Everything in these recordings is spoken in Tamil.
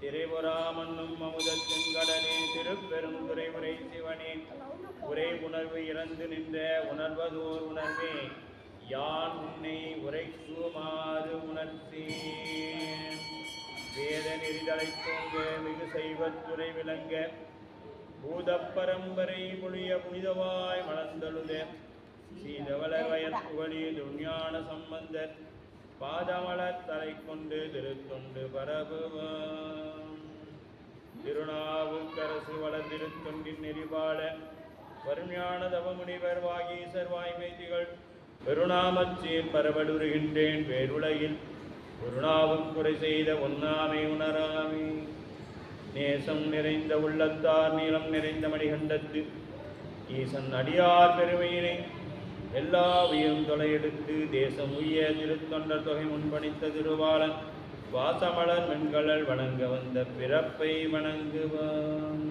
திரைபுறாமன்னும் அமுதத்தின் கடனே திருப்பெரும் துறை உரை சிவனே உரை உணர்வு இறந்து நின்ற உணர்வதோர் உணர்வே யான் உன்னை உரைக்குமாறு உணர்த்தேன். வேத நெறிதலை தோங்க மிகு செய்வத்துறை விளங்க பூதப்பரம்பரை மொழிய புனிதவாய் மலர்ந்தழுத சீதவள வயற்புகழி துஞான சம்பந்தர் பாதமலர் தலை கொண்டு திருத்தொண்டு பரபுவான். திருநாவுக்கரசு வளர் திருத்தொண்டின் நெறிபால வருஞான தவமுனிவர் வாகீசர் வாய்மை திகழ் பெருநாமச்சீர் பரவடுருகின்றேன் பேருலகில் குருநாவுக்குறை செய்த ஒன்னாமை உணராமே. நேசம் நிறைந்த உள்ளத்தார் நீளம் நிறைந்த மணிகண்டத்து ஈசன் அடியார் பெருமையினை எல்லா உயிரும் தொலையெடுத்து தேசம் உய்ய திருத்தொண்டர் தொகை முன்பணித்த திருவாளன் வாசமலர் மென்களல் வணங்க வந்த பிறப்பை வணங்குவான்.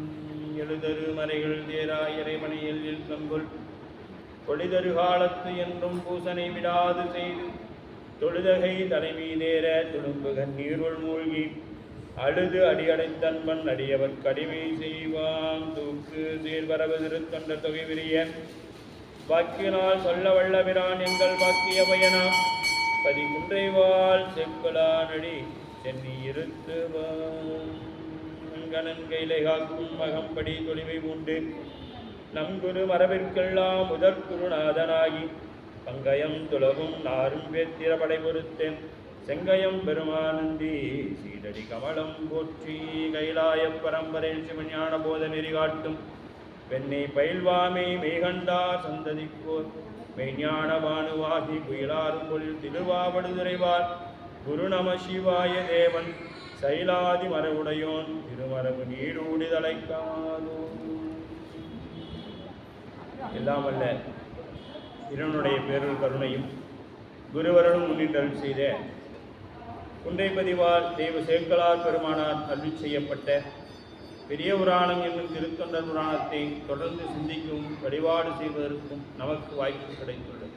எழுதரு மறைகள் தேரா இறைவனையில் கங்குள் பொழிதரு காலத்து என்றும் பூசனை விடாது செய்து தொழுதகை தலைமீதேற துடும்புகன் நீருள் மூழ்கி அழுது அடியடைத்தன்பன் அடியவர் கடிமை செய்வான். தூக்கு சீர்வரவு திருத்தொண்டர் தொகை விரிய வாக்கினால் சொல்ல வல்லபிரான் எங்கள் வாக்கிய பயனா பதி குன்றைவாள் செப்பலானடி சென்னி இருத்துவான். கணன் கைலை காக்கும் மகம்படி தொழிவை உண்டு நம் குரு மரபிற்கெல்லாம் முதற் குருநாதனாகி பங்கயம் துலகும் நாரும் வேத்திர படை பொறுத்தேன் செங்கயம் பெருமானந்தி சீடடி கமலம் போற்றி. கைலாய பரம்பரை சிவஞான போத நெறி காட்டும் பெண்ணை பயில்வாமை மெய்கண்டார் சந்ததிக்கோர் மெய்ஞான பானுவாகி குயிலாரும் பொருள் திருவாவடுதுறைவார் குரு நம சிவாய தேவன் சைலாதி மரவுடையோன் திருமரபு நீரூடி தலைக்காதோ. எல்லாம் வல்ல இறைவனுடைய பேரொரு கருணையும் குருவரனும் முன்னின்றல் செய்த குன்றைப்பதிவால் தெய்வ சேக்கலார் பெருமானார் கல்வி செய்யப்பட்ட பெரிய புராணம் என்னும் திருத்தொண்டர் புராணத்தை தொடர்ந்து சிந்திக்கவும் வழிபாடு செய்வதற்கும் நமக்கு வாய்ப்பு கிடைத்துள்ளது.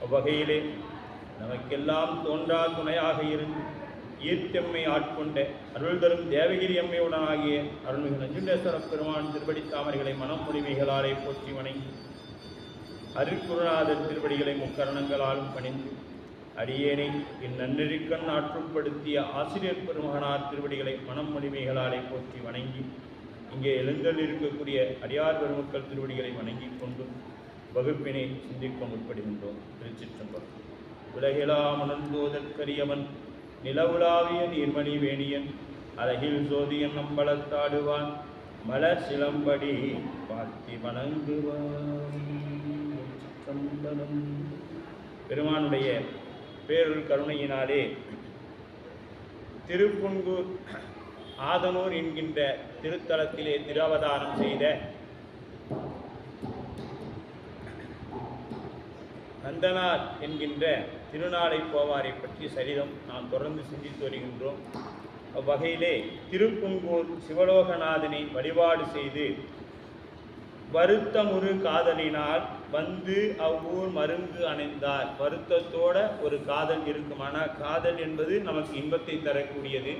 அவ்வகையிலே நமக்கெல்லாம் தோன்றா துணையாக இருந்து ஈர்த்தெம்மை ஆட்கொண்ட அருள் தரும் தேவகிரி அம்மையுடனாகிய அருள்மிகு நஞ்சுண்டேஸ்வர பெருமான் திருப்படி தாமரைகளை மனம் மொழிமைகளாலே போற்றி வணங்கி அருட்குருநாதர் திருப்படிகளை முக்கரணங்களாலும் பணிந்து அடியேனை என் நன்னெறிக்கண் ஆற்றுப்படுத்திய ஆசிரியர் பெருமகனார் திருவடிகளை மனம் மொழிமைகளாலே போற்றி வணங்கி இங்கே எழுந்தல் இருக்கக்கூடிய அடியார் பெருமக்கள் திருவடிகளை வணங்கி கொண்டு வகுப்பினை சிந்திக்க முற்படுகின்றோம். திருச்சிற்றம்பலம். உலகெலாம் உணர்ந்தோதற்கரியவன் நிலவுலாவிய நீர்மணி வேணியன் அழகில் சோதியன் நம்பளத்தாடுவான் மலர் சிலம்படி பார்த்தி வணங்குவான். பெருமானுடைய பேரொரு கருணையினாலே திருப்புன்கூர் ஆதனூர் என்கின்ற திருத்தலத்திலே திருவதாரம் செய்த நந்தனார் என்கின்ற திருநாளை போவாரை பற்றி சரிதம் நாம் தொடர்ந்து சிந்தித்து வருகின்றோம். அவ்வகையிலே திருப்புன்கூர் சிவலோகநாதனை வழிபாடு செய்து வருத்தமுறு காதலினால் வந்து அவ்வூர் மருங்கு அணைந்தார். வருத்தத்தோட ஒரு காதல் இருக்கும். ஆனால் காதல் என்பது நமக்கு இன்பத்தை தரக்கூடியது.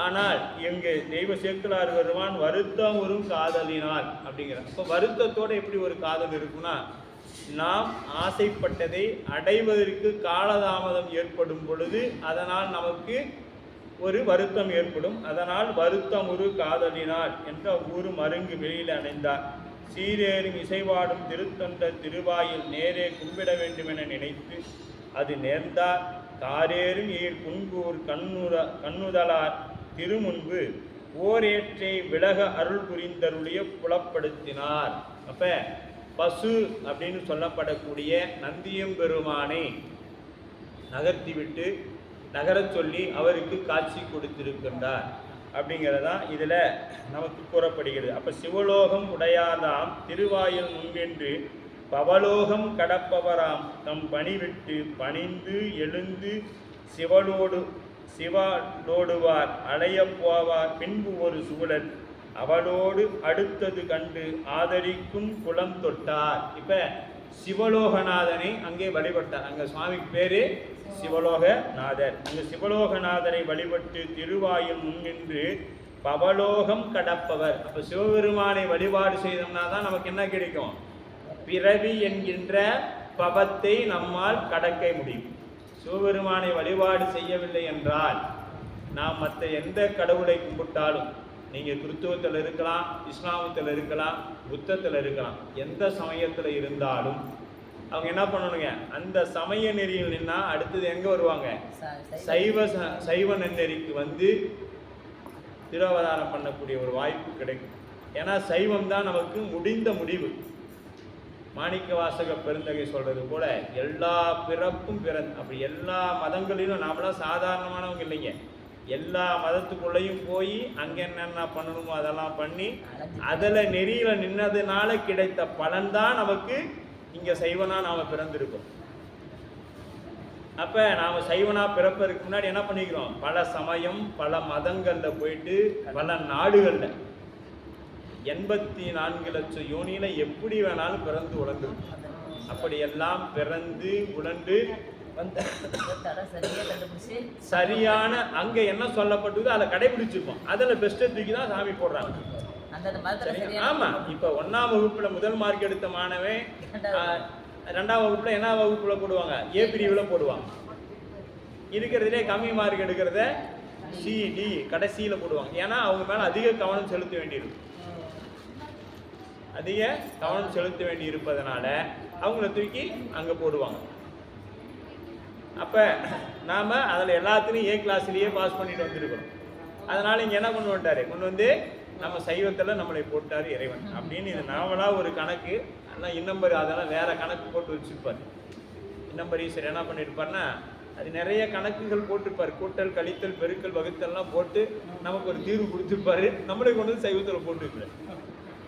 ஆனால் எங்கே தெய்வ சேக்கலார் வருவான் வருத்தம் ஒரு காதலினால் அப்படிங்கிறார். இப்போ வருத்தத்தோடு எப்படி ஒரு காதல் இருக்குன்னா, நாம் ஆசைப்பட்டதை அடைவதற்கு காலதாமதம் ஏற்படும் பொழுது அதனால் நமக்கு ஒரு வருத்தம் ஏற்படும். அதனால் வருத்தம் ஒரு காதலினால் என்ற ஊர் மருங்கு வெளியில் அணைந்தார். சீரேறும் இசைவாடும் திருத்தொண்ட திருவாயில் நேரே கும்பிட வேண்டுமென நினைத்து அது நேர்ந்தார். தாரேறும் ஈர் புன்கூர் கண்ணுதலார் திருமுன்பு ஓரேற்றை விலக அருள் புரிந்தருளிய புலப்படுத்தினார். அப்ப பசு அப்படின்னு சொல்லப்படக்கூடிய நந்தியம்பெருமானை நகர்த்திவிட்டு நகரச் சொல்லி அவருக்கு காட்சி கொடுத்திருக்கின்றார் அப்படிங்கிறதா இதில் நமக்கு கூறப்படுகிறது. அப்போ சிவலோகம் உடையாதாம் திருவாயில் முன்கென்று பவலோகம் கடப்பவராம் தம் பணிவிட்டு பணிந்து எழுந்து சிவலோடுவார் அலைய போவார் பின்பு ஒரு சூழல் அவளோடு அடுத்தது கண்டு ஆதரிக்கும் குலம் தொட்டார். இப்போ சிவலோகநாதனை அங்கே வழிபட்டார். அங்கே சுவாமிக்கு பேரு சிவலோகநாதர். அங்கே சிவலோகநாதரை வழிபட்டு திருவாயில் முன்னின்று பவலோகம் கடப்பவர். அப்போ சிவபெருமானை வழிபாடு செய்தோம்னா தான் நமக்கு என்ன கிடைக்கும்? பிறவி என்கின்ற பவத்தை நம்மால் கடக்க முடியும். சிவபெருமானை வழிபாடு செய்யவில்லை என்றால் நாம் மற்ற எந்த கடவுளை கும்பிட்டாலும், நீங்கள் கிறிஸ்துவத்தில் இருக்கலாம், இஸ்லாமத்தில் இருக்கலாம், புத்தத்தில் இருக்கலாம், எந்த சமயத்தில் இருந்தாலும் அவங்க என்ன பண்ணணுங்க? அந்த சமய நெறியில் நின்னா அடுத்தது எங்கே வருவாங்க? சைவ நெறிக்கு வந்து திருவதாரம் பண்ணக்கூடிய ஒரு வாய்ப்பு கிடைக்கும். ஏன்னா சைவம் தான் நமக்கு முடிந்த முடிவு. மாணிக்க வாசக பெருந்தகை சொல்றது போல எல்லா பிறப்பும் பிறந்து, அப்படி எல்லா மதங்களிலும் நாமெல்லாம் சாதாரணமானவங்க இல்லைங்க. எல்லா மதத்துக்குள்ளேயும் போய் அங்கே என்னென்ன பண்ணணுமோ அதெல்லாம் பண்ணி அதில் நெறியில் நின்னதுனால கிடைத்த பலன்தான் நமக்கு இங்கே சைவனா நாம் பிறந்திருக்கோம். அப்போ நாம் சைவனா பிறப்பதற்கு முன்னாடி என்ன பண்ணிக்கிறோம்? பல சமயம் பல மதங்களில் போயிட்டு பல நாடுகளில் 84 லட்சம் யோனியில எப்படி வேணாலும் பிறந்து உழந்துருக்கும். அப்படியெல்லாம் பிறந்து உழண்டு சரியான அங்க என்ன சொல்லப்பட்டது அதை கடைபிடிச்சிருப்போம். அதில் பெஸ்ட்டை தூக்கி தான் சாமி போடுறாங்க. ஆமா, இப்ப 1ஆம் வகுப்புல முதல் மார்க் எடுத்த மாணவன் 2ஆம் வகுப்புல என்ன வகுப்புல போடுவாங்க? ஏ பிரிவுல போடுவாங்க. இருக்கிறதுலே கம்மி மார்க் எடுக்கிறத சி டி கடைசியில போடுவாங்க. ஏன்னா அவங்க மேல அதிக கவனம் செலுத்த வேண்டியிருக்கும். அதிக கவனம் செலுத்த வேண்டி இருப்பதனால அவங்கள தூக்கி அங்கே போடுவாங்க. அப்போ நாம் அதில் எல்லாத்துலேயும் ஏ கிளாஸ்லேயே பாஸ் பண்ணிட்டு வந்துருக்கிறோம். அதனால் இங்கே என்ன கொண்டு வந்துட்டார்? கொண்டு வந்து நம்ம சைவத்தில் நம்மளை போட்டார் இறைவன் அப்படின்னு. இது நாமளாக ஒரு கணக்கு, ஆனால் இன்னம்பர் அதெல்லாம் வேறு கணக்கு போட்டு வச்சுருப்பார். இன்னம்பர் ஈஸ்வர் என்ன பண்ணியிருப்பார்னா அது நிறைய கணக்குகள் போட்டிருப்பார். கூட்டல் கழித்தல் பெருக்கல் வகுத்தல்லாம் போட்டு நமக்கு ஒரு தீர்வு கொடுத்துருப்பாரு. நம்மளை கொண்டு வந்து சைவத்தில் போட்டுருப்பார்.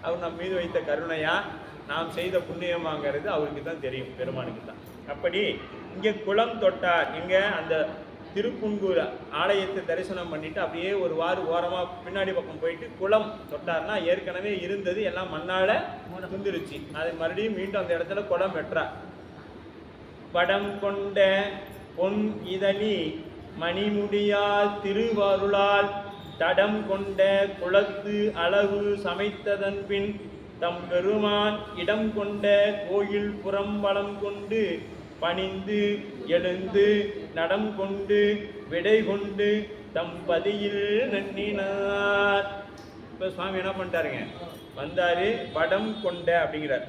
அவர் நம் மீது வைத்த கருணையா நாம் செய்த புண்ணியமாங்கிறது அவருக்கு தான் தெரியும், பெருமானுக்கு தான். அப்படி இங்கே குளம் தொட்டார். இங்கே அந்த திருப்புன்கூர் ஆலயத்தை தரிசனம் பண்ணிட்டு அப்படியே ஒரு வாரு ஓரமாக பின்னாடி பக்கம் போயிட்டு குளம் தொட்டார்னா ஏற்கனவே இருந்தது எல்லாம் மண்ணால் துந்துருச்சு. அதை மறுபடியும் மீண்டும் அந்த இடத்துல குளம் வெட்டுறார். படம் கொண்ட பொன் இதழி மணிமுடியால் திருவருளால் தடம் கொண்ட குளத்து அளவு சமைத்ததன் பின் தம் பெருமான் இடம் கொண்ட கோயில் புறம் வளம் கொண்டு பணிந்து எழுந்து நடம் கொண்டு விடை கொண்டு தம் பதியில் நன்னினார். இப்போ சுவாமி என்ன பண்ணிட்டாருங்க? வந்தாரு. வடம் கொண்ட அப்படிங்கிறார்.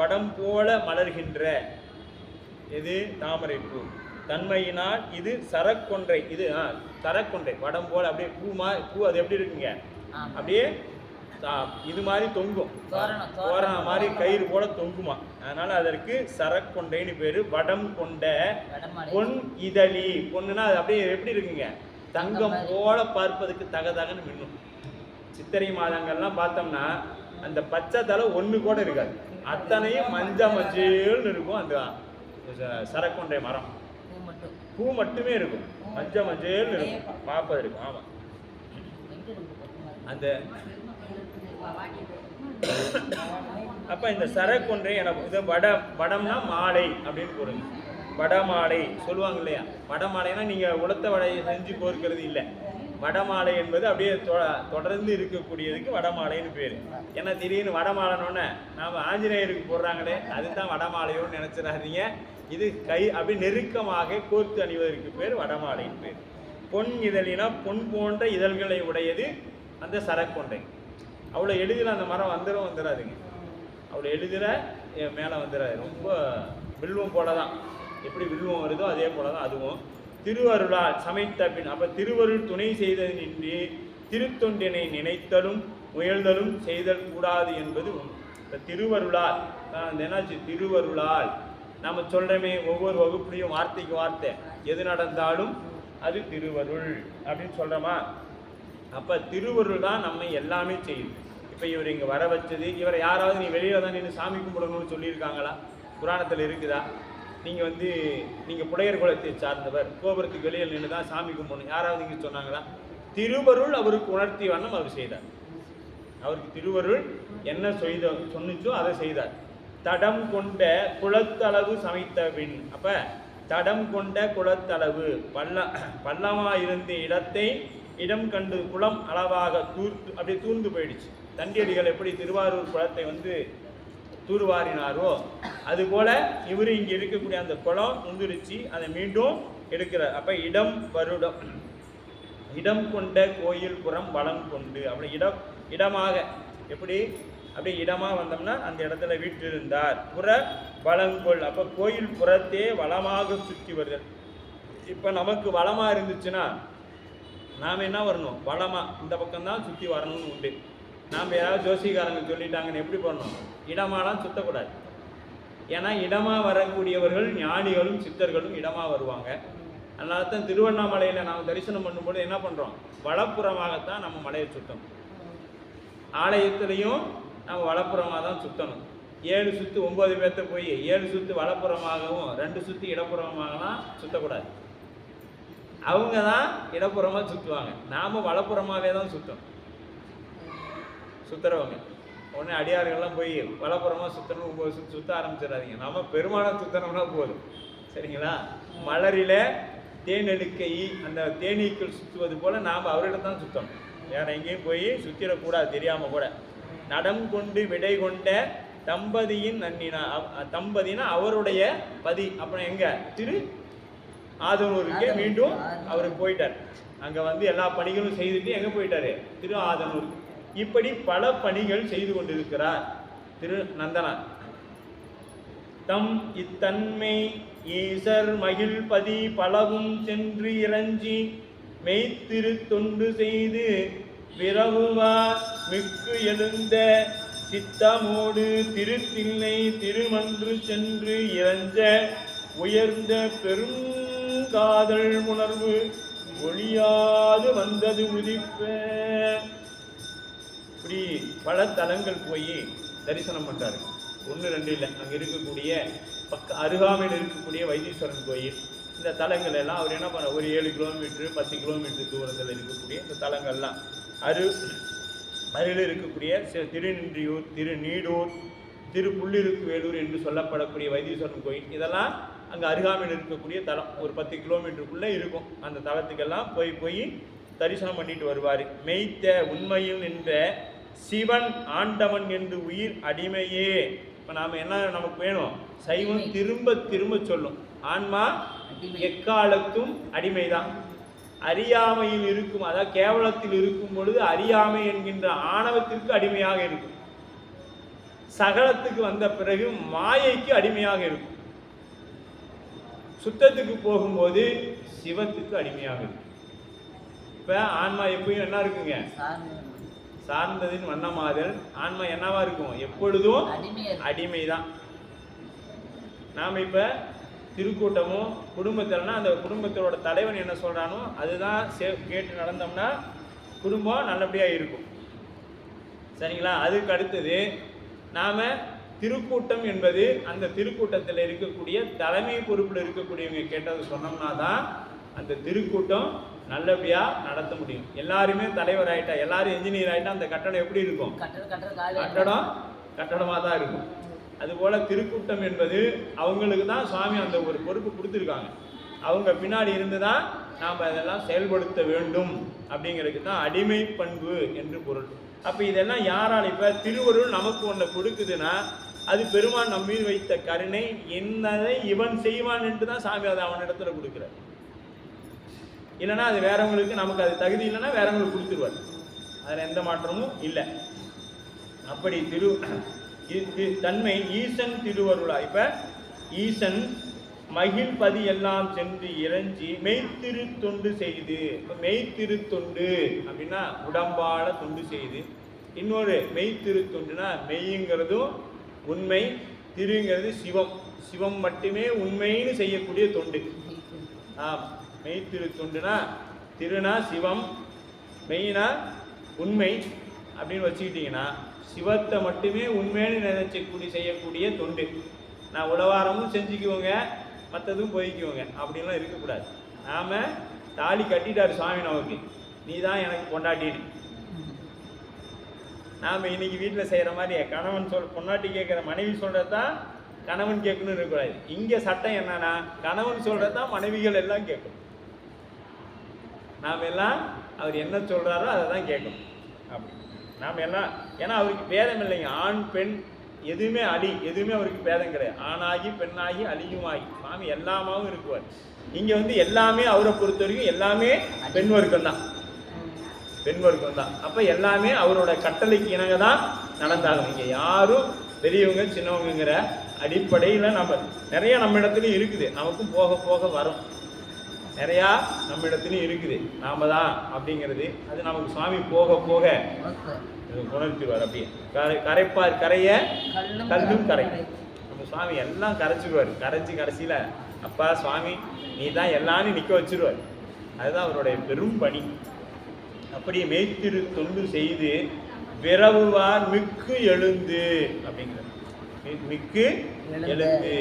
வடம் போல மலர்கின்ற இது தாமரைப்பூ தன்மையினால் இது சரக்கொன்றை. இது சரக்கொன்றை வடம் போல அப்படியே பூ அது எப்படி இருக்குங்க? அப்படியே இது மாதிரி தொங்கும், தோரண மாதிரி கயிறு போல தொங்குமா. அதனால அதற்கு சரக்கொண்டைன்னு பேரு. வடம் கொண்ட பொன் இதழி. பொண்ணுன்னா அது அப்படியே எப்படி இருக்குங்க? தங்கம் போல பார்ப்பதுக்கு தகதகன்னு மின்னும். சித்திரை மாதங்கள்லாம் பார்த்தோம்னா அந்த பச்சை தலை ஒன்று கூட இருக்காது, அத்தனையும் மஞ்சள்னு இருக்கும். அந்த சரக்கொண்டை மரம் பூ மட்டுமே இருக்கும், மஞ்சள்னு இருக்கும் பார்ப்பதற்கு. ஆமாம், அந்த அப்ப இந்த சரக்கொன்றை எனக்கு இது வடம்னா மாலை அப்படின்னு போடுங்க. வடமாலை சொல்லுவாங்க இல்லையா? வடமாலைன்னா நீங்க உளுத்த வடையை செஞ்சு கோர்க்கிறது இல்லை. வடமாலை என்பது அப்படியே தொடர்ந்து இருக்கக்கூடியதுக்கு வடமாலைன்னு பேரு. ஏன்னா திடீர்னு வடமாலைன்னொன்னே நாம ஆஞ்சநேயருக்கு போடுறாங்களே அதுதான் வடமாலையோன்னு நினைச்சிடாதீங்க. இது கை அப்படி நெருக்கமாக கோர்த்து அணிவதற்கு பேர் வடமாலைன்னு பேர். பொன் இதழினா பொன் போன்ற இதழ்களை உடையது அந்த சரக்கொண்டை. அவ்வளோ எளிதில் அந்த மரம் வந்துடாதுங்க. அவ்வளோ எளிதில் மேலே வந்துடாது. ரொம்ப வில்வம் போல தான். எப்படி வில்வம் வருதோ அதே போல தான் அதுவும். திருவருளால் சமைத்த பின். அப்போ திருவருள் துணை செய்ததின்றி திருத்தொண்டினை நினைத்தலும் முயல்தலும் செய்தல் கூடாது என்பது ஒன்று. இப்போ திருவருளால் என்னாச்சு? திருவருளால் நம்ம சொல்கிறோமே ஒவ்வொரு வகுப்புலையும் வார்த்தைக்கு வார்த்தை, எது நடந்தாலும் அது திருவருள் அப்படின்னு சொல்கிறோமா? அப்போ திருவருள் தான் நம்ம எல்லாமே செய்யுது. இப்போ இவர் இங்கே வர வச்சது, இவரை யாராவது நீ வெளியில் தான் நின்று சாமி கும்பிடணும்னு சொல்லியிருக்காங்களா? புராணத்தில் இருக்குதா? நீங்கள் புலையர் குலத்தை சார்ந்தவர், கோபுரத்துக்கு வெளியில் நின்று தான் சாமி கும்பிடணும் யாராவது இங்கே சொன்னாங்களா? திருவருள் அவருக்கு உணர்த்தி வண்ணம் அவர் செய்தார். அவருக்கு திருவருள் என்ன சொன்னிச்சோ அதை செய்தார். தடம் கொண்ட குளத்தளவு சமைத்தபின். அப்ப தடம் கொண்ட குளத்தளவு பள்ளமா இருந்த இடத்தை இடம் கண்டு குளம் அளவாக அப்படியே தூர்ந்து போயிடுச்சு. தண்டியடிகள் எப்படி திருவாரூர் குளத்தை தூர்வாரினாரோ அதுபோல இவர் இங்கே இருக்கக்கூடிய அந்த குளம் உந்துருச்சு, அதை மீண்டும் எடுக்கிறார். அப்ப இடம் கொண்ட கோயில் புறம் வளம் கொண்டு அப்படி இடமாக எப்படி அப்படியே இடமாக வந்தோம்னா அந்த இடத்துல வீற்றிருந்தார். புற வளங்கொள். அப்போ கோயில் புறத்தே வளமாக சுற்றி வருதல். இப்போ நமக்கு வளமாக இருந்துச்சுன்னா நாம் என்ன வரணும்? வளமாக இந்த பக்கம்தான் சுற்றி வரணும்னு உண்டு. நாம் யாராவது ஜோசிகாரங்க சொல்லிட்டாங்கன்னு எப்படி பண்ணணும்? இடமாலாம் சுற்றக்கூடாது. ஏன்னா இடமாக வரக்கூடியவர்கள் ஞானிகளும் சித்தர்களும் இடமாக வருவாங்க. அதனால தான் திருவண்ணாமலையில் நாம் தரிசனம் பண்ணும்போது என்ன பண்ணுறோம்? வலப்புறமாகத்தான் நம்ம மலையை சுற்றணும். ஆலயத்துலேயும் நம்ம வலப்புறமாக தான் சுற்றணும். 7 சுற்று 9 பேர்த்த போய் 7 சுற்று வலப்புறமாகவும் 2 சுற்று இடப்புறமாகலாம் சுற்றக்கூடாது. அவங்க தான் இடப்புறமாக சுற்றுவாங்க, நாம் வலப்புறமாகவே தான் சுற்றணும். சுற்றுறவங்க உடனே அடியார்கள்லாம் போய் வலப்புறமாக சுற்றணும் 9 சுற்று சுற்ற ஆரம்பிச்சிடாதீங்க. நம்ம பெருமானம் சுற்றணும்னா போதும். சரிங்களா? மலரில் தேனெடுக்கை அந்த தேனீக்கள் சுற்றுவது போல் நாம் அவரிடம் தான் சுற்றணும். வேற எங்கேயும் போய் சுற்றிடக்கூடாது தெரியாமல் கூட. நடம் கொண்டு விடை கொண்ட தம்பதியின் நன்னினா. தம்பதினா அவருடைய பதி. அப்புறம் எங்க? திரு ஆதனூருக்கே மீண்டும் அவர் போயிட்டார். அங்கே எல்லா பணிகளும் செய்துட்டு எங்கே போயிட்டாரு? திரு ஆதனூர். இப்படி பல பணிகள் செய்து கொண்டிருக்கிறார் திரு நந்தனார். தம் இத்தன்மை ஈசர் மகிழ்பதி பலவும் சென்று இறஞ்சி மெய்த்திரு தொண்டு செய்து விரவுவார் மிக்கு எழுந்த சித்தமோடு திருத்தில்லை திருமன்று சென்று இறஞ்ச உயர்ந்த பெருங்காதல் உணர்வு ஒளியாது வந்தது உதிப்ப. இப்படி பல தலங்கள் போய் தரிசனம் பண்றாரு. 1 2 இல்லை, அங்கே இருக்கக்கூடிய அருகாமையில் இருக்கக்கூடிய வைத்தீஸ்வரன் கோயில், இந்த தலங்கள் எல்லாம் அவர் என்ன பண்ண, ஒரு 7 கிலோமீட்டர் 10 கிலோமீட்டர் தூரத்தில் இருக்கக்கூடிய இந்த தலங்கள்லாம் அருகில் இருக்கக்கூடிய திருநின்றியூர், திருநீடூர், திருப்புள்ளிருக்கு வேலூர் என்று சொல்லப்படக்கூடிய வைத்தீஸ்வரன் கோயில், இதெல்லாம் அங்கே அருகாமையில் இருக்கக்கூடிய தலம். ஒரு 10 கிலோமீட்டருக்குள்ளே இருக்கும். அந்த தலத்துக்கெல்லாம் போய் தரிசனம் பண்ணிட்டு வருவார். மெய்த்த உண்மையில் நின்ற சிவன் ஆண்டவன் என்று உயிர் அடிமையே. இப்போ நாம் என்ன நமக்கு வேணும்? சைவம் திரும்ப திரும்ப சொல்லும், ஆன்மா எக்காலத்தும் அடிமைதான். அறியாமையில் இருக்கும், அதாவது கேவலத்தில் இருக்கும் பொழுது அறியாமை என்கின்ற ஆணவத்திற்கு அடிமையாக இருக்கும். சகலத்துக்கு வந்த பிறகு மாயைக்கு அடிமையாக இருக்கும். சுத்தத்துக்கு போகும்போது சிவத்துக்கு அடிமையாக இருக்கும். இப்போ ஆன்மா எப்பயும் என்ன இருக்குங்க? சார்ந்ததின் வண்ணமாதல். ஆன்மா என்னவா இருக்கும்? எப்பொழுதும் அடிமைதான். நாம் இப்போ திருக்கூட்டமோ குடும்பத்தில்னா அந்த குடும்பத்தோட தலைவன் என்ன சொல்கிறானோ அதுதான் கேட்டு நடந்தோம்னா குடும்பம் நல்லபடியாக இருக்கும். சரிங்களா? அதுக்கு அடுத்தது நாம் திருக்கூட்டம் என்பது அந்த திருக்கூட்டத்தில் இருக்கக்கூடிய தலைமை பொறுப்பில் இருக்கக்கூடியவங்க கேட்டது சொன்னோம்னா தான் அந்த திருக்கூட்டம் நல்லபடியாக நடத்த முடியும். எல்லாருமே தலைவர் ஆகிட்டா, எல்லாரும் என்ஜினியர் ஆகிட்டா அந்த கட்டடம் எப்படி இருக்கும்? கட்டடமாக தான் இருக்கும். அதுபோல் திருக்கூட்டம் என்பது அவங்களுக்கு தான் சுவாமி அந்த ஒரு பொறுப்பு கொடுத்துருக்காங்க. அவங்க பின்னாடி இருந்து தான் நாம் அதெல்லாம் செயல்படுத்த வேண்டும். அப்படிங்கிறதுக்கு தான் அடிமை பண்பு என்று பொருள். அப்போ இதெல்லாம் யாரால்? இப்போ திருவருள் நமக்கு ஒன்று கொடுக்குதுன்னா அது பெருமான் நம் மீது வைத்த கருணை, என்னதை இவன் செய்வான் என்று தான் சாமி அதை அவனிடத்துல கொடுக்குறார். இல்லைன்னா அது வேறவங்களுக்கு, நமக்கு அது தகுதி இல்லைன்னா வேறவங்களுக்கு கொடுத்துருவார். அதில் எந்த மாற்றமும் இல்லை. அப்படி தன்மை ஈசன் திருவருளா. இப்ப ஈசன் மகிழ்பதி எல்லாம் சென்று இறஞ்சி மெய்த்திரு தொண்டு செய்து. மெய்த்திரு தொண்டு அப்படின்னா உடம்பால தொண்டு செய்து. இன்னொரு மெய்த்திரு தொண்டுனா மெய்ங்கிறதும் உண்மை, திருங்கிறது சிவம். சிவம் மட்டுமே உண்மைன்னு செய்யக்கூடிய தொண்டு. மெய்த்திரு தொண்டுனா திருனா சிவம், மெய்னா உண்மை அப்படின்னு வச்சுக்கிட்டீங்கன்னா சிவத்தை மட்டுமே உண்மைன்னு நினைச்சக்கூடிய செய்யக்கூடிய தொண்டு. நான் உலவாரமும் செஞ்சுக்குவோங்க, மற்றதும் போய்க்குவோங்க அப்படின்லாம் இருக்கக்கூடாது. நாம் தாலி கட்டிட்டார் சுவாமி நமக்கு, நீ தான் எனக்கு கொண்டாட்டின்னு. நாம் இன்னைக்கு வீட்டில் செய்கிற மாதிரி கணவன் பொண்டாட்டி கேட்குற மனைவி சொல்கிறது தான் கணவன் கேட்கணும்னு இருக்கக்கூடாது. இங்கே சட்டம் என்னன்னா கணவன் சொல்கிறது தான் மனைவிகள் எல்லாம் கேட்கணும். நாம் எல்லாம் அவர் என்ன சொல்கிறாரோ அதை தான் கேட்கணும். அப்படி நாம் எல்லாம், ஏன்னா அவருக்கு பேதம் இல்லைங்க. ஆண் பெண் எதுவுமே எதுவுமே அவருக்கு பேதம் கிடையாது. ஆணாகி பெண்ணாகி அழியுமாகி சுவாமி எல்லாமாவும் இருக்குவார். இங்கே எல்லாமே அவரை பொறுத்த வரைக்கும் எல்லாமே பெண் வர்க்கம் தான். அப்போ எல்லாமே அவரோட கட்டளைக்கு இணங்க தான் நடந்தாகும். இங்கே யாரும் பெரியவங்க சின்னவங்கிற அடிப்படையில் நிறையா நம்ம இடத்துலையும் இருக்குது. நமக்கும் போக போக வரும். நிறையா நம்ம இடத்துலையும் இருக்குது. நாம தான் அப்படிங்கிறது அது நமக்கு சுவாமி போக போக உணர்த்திடுவார். அப்படியே கரைப்பார் கரைய கல்லும் கரை. நம்ம சுவாமி எல்லாம் கரைச்சிடுவார். கரைச்சி கடைசியில் அப்பா சுவாமி நீ தான் எல்லாரும் நிற்க வச்சிருவார். அதுதான் அவருடைய பெரும் பணி. அப்படியே மேய்த்திரு தொண்டு செய்து விரவுவார் மிக்கு எழுந்து அப்படிங்கிறது. மிக்கு எழுந்து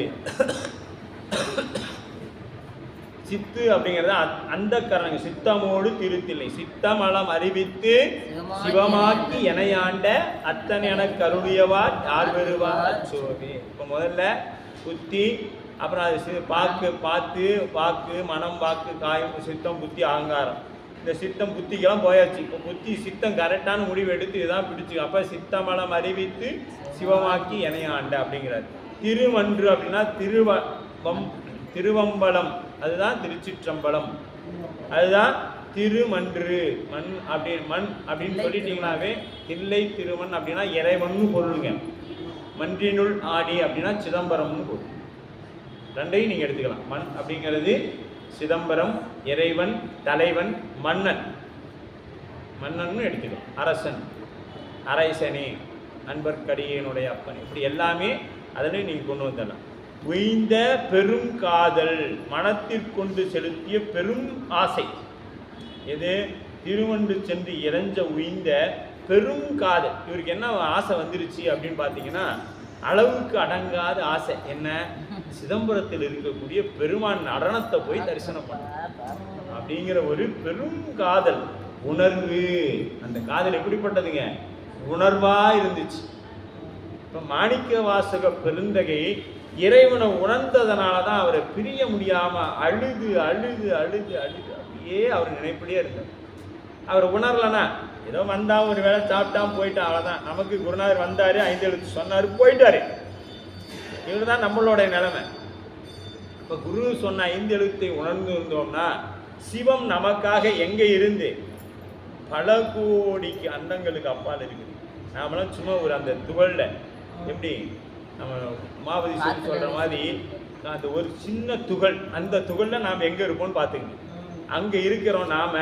சித்து அப்படிங்கிறது அந்த கரணங்க சித்தமோடு திருத்தில்லை சித்தமலம் அறிவித்து சிவமாக்கி எனையாண்ட அத்தனை என கருளியவார் யார் வருவார் சோதி. இப்போ முதல்ல புத்தி, அப்புறம் அது பாக்கு மனம் வாக்கு காயம் சித்தம் புத்தி அகங்காரம். இந்த சித்தம் புத்திக்கெல்லாம் போயாச்சு. இப்போ புத்தி சித்தம் கரெக்டான முடிவு எடுத்து இதுதான் பிடிச்சி. அப்போ சித்தமலம் அறிவித்து சிவமாக்கி எனையாண்ட அப்படிங்கிறார். திருமன்று அப்படின்னா திருவம்பலம், அதுதான் திருச்சிற்றம்பலம், அதுதான் திருமன்று. மண் அப்படின்னு சொல்லிட்டீங்கன்னாவே தில்லை திருமண் அப்படின்னா இறைவன்னு பொருளுங்க. மன்றினுள் ஆடி அப்படின்னா சிதம்பரம்னு பொருள். ரெண்டையும் நீங்கள் எடுத்துக்கலாம். மண் அப்படிங்கிறது சிதம்பரம், இறைவன், தலைவன், மன்னன் எடுத்துக்கலாம். அரசன், அரசனே, அன்பர்க்கடியனுடைய அப்பன், இப்படி எல்லாமே அதில் நீங்கள் கொண்டு வந்துடலாம். உய்ந்த பெரும் காதல், மனத்திற்கொண்டு செலுத்திய பெரும் ஆசை. எது? திருவண்டு சென்று இறைஞ்ச உய்ந்த பெரும் காதல். இவருக்கு என்ன ஆசை வந்துருச்சு அப்படின்னு பார்த்தீங்கன்னா அளவுக்கு அடங்காத ஆசை. என்ன? சிதம்பரத்தில் இருக்கக்கூடிய பெருமான் நடனத்தை போய் தரிசனம் பண்ண அப்படிங்கிற ஒரு பெரும் காதல் உணர்வு. அந்த காதல் எப்படிப்பட்டதுங்க? உணர்வா இருந்துச்சு. இப்போ மாணிக்க வாசக பெருந்தகை இறைவனை உணர்ந்ததுனால தான் அவரை பிரிய முடியாம அழுது அழுது அழுது அழுது அப்படியே அவர் நினைப்பிலேயே இருந்தார். அவர் உணரலன்னா ஏதோ வந்தா ஒரு வேளை சாப்பிட்டான் போயிட்டான், அவ்வளோதான். நமக்கு குருநாதர் வந்தாரு, 5 எழுத்து சொன்னாரு, போயிட்டாரு. இவர் தான் நம்மளோட நிலைமை. இப்போ குரு சொன்ன 5 எழுத்தை உணர்ந்து இருந்தோம்னா சிவம் நமக்காக எங்கே இருந்து பல கோடிக்கு அண்டங்களுக்கு அப்பால் இருக்குது. நாமெல்லாம் சும்மா ஒரு அந்த துகள்ல எப்படி நம்ம உமாபதி சொல்லி சொல்ற மாதிரி அந்த ஒரு சின்ன துகள், அந்த துகள்ல நாம் எங்க இருப்போம்னு பார்த்துக்கணும். அங்க இருக்கிறோம் நாம.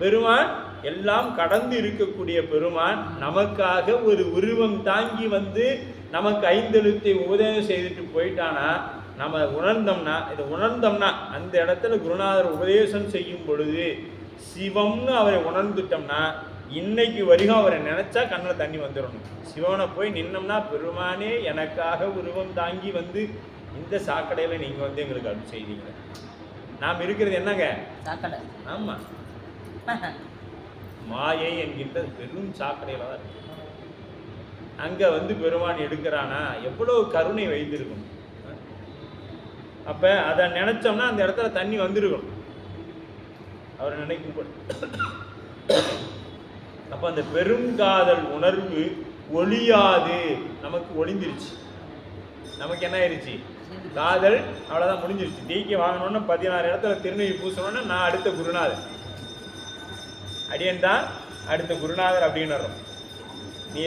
பெருமான் எல்லாம் கடந்து இருக்கக்கூடிய பெருமான் நமக்காக ஒரு உருவம் தாங்கி வந்து நமக்கு 5 எழுத்தை உபதேசம் செய்துட்டு போயிட்டானா, நம்ம உணர்ந்தோம்னா அந்த இடத்துல குருநாதர் உபதேசம் செய்யும் பொழுது சிவம்னு அவரை உணர்ந்துட்டோம்னா இன்னைக்கு வரைக்கும் அவரை நினைச்சா கண்ணில் தண்ணி வந்துடணும். சிவனை போய் நின்னோம்னா பெருமானே எனக்காக உருவம் தாங்கி வந்து இந்த சாக்கடையில் நீங்கள் வந்து எங்களுக்கு அருள் செய்தீங்க. நாம் இருக்கிறது என்னங்க? சாக்கடை. ஆமாம், மாயை என்கின்ற பெரும் சாக்கடையில் தான் இருக்கு. அங்கே வந்து பெருமான் எடுக்கிறானா எவ்வளவு கருணை வைத்திருக்கும். அப்போ அதை நினைச்சோம்னா அந்த இடத்துல தண்ணி வந்துருக்கும் அவரை நினைக்கும் போது. அப்போ அந்த பெருங்காதல் உணர்வு ஒளியாது நமக்கு ஒளிந்துருச்சு. நமக்கு என்ன ஆயிடுச்சு? காதல் அவ்வளோதான், முடிஞ்சிருச்சு. தீக்கி வாங்கணும்னா 16 இடத்துல திருநெய் பூசணும்னா நான் அடுத்த குருநாதர், அடியன் தான் அடுத்த குருநாதர் அப்படின்னு வரும். நீ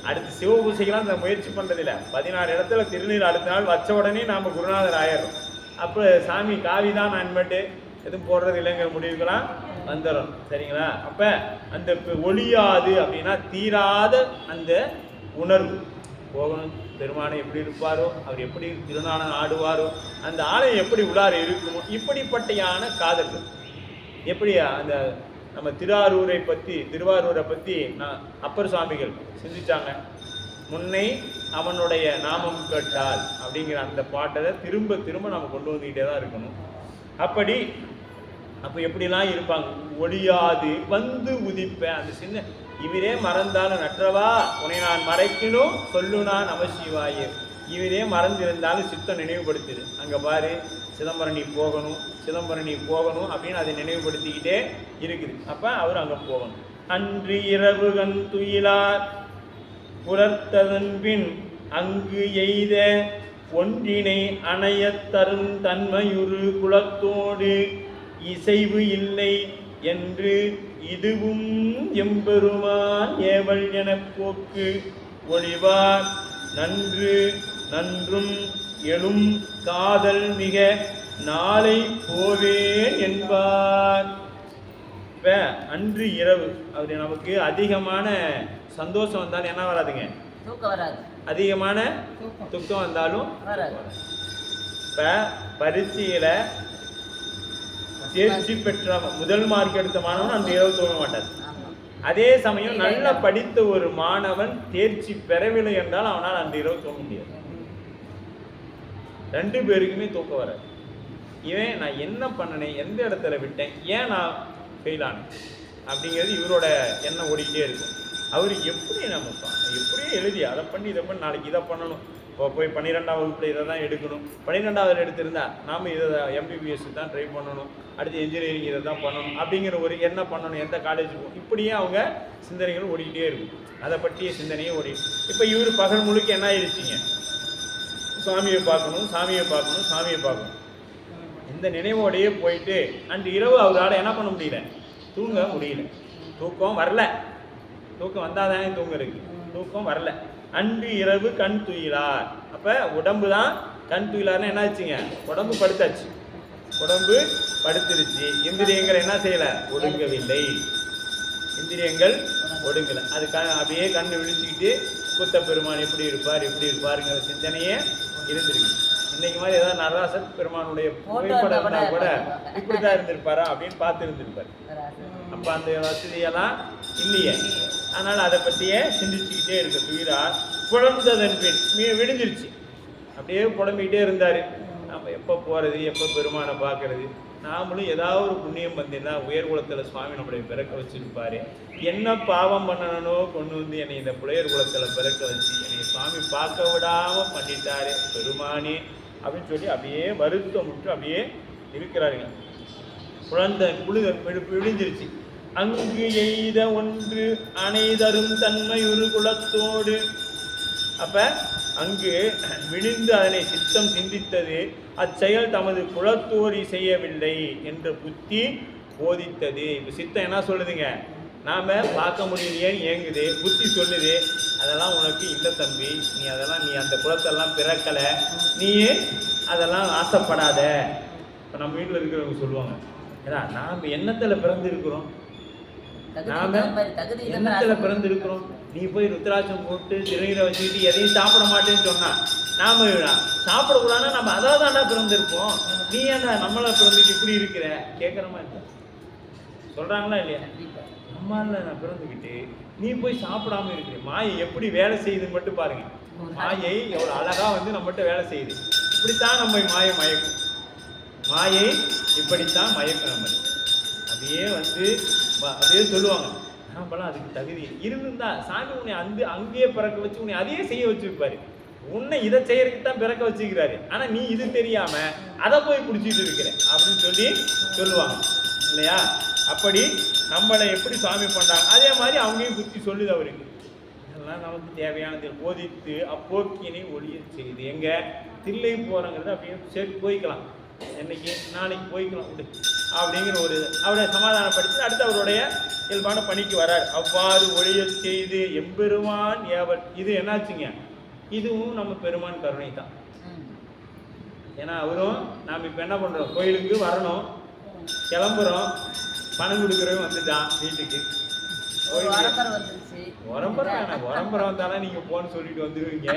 அடுத்த சிவ பூசைக்கெல்லாம் அந்த முயற்சி பண்ணுறதில்ல. 16 இடத்துல திருநீர் அடுத்த நாள் வச்ச உடனே நாம் குருநாதர் ஆயிடுறோம். அப்போ சாமி காவி தான் நான் மட்டும் எதுவும் போடுறது இல்லைங்கிற முடிவுக்கெல்லாம் வந்துடும். சரிங்களா? அப்போ அந்த ஒளியாது அப்படின்னா தீராத அந்த உணர்வு போகணும். பெருமானை எப்படி இருப்பாரோ, அவர் எப்படி திருநாளம் ஆடுவாரோ, அந்த ஆலயம் எப்படி உள்ளார இருக்குமோ, இப்படிப்பட்டையான காதல்கள். எப்படி அந்த நம்ம திருவாரூரை பற்றி நான் அப்பர் சுவாமிகள் சிந்திச்சாங்க. முன்னை அவனுடைய நாமம் கேட்டால் அப்படிங்கிற அந்த பாட்டை திரும்ப திரும்ப நம்ம கொண்டு வந்துக்கிட்டே தான் இருக்கணும். அப்படி அப்போ எப்படிலாம் இருப்பாங்க, ஒளியாது வந்து உதிப்பேன். அந்த சின்ன இவரே மறந்தாலும் நற்றவா உன்னை நான் மறைக்கணும் சொல்லுனா நமசிவாயே, இவரே மறந்திருந்தாலும் சித்தம் நினைவுபடுத்துது. அங்கே பாரு சிதம்பரம் நீ போகணும், சிதம்பரம் நீ போகணும் அப்படின்னு அதை நினைவுபடுத்திக்கிட்டே இருக்குது. அப்போ அவர் அங்கே போகணும். அன்று இரவு கண் துயிலார் புலர்த்ததன் பின் அங்கு எய்த ஒன்றினை அணையத் தரும் தன்மையுறு குலத்தோடு இசைவு இல்லை என்று இதுவும் எம்பெருமான் ஏவல் எனப் போக்கு ஒளிவார் நன்று நன்றும் எழும் காதல் மிக நாளை போவேன் என்பார். இப்போ அன்று இரவு அப்படி நமக்கு அதிகமான சந்தோஷம் வந்தாலும் என்ன வராதுங்க, தூக்கம் வராது. அதிகமான துக்கம் வந்தாலும் வராது. இப்போ பரீட்சையில் தேர்ச்சி பெற்ற முதல் மார்க் எடுத்த மாணவன் அந்த இரவு தூங்க மாட்டார். அதே சமயம் நல்லா படித்த ஒரு மாணவன் தேர்ச்சி பெறவில்லை என்றால் அவனால் அந்த இரவு தூங்க முடியாது. ரெண்டு பேருக்குமே தூக்கம் வராது. இவன் நான் என்ன பண்ணினேன், எந்த இடத்துல விட்டேன், ஏன் நான் ஃபெயில் ஆனேன் அப்படிங்கிறது இவரோட எண்ணம் ஓடிக்கிட்டே இருக்கும். அவர் எப்படி நம்ம எப்படியே எழுதி அதை பண்ணி இதை பண்ணி நாளைக்கு இதை பண்ணணும், இப்போ போய் 12ஆம் வகுப்பில் இதை தான் எடுக்கணும், 12ஆவது எடுத்திருந்தா நாம் இதை MBBS தான் ட்ரை பண்ணணும், அடுத்து இன்ஜினியரிங் இதை தான் பண்ணணும் அப்படிங்கிற ஒரு என்ன பண்ணணும், எந்த காலேஜுக்கும் இப்படியே அவங்க சிந்தனைகள் ஓடிக்கிட்டே இருக்கும். அதை பற்றிய சிந்தனையே ஓடி. இப்போ இவர் பகல் முழுக்க என்ன ஆயிடுச்சிங்க, சாமியை பார்க்கணும் சாமியை பார்க்கணும் சாமியை பார்க்கணும், இந்த நினைவோடையே போயிட்டு அன்று இரவு அவரால் என்ன பண்ண முடியல, தூங்க முடியல. தூக்கம் வரல, தூக்கம் வந்தால் தானே தூங்க இருக்கு, தூக்கம் வரல. அன்று இரவு கண் துயிலார். அப்போ உடம்பு தான் கண் துயிலார்னு என்ன ஆச்சுங்க, உடம்பு படுத்தாச்சு, உடம்பு படுத்துருச்சு. இந்திரியங்கள் என்ன செய்யலை, ஒடுங்கவில்லை, இந்திரியங்கள் ஒடுங்கலை. அது அப்படியே கண்ணு விழிச்சுக்கிட்டு குத்த பெருமான் எப்படி இருப்பாருங்கிற சிந்தனையே இருந்திருக்கு. இன்னைக்கு மாதிரி ஏதாவது நடராசர் பெருமானுடைய புகைப்படம் இருந்தால் கூட இப்படிதான் இருந்திருப்பாரா அப்படின்னு பார்த்து இருந்திருப்பார். அப்போ அந்த வசதியெல்லாம் இல்லையே, அதனால் அதை பற்றியே சிந்திச்சுக்கிட்டே இருக்க துயிரார். குழந்ததன் பின் விடிஞ்சிருச்சு, அப்படியே புலம்பிக்கிட்டே இருந்தார். நம்ம எப்போ போகிறது, எப்போ பெருமானை பார்க்கறது, நாமளும் ஏதாவது ஒரு புண்ணியம் வந்தீங்கன்னா உயர்குலத்தில் சுவாமி நம்மளை பிறக்க வச்சுருப்பாரு, என்ன பாவம் பண்ணனோ கொண்டு வந்து என்னை இந்த புலையர் குலத்தில் பிறக்க வச்சு என்னை சுவாமி பார்க்க விடாமல் பண்ணிட்டாரு பெருமானே அப்படின்னு சொல்லி அப்படியே வருத்தமுற்று அப்படியே இருக்கிறாருங்க. குழந்தை விழிஞ்சிருச்சு. அங்கு எய்த ஒன்று அணைதரும் தன்மை ஒரு குலத்தோடு. அப்ப அங்கு விழிந்து அதனை சித்தம் சிந்தித்தது, அச்செயல் தமது குலத்தோரி செய்யவில்லை என்ற புத்தி போதித்தது. இப்போ சித்தம் என்ன சொல்லுதுங்க, நாம் பார்க்க முடியலையேன்னு ஏங்குது, புத்தி சொல்லுது அதெல்லாம் உனக்கு இல்லை தம்பி, நீ அந்த குலத்தெல்லாம் பிறக்கலை, நீயே அதெல்லாம் ஆசைப்படாத. இப்போ நம்ம வீட்டில் இருக்கிறவங்க சொல்லுவாங்க, ஏன்னா நாம் எண்ணத்தில் பிறந்திருக்கிறோம், நாம் எண்ணத்தில் பிறந்திருக்கிறோம், நீ போய் ருத்ராட்சம் போட்டு திருநீரை வச்சுக்கிட்டு எதையும் சாப்பிட மாட்டேன்னு சொன்னா நாம் சாப்பிடக்கூடாதுன்னா நம்ம அதாவது தானே பிறந்திருப்போம், நீ ஏன்னா நம்மளை பிறந்துட்டு இப்படி இருக்கிற கேட்குறமா இல்லை, சொல்கிறாங்களா இல்லையா? நம்மளால நான் பிறந்துக்கிட்டு நீ போய் சாப்பிடாம இருக்கிற. மாயை எப்படி வேலை செய்யுதுன்னு மட்டும் பாருங்க. மாயை எவ்வளோ அழகா வந்து நம்மகிட்ட வேலை செய்யுது. இப்படித்தான் நம்ம மாயை மயக்கும், மாயை இப்படித்தான் மயக்கும் நம்ம. அப்படியே வந்து அப்படியே சொல்லுவாங்க, நாமெல்லாம் அதுக்கு தகுதி இருந்துருந்தா சாமி உன்னை அங்கேயே பிறக்க வச்சு உன்னை அதையே செய்ய வச்சிருப்பாரு, உன்னை இதை செய்யறதுக்கு தான் பிறக்க வச்சுக்கிறாரு, ஆனா நீ இது தெரியாம அதை போய் பிடிச்சிட்டு இருக்கிற அப்படின்னு சொல்லி சொல்லுவாங்க இல்லையா? அப்படி நம்மளை எப்படி சுவாமி பண்றாங்க அதே மாதிரி அவங்களையும் புத்தி சொல்லுது அவருக்கு. இதெல்லாம் நமக்கு தேவையானது போதித்து அப்போக்கினை ஒளிய செய்து. எங்க தில்லை போறங்கிறது அப்படியே சரி போய்க்கலாம், என்னைக்கு நாளைக்கு போய்க்கலாம் அப்படிங்கிற ஒரு அவரை சமாதானப்படுத்தி அடுத்து அவருடைய இயல்பான பணிக்கு வரார். அவ்வாறு ஒழிய செய்து எம்பெருமான் ஏவல். இது என்னாச்சுங்க, இதுவும் நம்ம பெருமான் கருணை தான். ஏன்னா அவரும் நாம் இப்போ என்ன பண்ணுறோம், கோயிலுக்கு வரணும், கிளம்புறோம், பணம் கொடுக்குறவங்க வந்துட்டான் வீட்டுக்கு, உரம்பரம் வந்தாலும் நீங்கள் போன்னு சொல்லிட்டு வந்துடுவீங்க,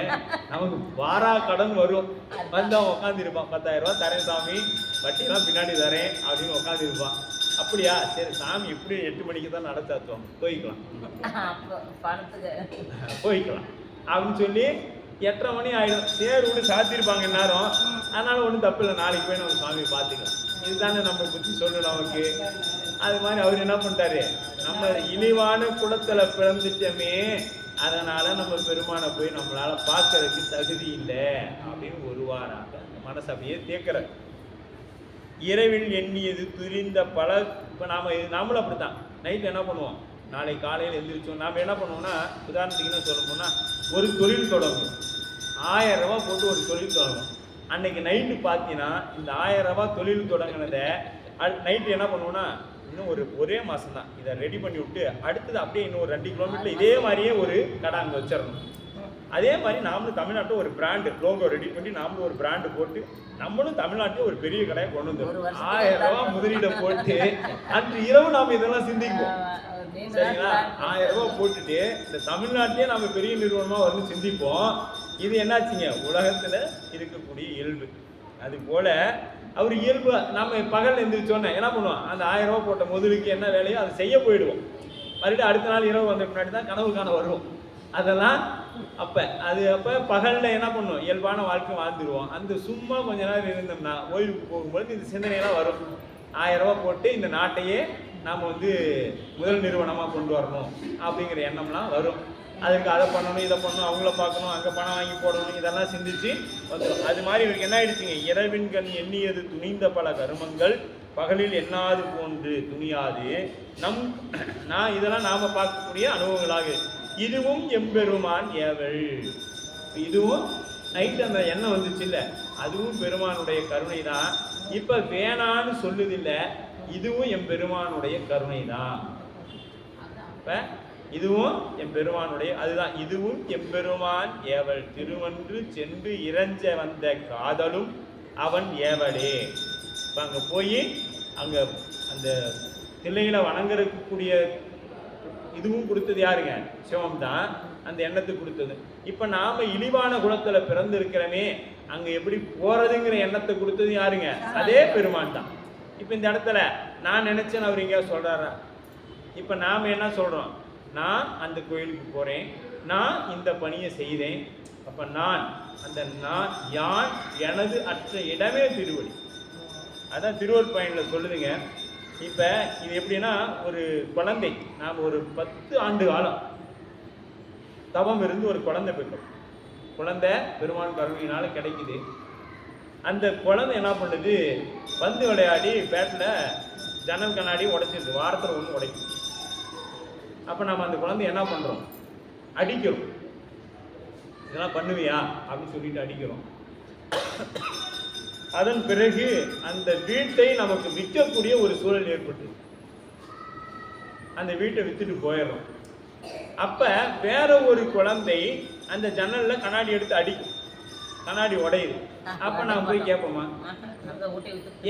நமக்கு வாரா கடன் வரும், வந்தவன் உட்காந்துருப்பான், 10,000 ரூபா தரேன் சாமி, வட்டியெல்லாம் பின்னாடி தரேன் அப்படின்னு உட்காந்துருப்பான். அப்படியா சரி சாமி இப்படி 8 மணிக்கு தான் நடத்தாத்துவோம், போய்க்கலாம் அப்படின்னு சொல்லி 8:30 மணி ஆயிடும். சரி ஒன்று சாத்திருப்பாங்க நேரம், அதனால ஒன்றும் தப்பு இல்லை, நாளைக்கு போய் நம்ம சாமியை பார்த்துக்கலாம். இதுதானே நம்ம பற்றி சொல்லணும் நமக்கு. அது மாதிரி அவர் என்ன பண்ணிட்டாரு, நம்ம இழிவான குலத்துல பிறந்துட்டோமே, அதனால நம்ம பெருமானை போய் நம்மளால பார்க்கறதுக்கு தகுதி இல்லை அப்படின்னு ஒரு வாராக மனசு அப்படியே தேக்கிறார். இரவில் எண்ணியது துரிந்த பல. இப்போ நாமளும் அப்படித்தான். நைட்டு என்ன பண்ணுவோம், நாளை காலையில் எழுந்திரிச்சோம். நாம் என்ன பண்ணுவோம்னா, உதாரணத்துக்கு என்ன சொல்ல போனால், ஒரு தொழில் தொடங்கும். 1000 ரூபா போட்டு ஒரு தொழில் தொடங்கும். அன்னைக்கு நைட்டு பார்த்தீங்கன்னா இந்த 1000 ரூபா தொழில் தொடங்கினதை நைட்டு என்ன பண்ணுவோம்னா, இன்னும் ஒரே மாதம் தான் இதை ரெடி பண்ணி விட்டு அடுத்தது அப்படியே இன்னும் ஒரு 2 கிலோமீட்டர் இதே மாதிரியே ஒரு கடை அங்கே வச்சிடணும். அதே மாதிரி நாமளும் தமிழ்நாட்டில் ஒரு பிராண்டு லோகோ ரெடி பண்ணி நாமளும் ஒரு பிராண்டு போட்டு நம்மளும் தமிழ்நாட்டில் ஒரு பெரிய கடையை கொண்டு வந்துடும். 1000 ரூபா முதலீடை போட்டு அன்று இரவு நாம் இதெல்லாம் சிந்திப்போம். சரிங்களா? 1000 ரூபா போட்டுட்டு இந்த தமிழ்நாட்டிலே நம்ம பெரிய நிறுவனமாக வந்து சிந்திப்போம். இது என்னாச்சுங்க, உலகத்தில் இருக்கக்கூடிய இயல்பு. அது போல அவர் இயல்பு. நம்ம பகல் எழுந்திரிச்சோன்னே என்ன பண்ணுவோம், அந்த 1000 ரூபா போட்ட முதலுக்கு என்ன வேலையோ அதை செய்ய போயிடுவோம். மறுபடியும் அடுத்த நாள் இரவு வந்த முன்னாடி தான் கனவு காண வருவோம். அதெல்லாம் அப்போ பகலில் என்ன பண்ணுவோம், இயல்பான வாழ்க்கை வாழ்ந்துருவோம். அந்த சும்மா கொஞ்ச நேரம் இருந்தோம்னா ஓய்வுக்கு போகும்போது இந்த சிந்தனையெல்லாம் வரும். 1000 ரூபா போட்டு இந்த நாட்டையே நாம் வந்து முதல் நிறுவனமாக கொண்டு வரணும் அப்படிங்கிற எண்ணம்லாம் வரும். அதுக்கு அதை பண்ணணும், இதை பண்ணணும், அவங்கள பார்க்கணும், அங்கே பணம் வாங்கி போடணும், இதெல்லாம் சிந்திச்சு வந்துடும். அது மாதிரி இவருக்கு என்ன ஆயிடுச்சுங்க, இரவின் கண் எண்ணியது துணிந்த பல கருமங்கள் பகலில் எண்ணாது போன்று துணியாது நான் இதெல்லாம் நாம் பார்க்கக்கூடிய அனுபவங்களாக. இதுவும் எம்பெருமான் ஏவல். இதுவும் நைட்டு அந்த எண்ணம் வந்துச்சு இல்லை, அதுவும் பெருமானுடைய கருணை தான். இப்போ வேணான்னு சொல்லுதில்லை, இதுவும் என் பெருமானுடைய கருணை தான். இப்போ இதுவும் என் பெருமானுடைய அதுதான். இதுவும் எம்பெருமான் ஏவல் திருவன்று சென்று இறைஞ்ச வந்த காதலும் அவன் ஏவலே. இப்போ அங்கே போய் அங்கே அந்த தில்லைகளை வணங்கக்கூடிய இதுவும் கொடுத்தது யாருங்க, சிவம் தான் அந்த எண்ணத்துக்கு கொடுத்தது. இப்போ நாம் இழிவான குலத்தில் பிறந்திருக்கிறோமே, அங்கே எப்படி போகிறதுங்கிற எண்ணத்தை கொடுத்தது யாருங்க, அதே பெருமான் தான். இப்போ இந்த இடத்துல நான் நினச்சேன்னு அவர் எங்கேயா சொல்கிறாரா? இப்போ நாம் என்ன சொல்கிறோம், நான் அந்த கோயிலுக்கு போகிறேன், நான் இந்த பணியை செய்தேன். அப்போ நான் யான் எனது அற்ற இடமே திருவடி. அதான் திருவருட்பயனில் சொல்லுதுங்க. இப்போ இது எப்படின்னா, ஒரு குழந்தை நாம் ஒரு 10 ஆண்டு காலம் தவம் இருந்து ஒரு குழந்தை பெற்றோம். குழந்தை பெருமான் கருணையினால கிடைக்குது. அந்த குழந்தை என்ன பண்ணுது, பந்து விளையாடி பேட்டில் ஜன்னல் கண்ணாடி உடைச்சிருது, வாரத்தில் 1 உடைக்கும். அப்போ நம்ம அந்த குழந்தை என்ன பண்ணுறோம், அடிக்கிறோம். இதெல்லாம் பண்ணுவியா அப்படின்னு சொல்லிட்டு அடிக்கிறோம். அதன் பிறகு அந்த வீட்டை நமக்கு விற்கக்கூடிய ஒரு சூழல் ஏற்பட்டு அந்த வீட்டை வித்துட்டு போயிடுறோம். அப்போ வேற ஒரு குழந்தை அந்த ஜன்னலில் கண்ணாடி எடுத்து அடிக்கும், கண்ணாடி உடையுது. அப்போ நான் போய் கேட்போமா?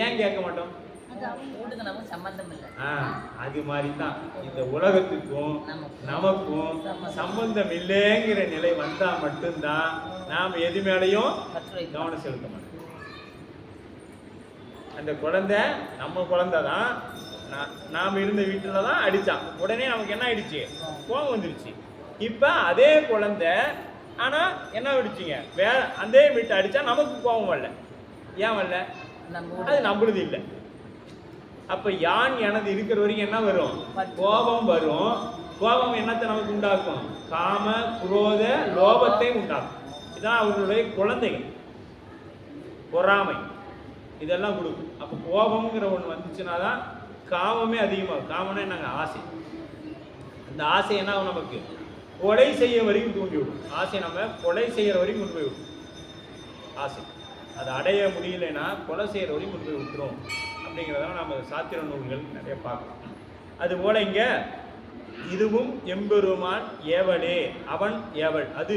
ஏன் கேட்க மாட்டோம்? அது மாதிரி தான் இந்த உலகத்துக்கும் நமக்கும் சம்பந்தம் இல்லைங்கிற நிலை வந்தா மட்டும்தான் நாம் எது மேலையும் கவனம் செலுத்த மாட்டோம். அந்த குழந்தை நம்ம குழந்தை தான், நாம் இருந்த வீட்டில் தான் அடித்தான். உடனே நமக்கு என்ன ஆயிடுச்சு, கோபம் வந்துருச்சு. இப்போ அதே குழந்தை ஆனால் என்ன ஆயிடுச்சுங்க, அதே வீட்டை அடித்தா நமக்கு கோபம் வரல. ஏன் வரல? அது நம்மளுது இல்லை. அப்போ யான் எனது இருக்கிற வரைக்கும் என்ன வரும், கோபம் வரும். கோபம் என்னத்தை நமக்கு உண்டாக்கும், காம குரோத லோபத்தை உண்டாக்கும். இதுதான் அவர்களுடைய குழந்தைகள். பொறாமை இதெல்லாம் கொடுக்கும். அப்போ கோபம்ங்கிற ஒன்று வந்துச்சுன்னா தான் காமமே அதிகமாகும். காமம்னா என்னங்க, ஆசை. அந்த ஆசை என்ன ஆகும், நமக்கு கொலை செய்ய வரைக்கும் தூண்டி விடும். ஆசை நம்ம கொலை செய்கிற வரைக்கும் கொண்டு போய் விடும். ஆசை அதை அடைய முடியலைன்னா கொலை செய்கிற வரைக்கும் கொண்டு போய் விட்டுரும். அப்படிங்கிறதெல்லாம் நம்ம சாத்திர நூல்கள் நிறைய பார்க்கலாம். அதுபோல் இங்கே இதுவும் எம்பெருமான் ஏவலே, அவன் ஏவல். அது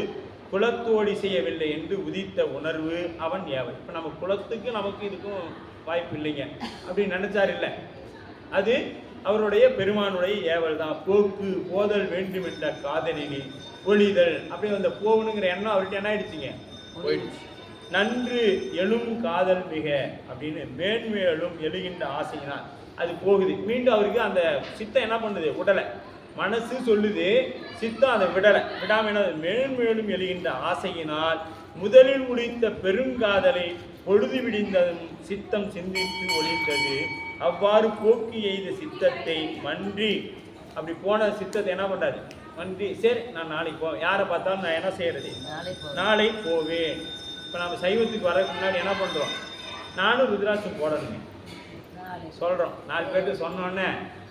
குலத்தோடி செய்யவில்லை என்று உதித்த உணர்வு அவன் ஏவல். இப்போ நம்ம குலத்துக்கு நமக்கு இதுக்கும் வாய்ப்பு இல்லைங்க அப்படின்னு நினைச்சார் இல்லை, அது அவருடைய பெருமானுடைய ஏவல் தான். போக்கு போதல் வேண்டும் என்ற காதலினி ஒளிதல். அப்படியே அந்த போகணுங்கிற எண்ணம் அவர்கிட்ட என்ன ஆயிடுச்சுங்க, போயிடுச்சு. நன்று எழும் காதல் மிக அப்படின்னு மேன்மேலும் எழுகின்ற ஆசையினால் அது போகுது. மீண்டும் அவருக்கு அந்த சித்தம் என்ன பண்ணுது, உடலை மனசு சொல்லுது சித்தம் அதை விடாம என்ன மேலும் மேலும் எழுகின்ற ஆசையினால் முதலில் முடித்த பெருங்காதலை பொழுது விடிந்ததும் சித்தம் சிந்தித்து ஒளிந்தது. அவ்வாறு போக்கி எய்த சித்தத்தை மன்றி, அப்படி போன சித்தத்தை என்ன பண்றாரு? மன்றி, சரி நான் நாளைக்கு போவேன், யாரை பார்த்தாலும் நான் என்ன செய்யறது, நாளை போவேன். இப்போ நம்ம சைவத்துக்கு வரதுக்கு முன்னாடி என்ன பண்றோம்? நானும் ருத்ராட்சம் போடணுங்க சொல்றோம். 4 பேருக்கு சொன்னோன்னே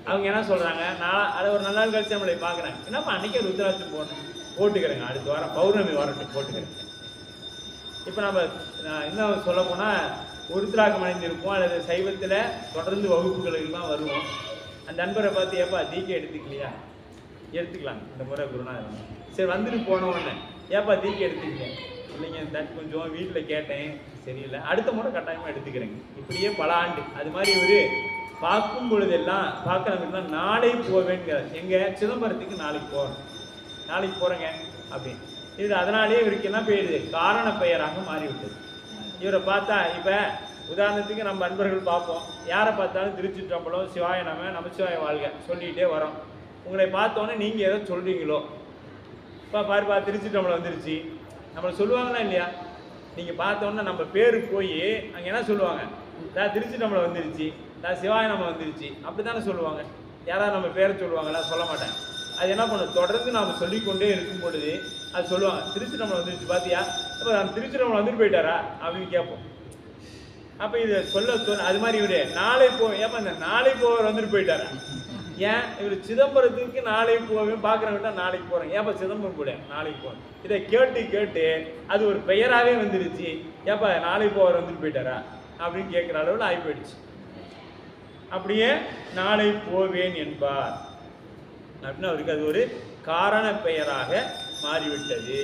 அவங்க என்ன சொல்றாங்க, நான் அதை ஒரு 4 நாள் கழிச்சு நம்மளை பார்க்குறாங்க, என்னப்பா அன்னைக்கே ருத்ராட்சம் போட்டுக்கிறேங்க, அடுத்த வாரம் பௌர்ணமி வரட்டும் போட்டுக்கிறேங்க. இப்போ நம்ம இன்னும் சொல்ல போனால் உருத்ராகம் அடைந்திருப்போம், அல்லது சைவத்தில் தொடர்ந்து வகுப்புகளுக்கு தான் வருவோம். அந்த நண்பரை பார்த்து, ஏப்பா தீக்கை எடுத்துக்கலையா? எடுத்துக்கலாம் இந்த முறை குருநாதர். சரி வந்துட்டு போனோன்னு, ஏப்பா தீக்கை எடுத்துக்கலையா? இல்லைங்க கொஞ்சம் வீட்டில் கேட்டேன், சரியில்லை, அடுத்த முறை கட்டாயமாக எடுத்துக்கிறேங்க. இப்படியே பல ஆண்டு அது மாதிரி ஒரு பார்க்கும் பொழுதெல்லாம் பார்க்குறவங்கலாம் நாளை போவேங்கிற, எங்கள் சிதம்பரத்துக்கு நாளைக்கு போகிறேங்க அப்படின்னு. இது அதனாலே இவருக்கு என்ன போயிடுது, காரண பெயராக மாறிவிட்டது. இவரை பார்த்தா இப்போ உதாரணத்துக்கு நம்ம நண்பர்கள் பார்ப்போம், யாரை பார்த்தாலும் திருச்சிற்றம்பலம், சிவாய நமச்சிவாய வாழ்க சொல்லிகிட்டே வரோம். உங்களை பார்த்தோன்னே நீங்கள் எதை சொல்கிறீங்களோ, இப்போ பாருப்பா திருச்சிற்றம்பலம் வந்துருச்சு நம்மளை சொல்லுவாங்களா இல்லையா? நீங்கள் பார்த்தோன்னே நம்ம பேர் போய் அங்கே என்ன சொல்லுவாங்க, திருச்சிற்றம்பலம் வந்துருச்சு, சிவாய நம்ம வந்துருச்சு, அப்படி தானே சொல்லுவாங்க. யாராவது நம்ம பேரை சொல்லுவாங்களா? சொல்ல மாட்டாங்க. அது என்ன பண்ணும், தொடர்ந்து நாம் சொல்லிக்கொண்டே இருக்கும் பொழுது அது சொல்லுவாங்க, திருச்சிற்றம்பலம் வந்துருச்சு பார்த்தியா, அப்போ நம்ம திருச்சிற்றம்பலம் வந்துட்டு போயிட்டாரா அப்படின்னு கேட்போம். அப்போ இதை சொல்ல அது மாதிரி இவர் நாளை ஏப்பா இந்த நாளை போவர் வந்துட்டு போயிட்டாரா? ஏன் இவர் சிதம்பரத்துக்கு நாளை போவேன் பார்க்குறவங்கிட்ட நாளைக்கு போகிறேன், ஏப்பா சிதம்பரம் கூட நாளைக்கு போகிறேன். இதை கேட்டு அது ஒரு பெயராகவே வந்துருச்சு, ஏப்பா நாளை போவர் வந்துட்டு போயிட்டாரா அப்படின்னு கேட்குற அளவில் ஆகி போயிடுச்சு. அப்படியே நாளை போவேன் என்பார் அப்படின்னு அவருக்கு அது ஒரு காரண பெயராக மாறிவிட்டது.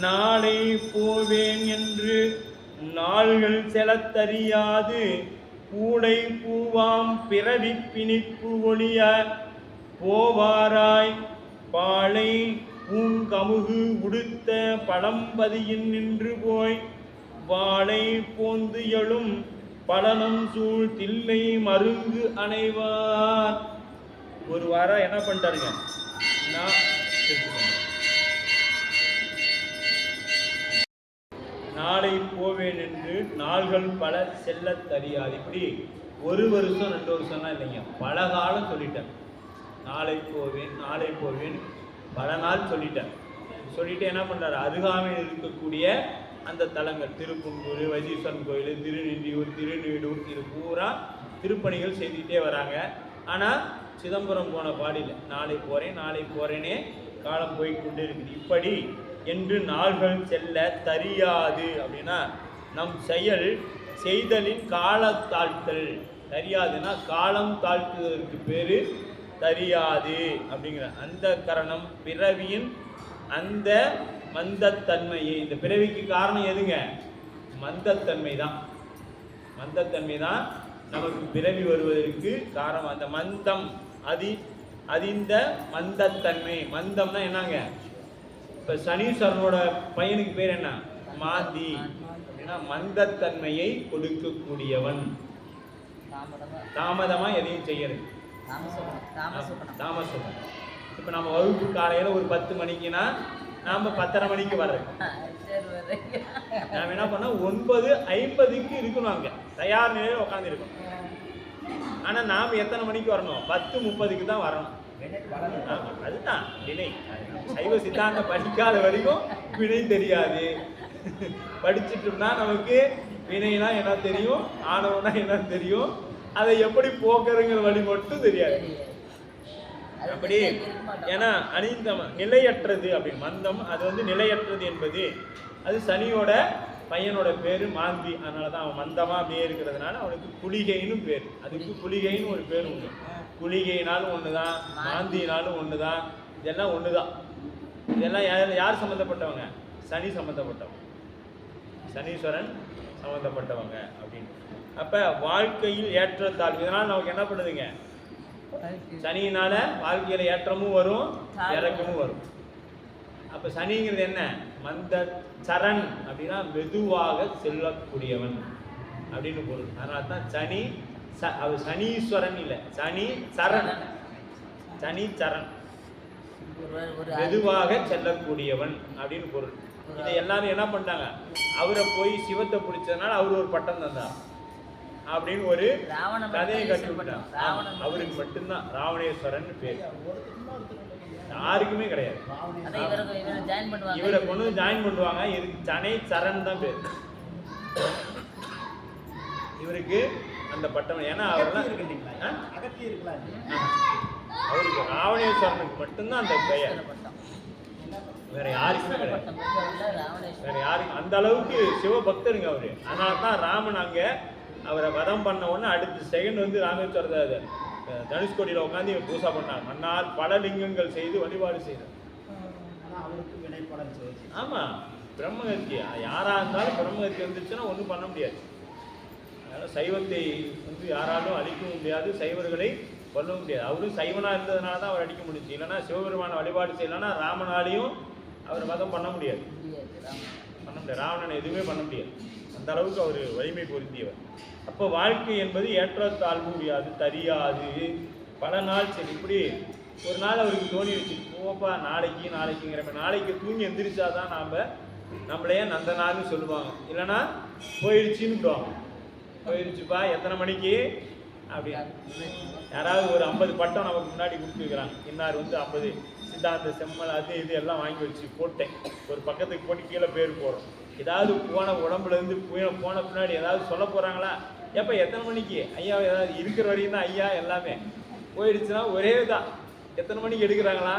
நாளை போவேன் என்று நாள்கள் செலத்தறியாது கூடை பூவாம் பிறவி பிணிப்பு ஒளிய போவாராய் பாளை பூங்கமுகு உடுத்த பழம்பதியின் நின்று போய் வாழை போந்து எழும் பலனம் சூழ் தில்லை மருங்கு அணைவார். ஒரு வாரம் என்ன பண்ணிட்டாருங்க, நாளை போவேன் என்று நாள்கள் பல செல்ல தெரியாது. இப்படி 1 வருஷம் 2 வருஷம்லாம் இல்லைங்க, பல காலம் சொல்லிட்டேன். நாளை போவேன் பல நாள் சொல்லிட்டு என்ன பண்றாரு, அருகாமையில் இருக்கக்கூடிய அந்த தலங்கள் திருப்புங்கூர், வைத்தீஸ்வரன் கோயில், திருநின்றியூர், திருநீடூர், இது பூரா திருப்பணிகள் செய்துக்கிட்டே வராங்க. ஆனால் சிதம்பரம் போன பாடியில் நாளை போகிறேனே காலம் போய்கொண்டே இருக்குது. இப்படி என்று நாள்கள் செல்ல தெரியாது அப்படின்னா நம் செயல் செய்தலின் காலத்தாழ்த்தல். தெரியாதுன்னா காலம் தாழ்த்துவதற்கு பேர் தெரியாது அப்படிங்கிற அந்த கரணம் பிறவியின் அந்த மந்தத்தன்மையை. இந்த பிறவிக்கு காரணம் எதுங்க, மந்தத்தன்மை தான். நமக்கு பிறவி வருவதற்கு காரணம் அந்த மந்தம், அதிந்த மந்தத்தன்மை. மந்தம்னா என்னங்க, இப்போ சனீஸ்வரனோட பையனுக்கு பேர் என்ன, மாந்தி அப்படின்னா மந்தத்தன்மையை கொடுக்கக்கூடியவன். தாமதமா எதையும் செய்யறது, தாமசம். இப்போ நம்ம வகுப்பு காலையில் ஒரு 10 மணிக்குன்னா நாம் 10:30 மணிக்கு வர்றோம். நாம் என்ன பண்ணோம், 9:50க்கு இருக்கணும், அங்கே தயார் நிலையில் உட்காந்துருக்கோம். ஆனால் நாம் எத்தனை மணிக்கு வரணும், 10:30க்கு தான் வரணும். அதுதான் வினை. சைவ சித்தாந்தம் படிக்காத வரைக்கும் வினை தெரியாது. படிச்சுட்டோம்னா நமக்கு வினைனா என்ன தெரியும், ஆணவனா என்ன தெரியும், அதை எப்படி போக்குறங்கிற வழி மட்டும் தெரியாது. அப்படி ஏன்னா நிலையற்றது அப்படின்னு மந்தம், அது நிலையற்றது என்பது அது சனியோட பையனோட பேரு மாந்தி. அதனால தான் அவன் மந்தமா அப்படியே இருக்கிறதுனால அவனுக்கு குளிகைன்னு பேர். அதுக்கு குளிகைன்னு ஒரு பேர் உண்டு. குளிகைனாலும் ஒண்ணுதான், மாந்தினாலும் ஒண்ணுதான், இதெல்லாம் ஒண்ணுதான். இதெல்லாம் யார் சம்பந்தப்பட்டவங்க, சனி சம்பந்தப்பட்டவங்க, சனீஸ்வரன் சம்பந்தப்பட்டவங்க அப்படின்னு. அப்ப வாழ்க்கையில் ஏற்றத்தாழ்வு, இதனால நமக்கு என்ன பண்ணுதுங்க, சனியினால வாழ்க்கையில ஏற்றமும் வரும் இறக்கமும் வரும். அப்ப சனிங்கிறது என்ன, மந்த சரண் அப்படின்னா மெதுவாக செல்லக்கூடியவன் அப்படின்னு பொருள். அதனால தான் சனி, அவர் சனீஸ்வரன் இல்லை, சனி சரண். தனி சரண், மெதுவாக செல்லக்கூடியவன் அப்படின்னு பொருள். இதை எல்லாரும் என்ன பண்ணிட்டாங்க, அவரை போய் சிவத்தை பிடிச்சதுனால அவர் ஒரு பட்டம் தந்தார் அப்படின்னு ஒரு கதையை கற்றுவிட்டாங்க. அவருக்கு மட்டும்தான் ராவணேஸ்வரன் பேர், யாருக்குமே கிடையாது. இவரை கொண்டு ஜாயின் பண்ணுவாங்க, இதுக்கு தனி சரண் தான் பேர் இவருக்கு அந்த பட்டம். ஏன்னா அவர்லாம் அவருக்கு ராவணேஸ்வரனுக்கு மட்டும்தான் அந்த பெயர், வேற யாருக்குமே கிடையாது. வேற யாருக்கும் அந்த அளவுக்கு சிவபக்தருங்க அவரு. அதனால தான் ராமன் அங்க அவரை வதம் பண்ண உடனே அடுத்த செகண்ட் வந்து ராமேஸ்வரத்தை தனுஷ்கோடியில் உட்காந்து பூசா பண்ணாங்க. மன்னால் பல லிங்கங்கள் செய்து வழிபாடு செய்தார். ஆமா, பிரம்மகத்தி யாரா இருந்தாலும் பிரம்மகத்தி வந்துச்சுன்னா ஒன்றும் பண்ண முடியாது. அதனால சைவத்தை வந்து யாராலும் அழிக்கவும் முடியாது, சைவர்களை கொல்லவும் முடியாது. அவரும் சைவனா இருந்ததுனால தான் அவர் அடிக்க முடிஞ்சு. இல்லைன்னா சிவபெருமான வழிபாடு செய்யலைன்னா ராமனாலையும் அவர் வதம் பண்ண முடியாது. ராவணனை எதுவுமே பண்ண முடியாது. அந்த அளவுக்கு அவர் வலிமை பொருந்தியவர். அப்போ வாழ்க்கை என்பது ஏற்றத்தாழ்வு முடியாது, தெரியாது. பல நாள் சரி, இப்படி ஒரு நாள் அவருக்கு தோணிடுச்சு, போப்பா நாளைக்குங்கிற நாளைக்கு தூங்கி எந்திரிச்சாதான் நம்மளையே நந்தனார்னு சொல்லுவாங்க, இல்லைன்னா போயிடுச்சின்னு விடுவாங்க. போயிடுச்சுப்பா எத்தனை மணிக்கு அப்படியா, யாராவது ஒரு 50 பட்டம் நமக்கு முன்னாடி கொடுத்துருக்குறாங்க. இன்னார் வந்து 50 சித்தாந்த செம்மல் அது இது எல்லாம் வாங்கி வச்சு போட்டேன், ஒரு பக்கத்துக்கு போட்டு கீழே பேர் போடுறோம். ஏதாவது போன உடம்புலேருந்து போன பின்னாடி ஏதாவது சொல்ல போகிறாங்களா, எப்போ எத்தனை மணிக்கு ஐயா, ஏதாவது இருக்கிற வரையும் தான் ஐயா, எல்லாமே போயிடுச்சுன்னா ஒரே தான் எத்தனை மணிக்கு எடுக்கிறாங்களா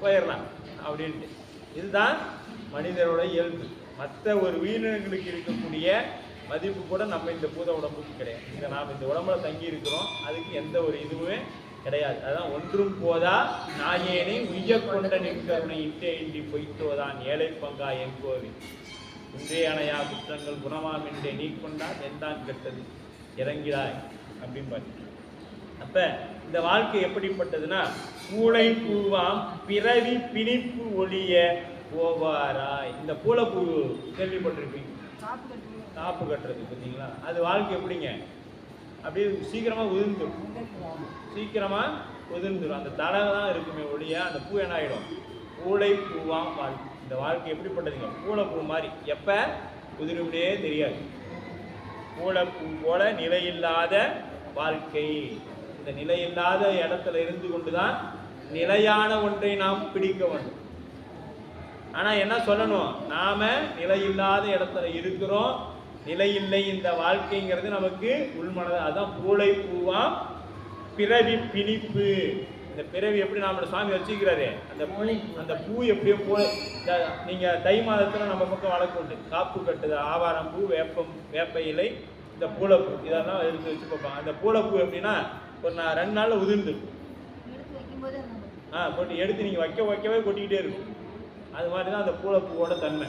போயிடலாம் அப்படின்ட்டு. இதுதான் மனிதரோட இயல்பு. மற்ற ஒரு உயிரினங்களுக்கு இருக்கக்கூடிய மதிப்பு கூட நம்ம இந்த பூத உடம்புக்கு கிடையாது. இங்கே நாம் இந்த உடம்புல தங்கி இருக்கிறோம், அதுக்கு எந்த ஒரு இதுவுமே கிடையாது. அதான் ஒன்றும் போதா நாயேனை உய்ய கொண்ட நிற்கருணை இட்டே இன்றி பொய்த்தோதான் ஏழை பங்கா என் கோவில் இன்றே அணையா குற்றங்கள் குணமாம் என்றே நீ கொண்டால் எந்தான் கெட்டது இறங்கிறாய் அப்படின்னு பார்த்தீங்க. அப்போ இந்த வாழ்க்கை எப்படிப்பட்டதுன்னா, பூளை பூவாம் பிறவி பிணிப்பு ஒளிய போவாராய். இந்த பூளைப்பூ கேள்விப்பட்டிருப்பீங்க, காப்பு கட்டுறது பார்த்தீங்களா, அது வாழ்க்கை எப்படிங்க, அப்படியே சீக்கிரமாக உதிர்ந்துடும். அந்த தடவை தான் இருக்குமே ஒழிய அந்த பூ என்ன ஆகிடும், பூளை பூவாம் வாழ்க்கை. இந்த வாழ்க்கை எப்படிப்பட்டதுங்க, பூளைப்பூ மாதிரி, எப்போ உதிரும்னே தெரியாது. பூளைப்பூ போல நிலையில்லாத வாழ்க்கை. இந்த நிலையில்லாத இடத்துல இருந்து கொண்டு தான் நிலையான ஒன்றை நாம் பிடிக்க வேண்டும். ஆனால் என்ன சொல்லணும், நாம நிலையில்லாத இடத்துல இருக்கிறோம், நிலையில்லை இந்த வாழ்க்கைங்கிறது நமக்கு உள்மனது. அதான் பூளை பூவாம் பிறவி பிணிப்பு. இந்த பிறவி எப்படி நம்மளோட சுவாமி வச்சுக்கிறாரு, அந்த பூ எப்படியோ நீங்கள் தை மாதத்தில் நம்ம பக்கம் வழக்கு உண்டு, காப்பு கட்டுது, ஆவாரம் பூ, வேப்ப இலை, இந்த பூளைப்பூ, இதெல்லாம் எடுத்து வச்சு பார்ப்பாங்க. அந்த பூளைப்பூ எப்படின்னா ஒரு 2 நாளில் உதிர்ந்துடும். கொட்டி எடுத்து நீங்கள் வைக்கவே கொட்டிக்கிட்டே இருக்கும். அது மாதிரி தான் அந்த பூளைப்பூவோட தன்மை.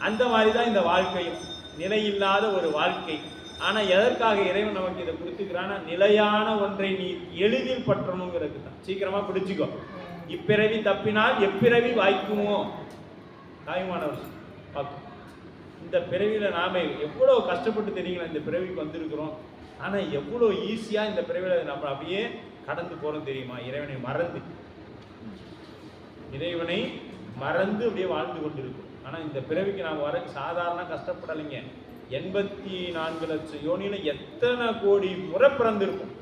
அந்த மாதிரி தான் இந்த வாழ்க்கையும், நிலையில்லாத ஒரு வாழ்க்கை. ஆனால் எதற்காக இறைவன் நமக்கு இதை கொடுத்துக்கிறான்னா, நிலையான ஒன்றை நீ எளிதில் பற்றணுங்கிறது தான். சீக்கிரமாக பிடிச்சிக்கோ, இப்பிறவி தப்பினால் எப்பிறவி வாய்க்குமோ தாய்மானவர் பார்க்கும். இந்த பிறவியில் நாம் எவ்வளோ கஷ்டப்பட்டு தெரியுங்களா இந்த பிறவிக்கு வந்திருக்கிறோம். ஆனால் எவ்வளோ ஈஸியாக இந்த பிறவியில் நம்ம அப்படியே கடந்து போகிறோம் தெரியுமா, இறைவனை மறந்து அப்படியே வாழ்ந்து கொண்டிருக்கும். ஆனால் இந்த பிறவிக்கு நாம் வர சாதாரண கஷ்டப்படலைங்க. 84 லட்சம் யோனியில் எத்தனை கோடி முறை பிறந்திருக்கும்.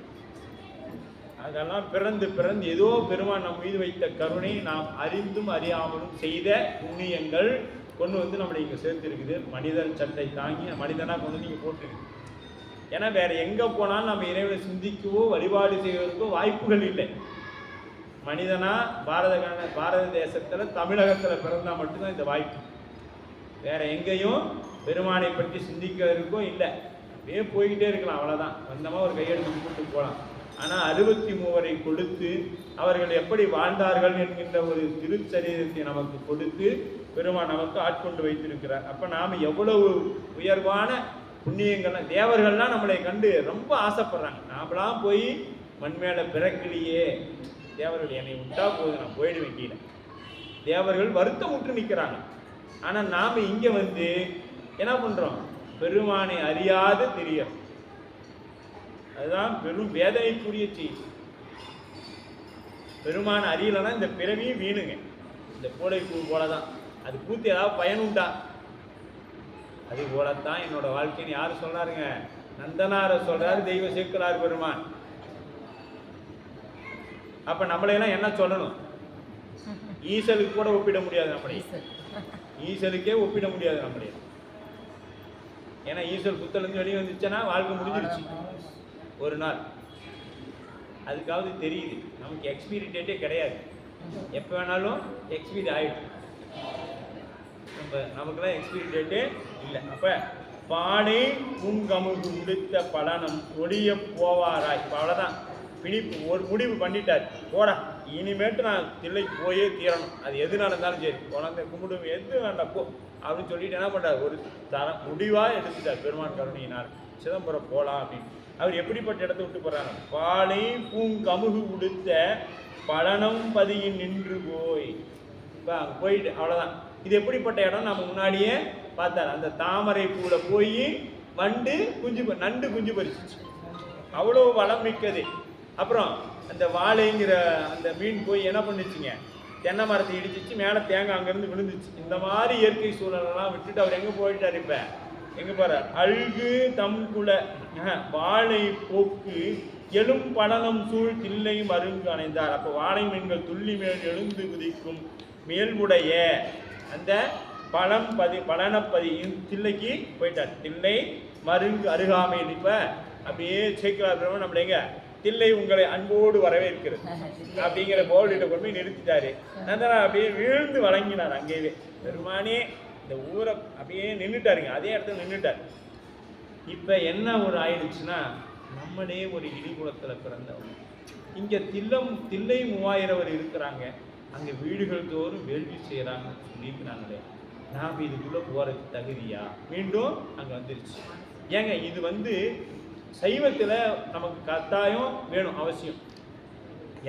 அதெல்லாம் பிறந்து ஏதோ பெருமான் நம் மீது வைத்த கருணை, நாம் அறிந்தும் அறியாமலும் செய்த புண்ணியங்கள் கொண்டு வந்து நம்மளை இங்கே சேர்த்துருக்குது. மனிதன் சட்டை தாங்கி மனிதனாக கொண்டு வந்து இங்கே போட்டுருக்கு. ஏன்னா வேற எங்கே போனாலும் நம்ம இறைவனை சிந்திக்கவோ வழிபாடு செய்வதற்கோ வாய்ப்புகள் இல்லை. மனிதனா பாரத தேசத்தில் தமிழகத்தில் பிறந்தால் மட்டும்தான் இந்த வாய்ப்பு. வேற எங்கேயும் பெருமானை பற்றி சிந்திக்கிறதுக்கோ இல்லை. அப்படியே போய்கிட்டே இருக்கலாம், அவ்வளோதான். வந்தமாக ஒரு கையெழுத்து கூட்டு போகலாம். ஆனால் 63 கொடுத்து அவர்கள் எப்படி வாழ்ந்தார்கள் என்கின்ற ஒரு திருச்சரீரத்தை நமக்கு கொடுத்து பெருமான் நமக்கு ஆட்கொண்டு வைத்திருக்கிறார். அப்போ நாம் எவ்வளவு உயர்வான புண்ணியங்கள்லாம், தேவர்கள்லாம் நம்மளை கண்டு ரொம்ப ஆசைப்படுறாங்க. நாமளாம் போய் மண்மேலே பிறக்கலையே, தேவர்கள் என்னை விட்டா போகுது, நான் போயிடுவேன் கீழே. தேவர்கள் வருத்தம் விட்டு நிற்கிறாங்க. ஆனால் நாம் இங்கே வந்து என்ன பண்ணுறோம், பெருமானை அறியாது தெரியும். அதுதான் பெரும் வேதனைக்குரிய செய்தி. பெருமான் அறியலைன்னா இந்த பிறவியும் வீணுங்க. இந்த பூளை பூ போல தான், அது பூத்து ஏதாவது பயனுண்டா? அது போலத்தான் என்னோட வாழ்க்கைன்னு யார் சொல்றாருங்க? நந்தனார சொல்றாரு தெய்வ சேர்க்கிறார் பெருமான். அப்ப நம்மளையெல்லாம் என்ன சொல்லணும்? ஈசலுக்கு கூட ஒப்பிட முடியாது நம்மளே, ஈசலுக்கே ஒப்பிட முடியாது நம்மளே. ஏன்னா ஈசல் புத்தலேருந்து வெளியே வந்துச்சுன்னா வாழ்க்கை முடிஞ்சிருச்சு ஒரு நாள். அதுக்காவது தெரியுது நமக்கு எக்ஸ்பீரி டேட்டே கிடையாது, எப்போ வேணாலும் எக்ஸ்பீரி ஆகிடும். நமக்குலாம் எக்ஸ்பீரி டேட்டே இல்லை. அப்போ பானை பூங்கமுகு முடித்த பலனம் ஒடிய போவாராய். இப்போ அவ்வளோதான், பிணிப்பு ஒரு முடிவு பண்ணிட்டார். போடா, இனிமேட்டு நான் தில்லைக்கு போயே தீரணும், அது எதுனால இருந்தாலும் சரி, குழந்தை கும்பிடும் எது வேண்டாம் போ அப்படின்னு சொல்லிட்டு என்ன பண்ணுறார்? ஒரு முடிவாக எடுத்துட்டார் பெருமான் கருணையினார். சிதம்பரம் போகலாம் அப்படின்னு. அவர் எப்படிப்பட்ட இடத்த விட்டு போகிறாங்க? பாலை பூங்கமுகு உடுத்த பலனம் பதியின் நின்று போய். இப்போ அங்கே போயிட்டு அவ்வளோதான். இது எப்படிப்பட்ட இடம் நம்ம முன்னாடியே பார்த்தார். அந்த தாமரை பூவில் போய் வண்டு குஞ்சு நண்டு குஞ்சு பறிச்சிச்சு, அவ்வளோ வளம் மிக்கது. அப்புறம் அந்த வாழைங்கிற அந்த மீன் போய் என்ன பண்ணிச்சுங்க? தென்னை மரத்தை இடிச்சிச்சு, மேலே தேங்காய் அங்கேருந்து விழுந்துச்சு. இந்த மாதிரி இயற்கை சூழலெல்லாம் விட்டுட்டு அவர் எங்கே போயிட்டார்? இப்போ எங்கே போகிறார்? அழுகு தம்குல வாழை போக்கு எழும் பலனம் சூழ் தில்லை மருங்கு அணைந்தார். அப்போ வாழை மீன்கள் துள்ளி மேல் எழுந்து குதிக்கும் மேல்முடைய அந்த பலனப்பதி தில்லைக்கு போயிட்டார். தில்லை மருங்கு அருகாமையில். இப்போ அப்படியே சேர்க்கிறார் நம்மள எங்க? தில்லை உங்களை அன்போடு வரவேற்கிறது அப்படிங்கிற போர்டிட்ட கொண்டு போய் நிறுத்திட்டாரு. நந்தனா அப்படியே வீழ்ந்து வழங்கினார். அங்கேயே பெருமானே இந்த ஊரை அப்படியே நின்றுட்டாருங்க, அதே இடத்துல நின்றுட்டார். இப்போ என்ன ஒரு ஆயிடுச்சுன்னா, நம்மளே ஒரு இடிகுலத்தில் பிறந்தவங்க. இங்கே தில்லை 3000 இருக்கிறாங்க, அங்கே வீடுகள் தோறும் வேள்வி செய்கிறாங்க சொல்லியிருக்கிறாங்களே, நாம் இதுக்குள்ளே போகிறதுக்கு தகுதியா? மீண்டும் அங்கே வந்துருச்சு. ஏங்க இது சைவத்தில் நமக்கு கட்டாயம் வேணும், அவசியம்.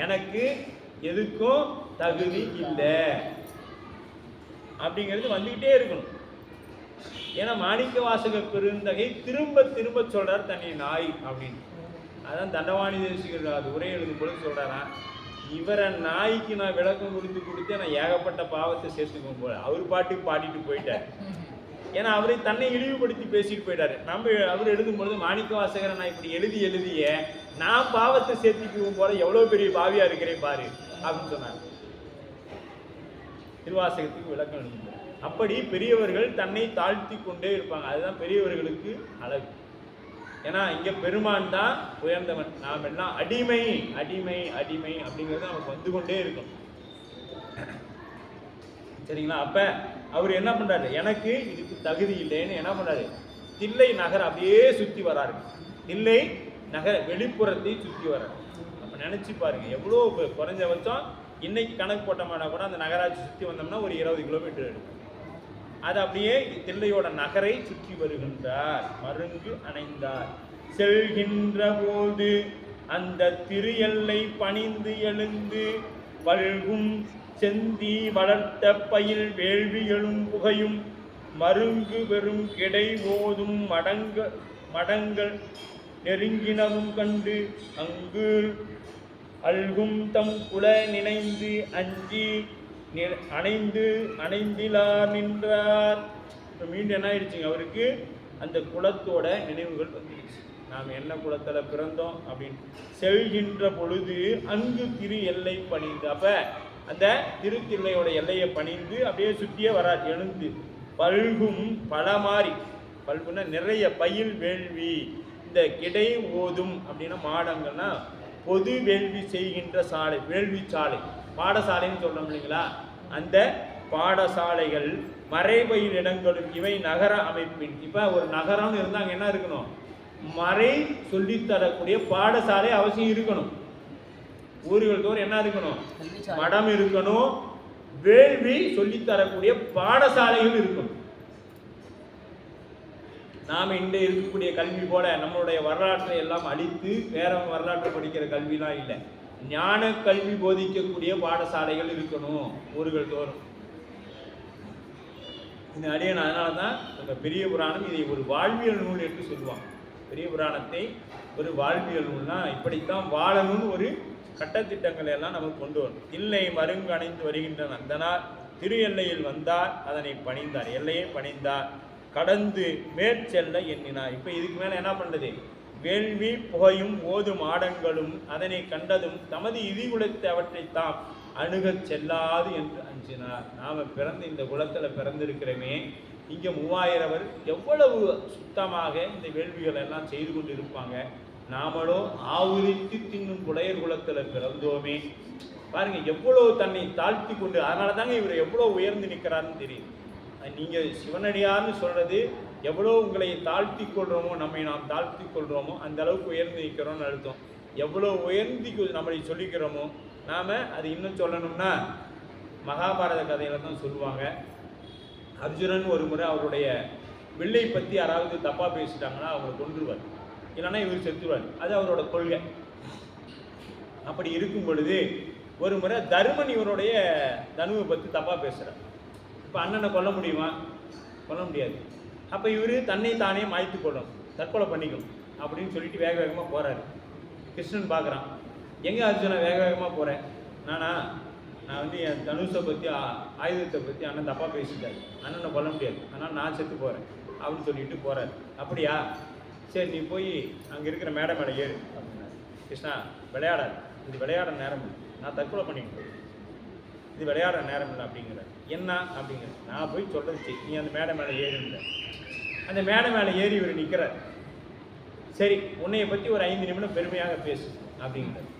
எனக்கு எதுக்கும் தகுதி இல்லை அப்படிங்கிறது வந்துக்கிட்டே இருக்கணும். ஏன்னா மாணிக்க வாசக பெருந்தகை திரும்ப திரும்ப சொல்றார் தன்னை நாய் அப்படின்னு. அதான் தண்டவாணி தேசிகர் அது உரை எழுதும் பொழுது சொல்றாராம், இவரை நாய்க்கு நான் விளக்கம் கொடுத்து நான் ஏகப்பட்ட பாவத்தை சேர்த்துக்கும் போல அவர் பாட்டுக்கு பாடிட்டு போயிட்டார். ஏன்னா அவரை தன்னை இழிவுபடுத்தி பேசிட்டு போயிட்டாரு. அவர் எழுதும் பொழுது மாணிக்க வாசகரை நான் இப்படி எழுதிய நான் பாவத்தை சேர்த்திக்குவோம் போல எவ்வளவு பெரிய பாவியா இருக்கிறேன் பாரு அப்படின்னு சொன்னார். திருவாசகத்துக்கு விளக்கம் எழுதும். அப்படி பெரியவர்கள் தன்னை தாழ்த்தி கொண்டே இருப்பாங்க. அதுதான் பெரியவர்களுக்கு அழகு. ஏன்னா இங்க பெருமான் தான் உயர்ந்தவன், நாம் எல்லாம் அடிமை அடிமை அடிமை அப்படிங்கிறது நமக்கு வந்து கொண்டே இருக்கும். சரிங்களா? அப்ப அவர் என்ன பண்றாரு? எனக்கு இதுக்கு தகுதி இல்லைன்னு என்ன பண்றாரு? தில்லை நகர் அப்படியே சுத்தி வராரு. தில்லை நகர வெளிப்புறத்தை சுத்தி வர்றாரு. அப்ப நினைச்சு பாருங்க, எவ்வளோ குறைஞ்சபட்சம் இன்னைக்கு கணக்கு போட்டோம்னா கூட அந்த நகராட்சி சுற்றி வந்தோம்னா ஒரு 20 கிலோமீட்டர் இருக்கும். அது அப்படியே தில்லையோட நகரை சுற்றி வருகின்றார். மருங்கு அணைந்தார். செல்கின்ற போது அந்த திரு எல்லை பணிந்து எழுந்து வல்கும் செந்தி வளர்த்த பயில் வேள்வி எழும் புகையும் மருங்கு பெரும் கிடை ஓதும் மடங்கள் நெருங்கினவும் கண்டு அங்கு அல்கும் தம் குல நினைந்து அஞ்சி அணைந்திலார் நின்றார். இப்போ மீண்டும் என்ன ஆயிடுச்சுங்க? அவருக்கு அந்த குலத்தோட நினைவுகள் வந்துடுச்சு. நாம் என்ன குலத்தில் பிறந்தோம் அப்படின்னு. செல்கின்ற பொழுது அங்கு திரு எல்லை பணிந்து, அப்போ அந்த திருத்தில்லையோட எல்லையை பணிந்து அப்படியே சுற்றியே வராது. எழுந்து பல்கும் பலமாறி, பல்குன்னா நிறைய பயில் வேள்வி, இந்த கிடை ஓதும் அப்படின்னா மாடங்கள்னா பொது வேள்வி செய்கின்ற சாலை, வேள்வி சாலை, பாடசாலைன்னு சொல்றோம் இல்லைங்களா? அந்த பாடசாலைகள் மறைபயில் இடங்களும் இவை நகர அமைப்பின். இப்போ ஒரு நகரம்னு இருந்தாங்க என்ன இருக்கணும்? மறை சொல்லித்தரக்கூடிய பாடசாலை அவசியம் இருக்கணும். ஊர்கள் தோறும் என்ன இருக்கணும்? மடம் இருக்கணும். வேள்வி சொல்லித்தரக்கூடிய பாடசாலைகள் இருக்கணும். நாம் இன்று இருக்கக்கூடிய கல்வி போல நம்மளுடைய வரலாற்றை எல்லாம் அழித்து வேற வரலாற்றை படிக்கிற கல்விலாம் இல்லை. ஞான கல்வி போதிக்கக்கூடிய பாடசாலைகள் இருக்கணும் ஊர்கள் தோறும். இந்த அடியன் அதனால தான் நம்ம பெரிய புராணம் இதை ஒரு வாழ்வியல் நூல் என்று சொல்லுவாங்க. பெரிய புராணத்தை ஒரு வாழ்வியல் நூல்னா இப்படித்தான் வாழணும்னு ஒரு சட்டத்திட்டங்களை எல்லாம் நமக்கு கொண்டு வரும். இல்லை மருங்கு அணைந்து வருகின்றன அதனால் திரு எல்லையில் வந்தார் அதனை பணிந்தார், எல்லையை பணிந்தார், கடந்து மேற்செல்ல எண்ணினார். இப்போ இதுக்கு மேலே என்ன பண்ணுறது? வேள்வி புகையும் ஓதும் ஆடங்களும் அதனை கண்டதும் தமது இதிகுலத்தை அவற்றைத்தாம் அணுகச் செல்லாது என்று அஞ்சினார். நாம் பிறந்து இந்த குலத்தில் பிறந்திருக்கிறோமே, இங்கே 3000 பேர் எவ்வளவு சுத்தமாக இந்த வேள்விகள் எல்லாம் செய்து கொண்டு இருப்பாங்க. நாமளோ ஆவுரித்து தின்னும் புலையர் குலத்தில் பிறந்தோமே. பாருங்க எவ்வளவு தன்னை தாழ்த்தி கொண்டு, அதனால தாங்க இவர் எவ்வளோ உயர்ந்து நிற்கிறாருன்னு தெரியும். நீங்கள் சிவனடியார்னு சொல்கிறது எவ்வளோ உங்களை தாழ்த்தி கொள்கிறோமோ, நம்மை நாம் தாழ்த்தி கொள்கிறோமோ அந்த அளவுக்கு உயர்ந்து நிற்கிறோம்னு அர்த்தம். எவ்வளோ உயர்ந்தி நம்மளை சொல்லிக்கிறோமோ நாம் அது இன்னும் சொல்லணும்னா மகாபாரத கதையில் தான் சொல்லுவாங்க. அர்ஜுனன் ஒரு முறை அவருடைய வில்லை பற்றி யாராவது தப்பாக பேசிட்டாங்கன்னா அவரை கொன்றுவார், இல்லைன்னா இவர் செத்துவார். அது அவரோட கொள்கை. அப்படி இருக்கும் பொழுது ஒரு முறை தருமன் இவருடைய தனுவை பற்றி தப்பாக பேசுகிறார். இப்போ அண்ணனை கொல்ல முடியுமா? கொல்ல முடியாது. அப்போ இவர் தன்னை தானே மாய்த்து கொள்ளணும், தற்கொலை பண்ணிக்கணும் அப்படின்னு சொல்லிட்டு வேக வேகமாக போகிறாரு. கிருஷ்ணன் பார்க்குறான், எங்கே அர்ஜுனா வேக வேகமாக போகிறேன்? நான் வந்து என் தனுஷை பற்றி ஆயுதத்தை பற்றி அண்ணன் தப்பாக பேசிட்டாரு, அண்ணனை கொல்ல முடியாது, அதனால் நான் செத்து போகிறேன் அப்படின்னு சொல்லிட்டு போகிறாரு. அப்படியா, சரி நீ போய் அங்கே இருக்கிற மேடை மேலே ஏறு அப்படின்னாரு. கிருஷ்ணா விளையாடாது, இது விளையாட நேரம் இல்லை, நான் தற்கொலை பண்ணிக்கிட்டேன், இது விளையாடுற நேரம் இல்லை அப்படிங்கிறார். என்ன அப்படிங்கிறது, நான் போய் சொல்கிறது நீ அந்த மேடை மேலே ஏறுங்கிற. அந்த மேடை மேலே ஏறி இவர் நிற்கிறார். சரி உன்னையை பற்றி ஒரு 5 நிமிடம் பெருமையாக பேசு அப்படிங்கிறார்.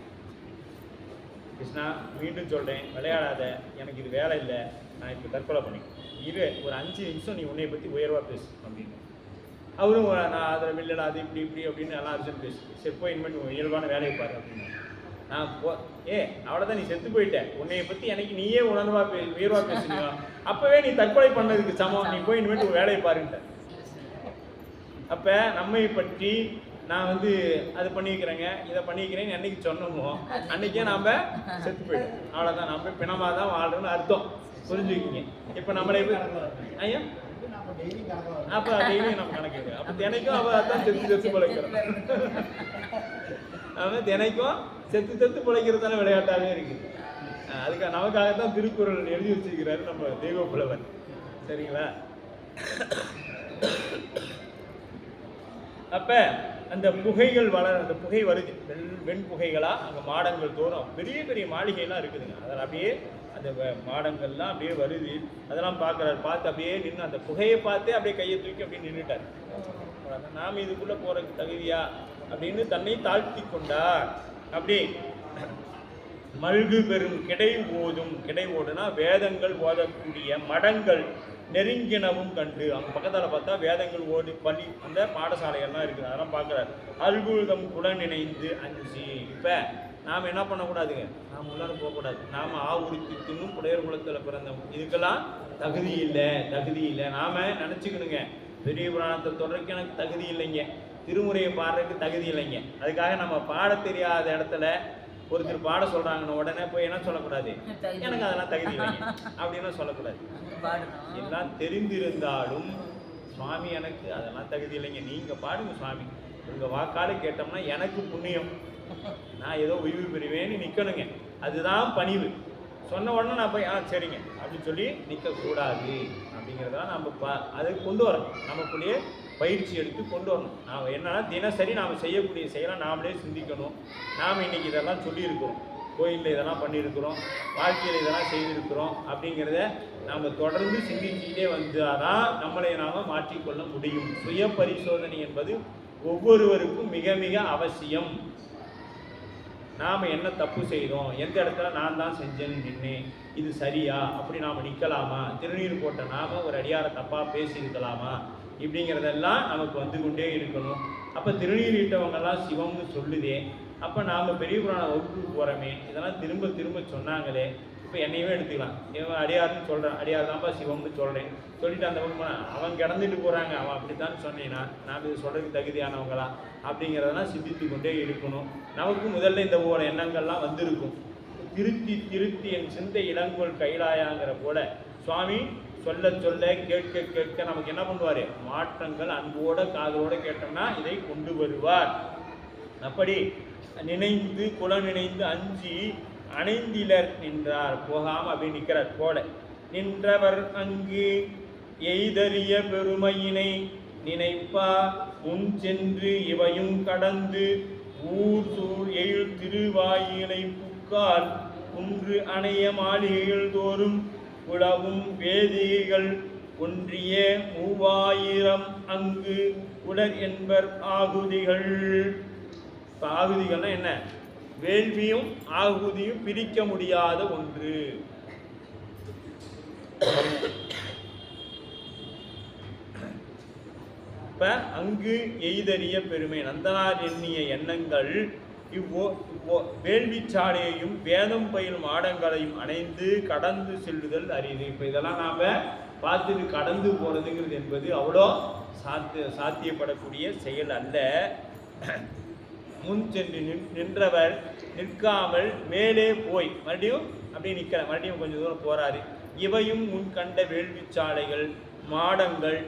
கிருஷ்ணா மீண்டும் சொல்கிறேன், விளையாடாத, எனக்கு இது வேலை இல்லை, நான் இப்போ தற்கொலை பண்ணிக்கிறேன், இரு ஒரு 5 நிமிஷம் நீ உன்னையை பற்றி உயர்வாக பேசு அப்படின்னு. அவரும் நான் அதில் இல்லைடா அது இப்படி இப்படி அப்படின்னு எல்லாம் அர்ஜுன் பேசு. சரி போய் இனிமேல் இயல்பான வேலையை பாரு அப்படின்னு. நான் அவ்வளோதான், நீ செத்து போயிட்ட, உன்னையை பற்றி எனக்கு நீயே உயர்வாக பேசுனியா, அப்போவே நீ தற்கொலை பண்ணதுக்கு சமம், நீ போய் இனிமேட்டு வேலையை பாருன்ட்ட. அப்போ நம்மை பற்றி நான் வந்து அது பண்ணிக்கிறேங்க இதை பண்ணிக்கிறேன்னு அன்னைக்கு சொன்னோமோ அன்னைக்கே நாம் செத்து போயிட்டோம். அவ்வளோதான், நம்ம பிணமாக தான் வாழ்றோன்னு அர்த்தம், புரிஞ்சுக்கிங்க. இப்போ நம்மளை ஐயா அப்போ டெய்லியும் நம்ம கணக்கு, அப்போ தினைக்கும் அவள் அதான் செத்து பிழைக்கிறோம். அவன் தினைக்கும் செத்து பிழைக்கிறதான விளையாட்டாகவே இருக்குது. அதுக்காக நமக்காகத்தான் திருக்குறள் எழுதி வச்சிருக்கிறாரு நம்ம தெய்வ புலவர். சரிங்களா? அப்போ அந்த புகைகள் அந்த புகை வருது, வெண்புகைகளாக அங்கே மாடங்கள் தோறும் பெரிய பெரிய மாளிகைலாம் இருக்குதுங்க. அதில் அப்படியே அந்த மாடங்கள்லாம் அப்படியே வருது, அதெல்லாம் பார்க்குறாரு. பார்த்து அப்படியே நின்று அந்த புகையை பார்த்தே அப்படியே கையை தூக்கி அப்படியே நின்றுட்டார். நாம் இதுக்குள்ளே போகிறதுக்கு தகுதியா அப்படின்னு தன்னை தாழ்த்தி கொண்டார். அப்படி மல்கு பெரும் கிடை ஓடுனா வேதங்கள் ஓதக்கூடிய மடங்கள் நெருங்கினவும் கண்டு, அவங்க பக்கத்தால் பார்த்தா வேதங்கள் ஓடி பள்ளி அந்த பாடசாலைகள்லாம் இருக்குது, அதெல்லாம் பார்க்குறாரு. அல்குதம் குடன் நினைந்து அஞ்சு. இப்போ நாம் என்ன பண்ணக்கூடாதுங்க, நாம் உள்ளார போகக்கூடாது. நாம் ஆவுரித்து தின்னும் புலையர் குலத்தில் பிறந்தவங்க, இதுக்கெல்லாம் தகுதி இல்லை. நாம் நினச்சிக்கணுங்க, பெரிய புராணத்தை தொடர்க்கு எனக்கு தகுதி இல்லைங்க, திருமுறையை பாடுறதுக்கு தகுதி இல்லைங்க. அதுக்காக நம்ம பாட தெரியாத இடத்துல ஒருத்தர் பாட சொல்கிறாங்கன்னு உடனே போய் என்ன சொல்லக்கூடாது, எனக்கு அதெல்லாம் தகுதி இல்லைங்க அப்படின்னு சொல்லக்கூடாது. எல்லாம் தெரிந்திருந்தாலும் சுவாமி எனக்கு அதெல்லாம் தகுதி இல்லைங்க, நீங்கள் பாடுங்க சுவாமி, உங்கள் வாக்காடு கேட்டோம்னா எனக்கு புண்ணியம், நான் ஏதோ உய்வு பெறுவேன்னு நிற்கணுங்க. அதுதான் பணிவு. சொன்ன உடனே நான் போய் சரிங்க அப்படின்னு சொல்லி நிற்கக்கூடாது. அப்படிங்கிறதெல்லாம் நம்ம அதை கொண்டு வரணும், நமக்குள்ளேயே பயிற்சி எடுத்து கொண்டு வரணும். நாம் என்னன்னா தினசரி நாம் செய்யக்கூடிய செயலை நாமளே சிந்திக்கணும். நாம் இன்றைக்கி இதெல்லாம் சொல்லியிருக்கிறோம், கோயிலில் இதெல்லாம் பண்ணியிருக்கிறோம், வாழ்க்கையில் இதெல்லாம் செய்திருக்கிறோம் அப்படிங்கிறத நாம் தொடர்ந்து சிந்திச்சுக்கிட்டே வந்தால் தான் நம்மளை நாம் மாற்றிக்கொள்ள முடியும். சுய பரிசோதனை என்பது ஒவ்வொருவருக்கும் மிக மிக அவசியம். நாம் என்ன தப்பு செய்தோம், எந்த இடத்துல நான் தான் செஞ்சேன்னு நின்னேன், இது சரியா, அப்படி நாம் நிற்கலாமா, திருநீர் போட்ட நாம் ஒரு அடியாரை தப்பாக பேசியிருக்கலாமா, இப்படிங்கிறதெல்லாம் நமக்கு வந்து கொண்டே இருக்கணும். அப்போ திருநீர் இட்டவங்கெல்லாம் சிவம்னு சொல்லுதே, அப்போ நாம் பெரிய புராண வகுப்புக்கு போகிறோமே, இதெல்லாம் திரும்ப திரும்ப சொன்னாங்களே, இப்போ என்னையவே எடுத்துக்கலாம், இவன் அடியார்னு சொல்கிறான், அடியார் தான்ப்பா சிவம்னு சொல்கிறேன் சொல்லிட்டு அந்த பக்கம் அவன் கிடந்துட்டு போகிறாங்க, அவன் அப்படித்தான் சொன்னேன்னா நாம் இது சொல்கிறதுக்கு தகுதியானவங்களா அப்படிங்கிறதெல்லாம் சிந்தித்து கொண்டே இருக்கணும். நமக்கு முதல்ல இந்த போல எண்ணங்கள்லாம் வந்திருக்கும். திருத்தி என் சிந்தை இளங்கோல் கைலாயாங்கிற போல சுவாமி சொல்ல சொல்ல கேட்க கேட்க நமக்கு என்ன பண்ணுவார், மாற்றங்கள் அன்போட காதலோட கேட்டோம்னா இதை கொண்டு வருவார். அப்படி நினைந்து குலம் நினைந்து அஞ்சி அணைந்திலர் நின்றார். போகாம அப்படி நிற்கிறார் போல. நின்றவர் அங்கு எய்தறிய பெருமையினை நினைப்பா முன் சென்று இவையும் கடந்து ஊர் சூழ் எழில் திருவாயிலை புக்கால் குன்று அணைய மாளிகைகள் தோறும் உழவும் வேதிகைகள் ஒன்றிய 3000 அங்கு உடர் என்பர் ஆகுதிகள். ஆகுதிகள்னா என்ன? வேள்வியும் ஆகுதியும் பிரிக்க முடியாத ஒன்று. இப்ப அங்கு எய்தறிய பெருமை நந்தனார் எண்ணிய எண்ணங்கள் வேள்விச்சாலையையும் வேதம் பயிலும் மாடங்களையும் அணைந்து கடந்து செல்லுதல் அரிது. இப்ப இதெல்லாம் நாம பார்த்துட்டு கடந்து போறதுங்கிறது என்பது அவ்வளோ சாத்தியப்படக்கூடிய செயல் அல்ல. முன் சென்று நின்றவர் நிற்காமல் மேலே போய் மறுபடியும் அப்படியே நிற்கிற மறுபடியும் கொஞ்சம் தூரம் போறாரு. இவையும் முன் கண்ட வேள்விச்சாலைகள் மாடங்கள்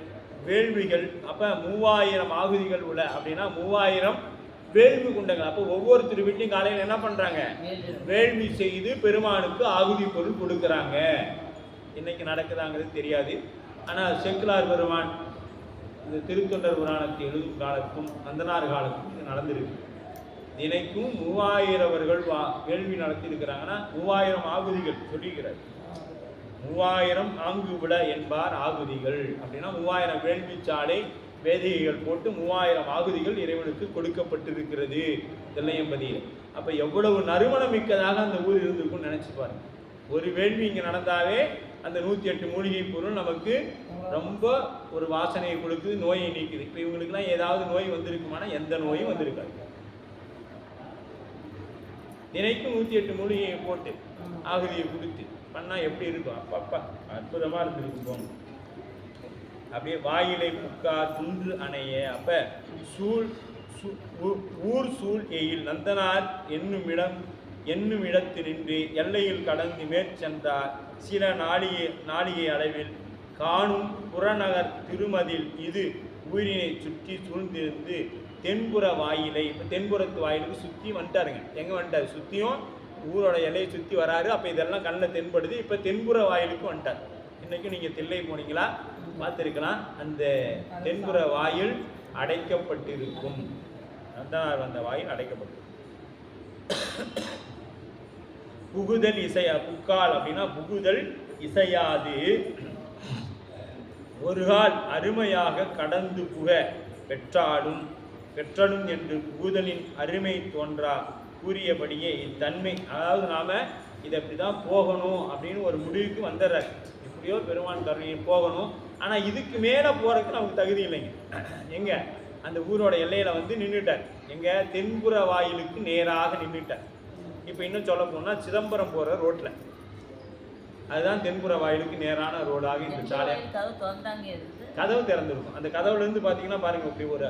வேள்விகள். அப்ப 3000 ஆகுதிகள் உள்ள அப்படின்னா 3000 வேள்வி குண்டங்கள். அப்போ ஒவ்வொருத்தர் வீட்லையும் காலையில் என்ன பண்றாங்க? வேள்வி செய்து பெருமானுக்கு ஆகுதி பொருள் கொடுக்குறாங்க. இன்னைக்கு நடக்குதாங்கிறது தெரியாது. ஆனால் செக்குலார் பெருமான் இந்த திருத்தொண்டர் புராணத்தை எழுதும் காலத்துக்கும் நந்தனார் காலத்துக்கும் இது நடந்திருக்கு. தினைக்கும் 3000 வேள்வி நடத்தி இருக்கிறாங்கன்னா 3000 ஆகுதிகள் சொல்லிக்கிறார். 3000 ஆங்கு விட என்பார் ஆகுதிகள். அப்படின்னா 3000 வேள்விச்சாலை வேதிகைகள் போட்டு 3000 ஆகுதிகள் இறைவனுக்கு கொடுக்கப்பட்டிருக்கிறது தில்லையம்பதியில். அப்ப எவ்வளவு நறுமணம் மிக்கதாக அந்த ஊர் இருந்திருக்கும்னு நினைச்சு பாருங்க. ஒரு வேள்வி இங்க நடந்தாவே அந்த 108 மூலிகை பொருள் நமக்கு ரொம்ப ஒரு வாசனையை கொடுக்குது, நோயை நீக்குது. இப்ப இவங்களுக்குலாம் ஏதாவது நோய் வந்திருக்குமானா எந்த நோயும் வந்திருக்காது. தினைக்கும் 108 மூலிகையை போட்டு ஆகுதியை கொடுத்து பண்ணா எப்படி இருக்கும்? அப்பப்பா அற்புதமா இருந்திருக்கு போங்க. அப்படியே வாயிலை புக்கார் குன்று அணைய. அப்ப ஊர் சூழ் எயில் நந்தனார் என்னும் இடத்து நின்று எல்லையில் கடந்து மேற்சென்றார். சில நாளிகை அளவில் காணும் புறநகர் திருமதில் இது ஊரினை சுற்றி சூழ்ந்திருந்து தென்புற வாயிலை. இப்போ தென்புறத்து வாயிலுக்கு சுற்றி வந்துட்டாருங்க. எங்கே வந்துட்டார்? சுற்றியும் ஊரோட எல்லையை சுற்றி வராரு. அப்போ இதெல்லாம் கண்ணில் தென்படுது. இப்போ தென்புற வாயிலுக்கு வந்துட்டார். இன்றைக்கும் நீங்கள் தில்லை போனீங்களா பார்த்துருக்கலாம். அந்த தென்புற வாயில் அடைக்கப்பட்டிருக்கும். நந்தனார் வந்த வாயில் அடைக்கப்பட்டிருக்கும். புகுதல் இசையா புக்கால் அப்படின்னா புகுதல் இசையாது. ஒரு கால் அருமையாக கடந்து புக பெற்றாலும் என்று புகுதலின் அருமை தோன்றா கூறியபடியே இத்தன்மை. அதாவது நாம இதை இப்படிதான் போகணும் அப்படின்னு ஒரு முடிவுக்கு வந்துடுறாரு. எப்படியோ பெருமான் கருணையை போகணும். ஆனா இதுக்கு மேல போறதுக்கு நமக்கு தகுதி இல்லைங்க. எங்க அந்த ஊரோட எல்லையில வந்து நின்றுட்டார். எங்க தென்புற வாயிலுக்கு நேராக நின்றுட்டார். இப்ப இன்னும் சொல்ல போனா சிதம்பரம் போற ரோட்ல அதுதான் தென்புற வாயிலுக்கு நேரான ரோடாக இந்த சாலை. கதவு திறந்துருக்கும். அந்த கதவுல இருந்து பாத்தீங்கன்னா பாருங்க இப்படி ஒரு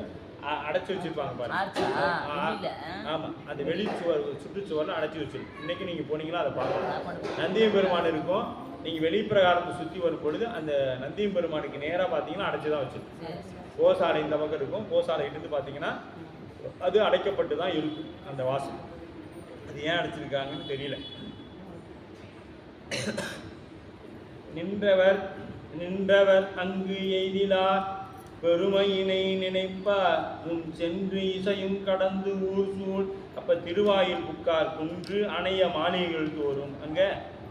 அடைச்சி வச்சிருப்பாங்க பாருங்க. ஆமா, அந்த வெளிச்சுவர் சுற்றுச்சுவர்ல அடைச்சி வச்சிருக்கும். இன்னைக்கு நீங்க போனீங்களா அதை பார்க்கலாம். நந்தியம் பெருமான் இருக்கும். நீங்க வெளிப்பிரகாரத்தை சுற்றி வரும் பொழுது அந்த நந்தியம் பெருமானுக்கு நேராக பார்த்தீங்கன்னா அடைச்சுதான் வச்சிருக்கும். கோசாலை இந்த பக்கம் இருக்கும். கோசாலை இருந்து பார்த்தீங்கன்னா அது அடைக்கப்பட்டு தான் இருக்கும் அந்த வாசல். அது ஏன் அடைச்சிருக்காங்கன்னு தெரியல. நின்றவர் அங்கு எய்திலார் பெருமையினை நினைப்பார் முன் சென்று இசையும் கடந்து ஊர் சூழ். அப்ப திருவாயில் புக்கார் குன்று அணைய மாளிகைகள் தோறும். அங்க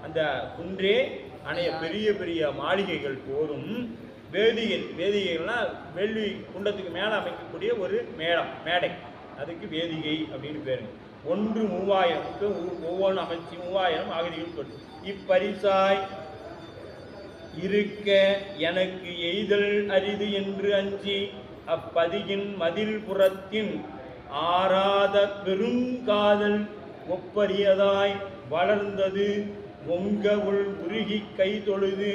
அந்த குன்றே அணைய பெரிய பெரிய மாளிகைகள் தோறும். வேதிகைகள்னா வேள்வி குண்டத்துக்கு மேலே அமைக்கக்கூடிய ஒரு மேடை, அதுக்கு வேதிகை அப்படின்னு பேருங்க. 3000 ஒவ்வொன்று அமைச்சு 3000 ஆகுதிகள் கொண்டு இப்பரிசாய் இருக்க எனக்கு எய்தல் அரிது என்று அஞ்சி அப்பதியின் மதில் புறத்தின் ஆராத பெருங்காதல் ஒப்பரியதாய் வளர்ந்தது ஒங்க உள் உருகி கை தொழுது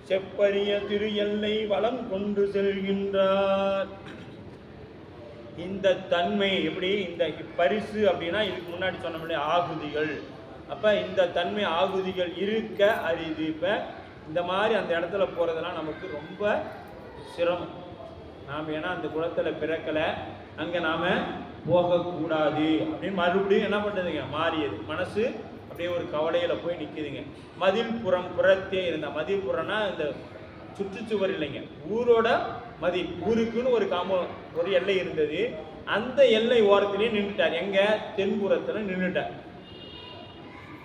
செப்பரிய திரு எல்லை வளம் கொண்டு செல்கின்றார். இந்த தன்மை எப்படி? இந்த பரிசு அப்படின்னா இதுக்கு முன்னாடி சொன்ன ஆகுதிகள். அப்ப இந்த தன்மை ஆகுதிகள் இருக்க அரிது. இப்ப இந்த மாதிரி அந்த இடத்துல போறதெல்லாம் நமக்கு ரொம்ப சிரமம். நாம் ஏன்னா அந்த குளத்துல பிறக்கலை, அங்கே நாம் போகக்கூடாது அப்படின்னு மறுபடியும் என்ன பண்ணுறதுங்க, மாறியது. மனசு அப்படியே ஒரு கவலையில் போய் நிற்குதுங்க. மதில் புறம் புறத்தே இருந்த, மதில் புறம்னா இந்த சுற்றுச்சுவர் இல்லைங்க, ஊரோட மதில், ஊருக்குன்னு ஒரு எல்லை இருந்தது. அந்த எல்லை ஓரத்திலேயே நின்றுட்டார். எங்க? தென்புறத்துல நின்றுட்டார்.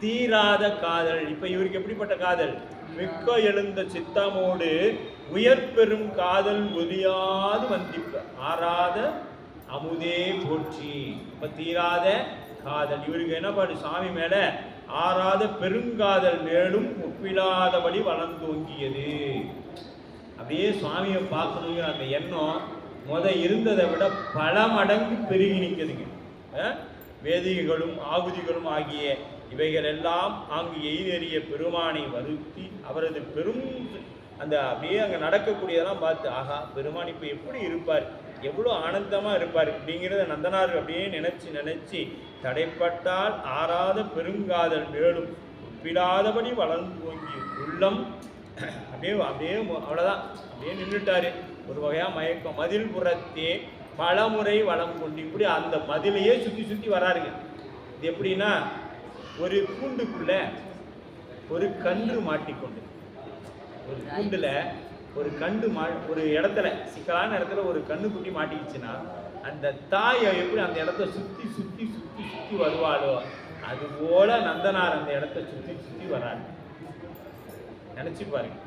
தீராத காதல். இப்ப இவருக்கு எப்படிப்பட்ட காதல்? மிக்க எழுந்த சித்தமோடு உயர் பெரும் காதல் ஒலியாது வந்திப்ப ஆறாத அமுதே போற்றி. இப்ப தீராத காதல் இவருக்கு என்ன பாடு? சாமி மேல ஆறாத பெருங்காதல் மேலும் ஒப்பிடாதபடி வளர்ந்தோங்கியது. அப்படியே சுவாமியை பார்க்கணுங்கிற அந்த எண்ணம் இருந்ததை விட பல மடங்கு பெருகி நிற்குதுங்க. வேதிகளும் ஆகுதிகளும் ஆகிய இவைகள் எல்லாம் அங்கு எய்தெறிய பெருமானை வருத்தி அவரது பெரும் அந்த அப்படியே அங்கே நடக்கக்கூடியதெல்லாம் பார்த்து, ஆகா பெருமான் இப்போ எப்படி இருப்பார், எவ்வளோ ஆனந்தமாக இருப்பார் அப்படிங்கிறத நந்தனார் அப்படியே நினச்சி தடைப்பட்டால் ஆறாத பெருங்காதல் மேலும் ஒப்பிடாதபடி வளர்ந்து ஓங்கி உள்ளம் அப்படியே அவ்வளோதான், அப்படியே நின்றுட்டாரு. ஒரு வகையாக மயக்கம். மதில் புறத்தே பலமுறை வளம் கொண்டு இப்படி அந்த மதிலையே சுற்றி வராருங்க. இது எப்படின்னா, ஒரு கூண்டுக்குள்ள ஒரு கன்று மாட்டிக்கொண்டு, ஒரு கூண்டுல ஒரு கண்டு ஒரு இடத்துல, சிக்கலான இடத்துல ஒரு கண்ணுக்குட்டி மாட்டிக்கிச்சுன்னா அந்த தாயை எப்படி அந்த இடத்த சுற்றி வருவாளோ அதுபோல நந்தனார் அந்த இடத்த சுற்றி வராரு. நினைச்சு பாருங்க,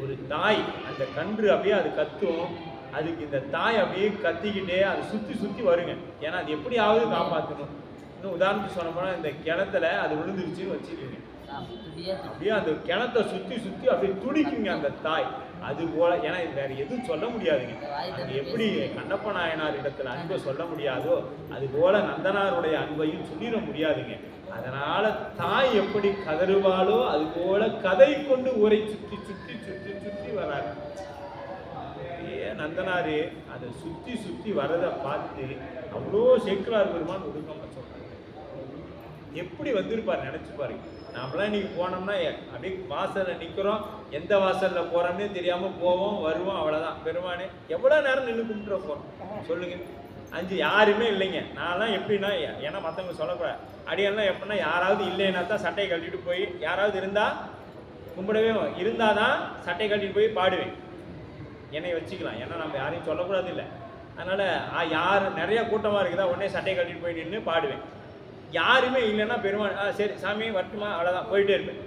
ஒரு தாய் அந்த கன்று அப்படியே அது கத்தும், அதுக்கு இந்த தாய் அப்படியே கத்திக்கிட்டே அது சுற்றி வருங்க. ஏன்னா அது எப்படியாவது காப்பாற்றணும். இன்னும் உதாரணத்துக்கு சொன்ன போனால், இந்த கிணத்துல அது விழுந்துருச்சுன்னு வச்சுக்கோங்க, அப்படியே அந்த கிணத்தை சுற்றி அப்படியே துடிக்குங்க அந்த தாய். அது போல, ஏன்னா இது வேற எதுவும் சொல்ல முடியாதுங்க. அது எப்படி கண்ணப்ப நாயனார் இடத்துல அன்பை சொல்ல முடியாதோ அது போல நந்தனாருடைய அன்பையும் சொல்லிட முடியாதுங்க. அதனால தாய் எப்படி கதறுவாளோ அது போல கதை கொண்டு ஊரை சுற்றி வராரு. நந்தனாரு அதை சுற்றி வரதை பார்த்து அவ்வளோ சேக்கிழார் பெருமான் ஒடுக்கமா சொல்றாரு. எப்படி வந்திருப்பார் நினைச்சு பாருங்க. நாமெல்லாம் இன்னைக்கு போனோம்னா அப்படியே வாசல்ல நிக்கிறோம், எந்த வாசல்ல போறோம்னே தெரியாம போவோம் வருவோம், அவ்வளவுதான். பெருமானே எவ்வளவு நேரம் நின்று கும்பிட்டு போறோம் சொல்லுங்க. 5 யாருமே இல்லைங்க. நான்லாம் எப்படின்னா, ஏன்னா மற்றவங்க சொல்லக்கூடாது, அடியெல்லாம் எப்படின்னா யாராவது இல்லைன்னா தான் சட்டையை கட்டிட்டு போய், யாராவது இருந்தா கும்பிடவே, இருந்தாதான் சட்டையை கட்டிட்டு போய் பாடுவேன். என்னை வச்சுக்கலாம், ஏன்னா நம்ம யாரையும் சொல்லக்கூடாது இல்லை. அதனால யார் நிறைய கூட்டமாக இருக்குதா உடனே சட்டையை கட்டிட்டு போய் நின்று பாடுவேன். யாருமே இல்லைன்னா பெருமான் சரி சாமி வரட்டுமா, அவ்வளோதான், போயிட்டே இருப்பேன்.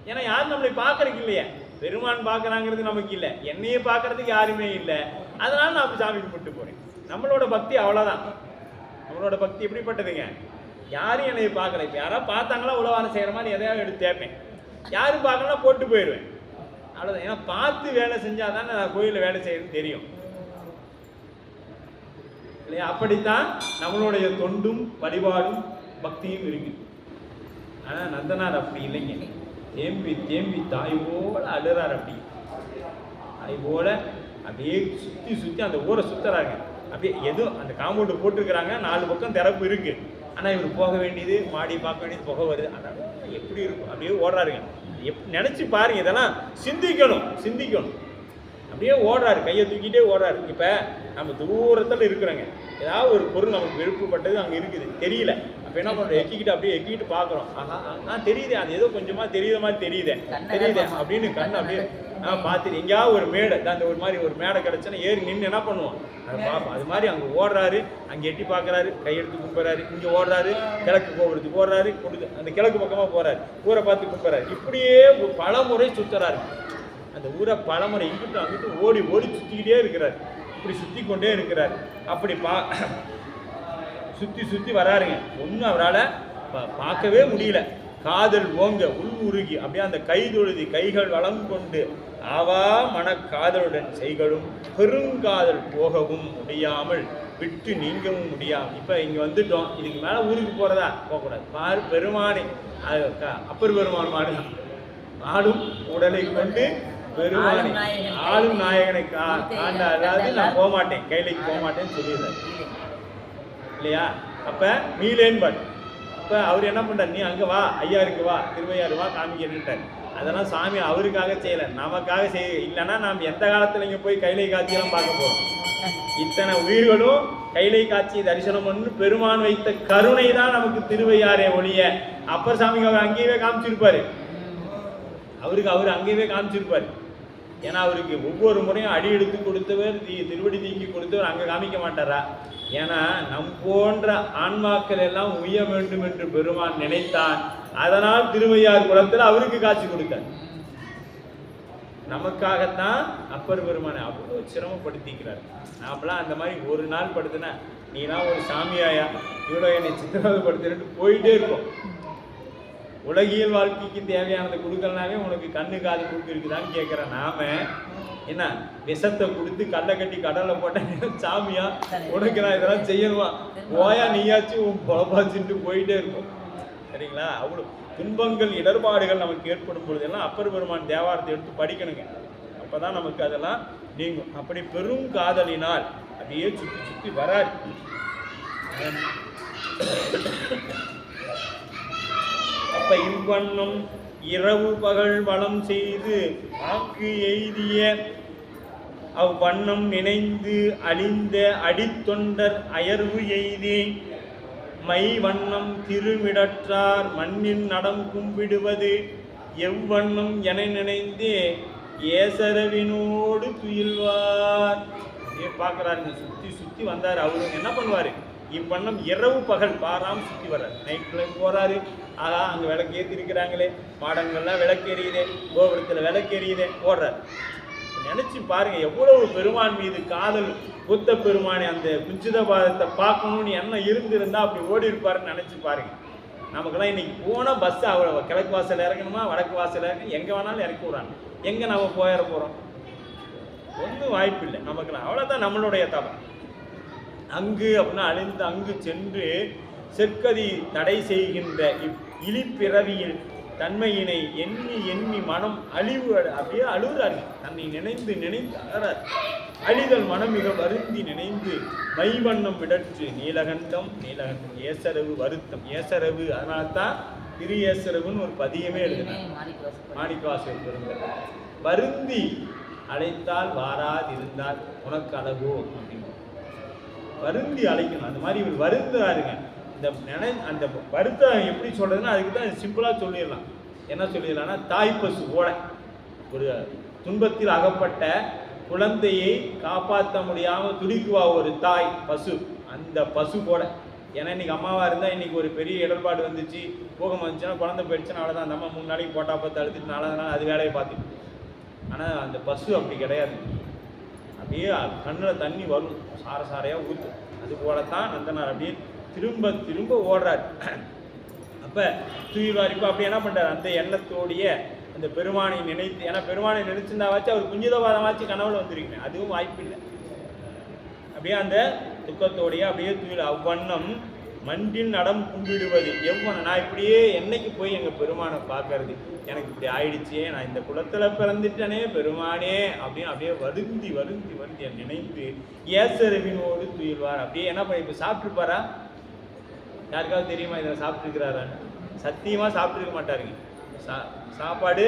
ஏன்னா யாரும் நம்மளை பார்க்கறதுக்கு இல்லையே, பெருமான் பார்க்குறாங்கிறது நமக்கு இல்லை, என்னையே பார்க்கறதுக்கு யாருமே இல்லை. அதனால நான் சாமி கும்பிட்டு போகிறேன். நம்மளோட பக்தி அவ்வளோதான். நம்மளோட பக்தி எப்படிப்பட்டதுங்க? யாரும் என்னை பார்க்கல. இப்போ யாராவது பார்த்தாங்களா உழவாரம் செய்கிற மாதிரி எதையாவது எடுத்து தேய்ப்பேன். யாரும் பார்க்கலாம் போட்டு போயிடுவேன், அவ்வளோதான். ஏன்னா பார்த்து வேலை செஞ்சால் தானே நான் கோயிலில் வேலை செய்யறதுன்னு தெரியும் இல்லையா? அப்படித்தான் நம்மளுடைய தொண்டும் வழிபாடும் பக்தியும் இருக்கு. ஆனால் நந்தனார் அப்படி இல்லைங்க. தேம்பி தாய் போல அழுறார். அப்படி தாய் போல அப்படியே சுற்றி அந்த ஊரை சுற்றுறாங்க. அப்படியே எதுவும் அந்த காம்பவுண்டு போட்டுருக்குறாங்க, 4 பக்கம் திறப்பு இருக்கு. ஆனால் இவர் போக வேண்டியது, மாடி பார்க்க வேண்டியது, புகை வருது. அதனால எப்படி இருக்கும், அப்படியே ஓடுறாருங்க. நினச்சி பாருங்க, இதெல்லாம் சிந்திக்கணும். அப்படியே ஓடுறாரு, கையை தூக்கிட்டே ஓடுறாரு. இப்போ நம்ம தூரத்தில் இருக்கிறோங்க, ஏதாவது ஒரு பொருள் நமக்கு விருப்பப்பட்டது அங்கே இருக்குது, தெரியல. அப்போ என்ன பண்ணுறோம், எக்கிக்கிட்டு பார்க்குறோம். தெரியுதே, அது ஏதோ கொஞ்சமாக தெரியுத மாதிரி தெரியுதே அப்படின்னு கண் அப்படியே பார்த்துட்டு எங்கேயாவது ஒரு மேடை, அந்த ஒரு மேடை கிடச்சுன்னா ஏறி நின்று என்ன பண்ணுவோம், அதை பார்ப்போம். அது மாதிரி அங்கே ஓடுறாரு, அங்கே எட்டி பார்க்குறாரு, கையெடுத்து கும்பிட்றாரு. இங்கே ஓடுறாரு, கிழக்கு கோபுரத்துக்கு ஓடுறாரு, அந்த கிழக்கு பக்கமாக போகிறாரு, ஊரை பார்த்து கும்பிட்றாரு. இப்படியே பல முறை சுற்றுறாரு. அந்த ஊரை பலமுறை இங்கிட்டும் அங்கிட்டும் ஓடி சுற்றிக்கிட்டே இருக்கிறார். இப்படி சுற்றி கொண்டே இருக்கிறார். அப்படி சுற்றி வராருங்க. ஒன்றும் அவரால் பார்க்கவே முடியல. காதல் ஓங்க உள் உருகி அப்படியே அந்த கைதொழுதி கைகள் வளம் கொண்டு ஆவா மனக்காதலுடன் செய்களும் பெருங்காதல் போகவும் முடியாமல் விட்டு நீங்கவும் முடியாமல். இப்போ இங்கே வந்துட்டோம், இதுக்கு மேலே ஊருக்கு போகிறதா? போகக்கூடாது. பாரு பெருமானே, அப்பர் பெருமான் மாடுதான். ஆடும் உடலை கொண்டு பெருமானே ஆளும் நாயகனை காண்ட, அதாவது நான் போகமாட்டேன், கைலைக்கு போகமாட்டேன்னு சொல்லிடுறாரு இல்லையா? அப்போ மீளேன்னு பாட்டு. இப்போ அவர் என்ன பண்ணுறார், நீ அங்கே வா, ஐயா இருக்கு வா, திருவையாறு வா, காமிக்கிட்டார். அதெல்லாம் சாமி அவருக்காக செய்யலை, நமக்காக செய்ய. இல்லைன்னா நாம் எந்த காலத்தில் இங்கே போய் கைலை காட்சியெல்லாம் பார்க்க போகிறோம்? இத்தனை உயிர்களும் கைலை காட்சியை தரிசனம் பண்ணு பெருமான் வைத்த கருணை தான் நமக்கு திருவையாரே ஒழிய அப்பர் சாமிக்கு அவர் அங்கேயே காமிச்சிருப்பாரு. அவர் அங்கேயே காமிச்சிருப்பாரு. ஏன்னா அவருக்கு ஒவ்வொரு முறையும் அடி எடுத்து கொடுத்தவர் திருவடி தீக்கி கொடுத்தவர் அங்கே காமிக்க மாட்டாரா? ஏன்னா நம் போன்ற ஆன்மாக்கள் எல்லாம் உய்ய வேண்டும் என்று பெருமான் நினைத்தான். அதனால் திருவையார் குளத்தில் அவருக்கு காட்சி கொடுத்தார். நமக்காகத்தான் அப்பர் பெருமானை அவ்வளோ சிரமப்படுத்திக்கிறார். நாமெல்லாம் அந்த மாதிரி ஒரு நாள் படுத்துனா நீலாம் ஒரு சாமியாயா இவ்வளோ என்னை சித்திரவதைப்படுத்திட்டு போயிட்டே இருக்கும். உலகியல் வாழ்க்கைக்கு தேவையானதை கொடுக்கலனாவே உனக்கு கண்ணு காது கொடுக்கு இருக்குதான்னு கேட்குற நாம என்ன விஷத்தை கொடுத்து கல்லை கட்டி கடலை போட்டேன் சாமியா உனக்கு நான் இதெல்லாம் செய்யணுமா போயா நீயாச்சும் உன் பொழப்பாச்சுட்டு போயிட்டே இருக்கும். சரிங்களா? அவ்வளோ துன்பங்கள் இடர்பாடுகள் நமக்கு ஏற்படும் பொழுதெல்லாம் அப்பர் பெருமான் தேவாரத்தை எடுத்து படிக்கணுங்க. அப்போதான் நமக்கு அதெல்லாம் நீங்கும். அப்படி பெரும் காதலினால் அப்படியே சுற்றி சுற்றி வராது. அப்ப இவ்வண்ணம் இரவு பகல் வளம் செய்து ஆக்கு எய்திய அவ்வண்ணம் நினைந்து அழிந்த அடித்தொண்டர் அயர்வு எய்தி மை வண்ணம் திருமிடற்றார் மண்ணின் நடம் கும்பிடுவது எவ்வண்ணம் என நினைந்தே ஏசரவினோடு துயில்வார். பார்க்குறாருங்க, சுற்றி சுற்றி வந்தார். அவரு என்ன பண்ணுவார்? இவ்வண்ணம் இரவு பகல் பாராமல் சுற்றி வர்றாரு. நைட்டில் போகிறாரு. ஆகா அங்கே விளக்கு ஏற்றிருக்கிறாங்களே, மாடங்கள்லாம் விளக்கு எரியுதே, கோபுரத்தில் விளக்கு எரியுதே ஓடுறார். நினச்சி பாருங்க எவ்வளவு பெருமான் மீது காதல். புத்த பெருமானை அந்த குஞ்சித பாதத்தை பார்க்கணும்னு எண்ணம் இருந்திருந்தா அப்படி ஓடி இருப்பாருன்னு நினச்சி பாருங்க. நமக்கெல்லாம் இன்னைக்கு போனால் பஸ்ஸு அவ்வளோ கிழக்கு வாசல் இறங்கணுமா வடக்கு வாசல் இறங்கணும், எங்கே வேணாலும் இறக்கி விட்றாங்க. எங்கே நம்ம போயிட போகிறோம்? ஒன்றும் வாய்ப்பு இல்லை நமக்கெல்லாம். அவ்வளோதான் நம்மளுடைய தவம். அங்கு அப்படின்னா அழிந்து அங்கு சென்று செற்கதி தடை செய்கின்ற இழிப்பிறவியில் தன்மையினை எண்ணி எண்ணி மனம் அழிவு அப்படியே அழுகிறார்கள். தன்னை நினைந்து நினைந்து அழறார். அழிதல் மனம் மிக வருந்தி நினைந்து மைவண்ணம் விடற்று நீலகண்டம் நீலகண்டம் ஏசரவு வருத்தம் ஏசரவு. அதனால்தான் திரு ஏசரவுன்னு ஒரு பதியமே எழுதினார் மாணிக்கவாசகர் பெருந்தர். வருந்தி அழைத்தால் வாராதிருந்தால் உனக்கு அழகோ அப்படின்னு வருந்தி அழைக்கணும். அந்த மாதிரி இவர் வருந்துறாருங்க. அந்த வருத்தம் எப்படி சொல்றதுன்னா அதுக்கு தான் சிம்பிளாக சொல்லிடலாம். என்ன சொல்லிடலாம்னா தாய் பசு போல ஒரு துன்பத்தில் அகப்பட்ட குழந்தையை காப்பாற்ற முடியாமல் துடிக்குவா ஒரு தாய் பசு. அந்த பசு போல. ஏன்னா இன்னைக்கு அம்மாவாக இருந்தால் இன்னைக்கு ஒரு பெரிய இடர்பாடு வந்துச்சு, போகம் வந்துச்சுன்னா குழந்தை போயிடுச்சுன்னா அவ்வளோதான். அந்த அம்மா 3 நாளைக்கு போட்டா பார்த்து அழுதுட்டு 4வது நாள் அது வேலையை பார்த்துட்டு. ஆனால் அந்த பசு அப்படி கிடையாது. அப்படியே கண்ணில் தண்ணி வரும், சார சாரையாக ஊற்றும். அது போலத்தான் நந்தனார் அப்படியே திரும்ப திரும்ப ஓடுறாரு. அப்போ தூய்வார். இப்போ அப்படி என்ன பண்ணுறாரு? அந்த எண்ணத்தோடைய அந்த பெருமானை நினைத்து, ஏன்னா பெருமானை நினைச்சிருந்தாவாச்சு அவர் குஞ்சிதவாதமாச்சு கனவுல வந்துருக்கீங்க, அதுவும் வாய்ப்பு இல்லை. அப்படியே அந்த துக்கத்தோடைய அப்படியே தூயில் அவ்வண்ணம் மண்டில் நடம் கும்பிடுவது எவ்வண்ணம். நான் இப்படியே என்னைக்கு போய் எங்கள் பெருமானை பார்க்கறது, எனக்கு இப்படி ஆயிடுச்சே, நான் இந்த குலத்தில் பிறந்துட்டனே பெருமானே அப்படின்னு அப்படியே வருந்தி வருந்தி வருந்தி நினைத்து ஏசரவினோடு துயில்வார். அப்படியே என்ன பண்ணி இப்போ சாப்பிட்டுருப்பாரா? யாருக்காவது தெரியுமா இதில் சாப்பிட்டுருக்கிறாரான்னு? சத்தியமாக சாப்பிட்டுருக்க மாட்டாருங்க. சாப்பாடு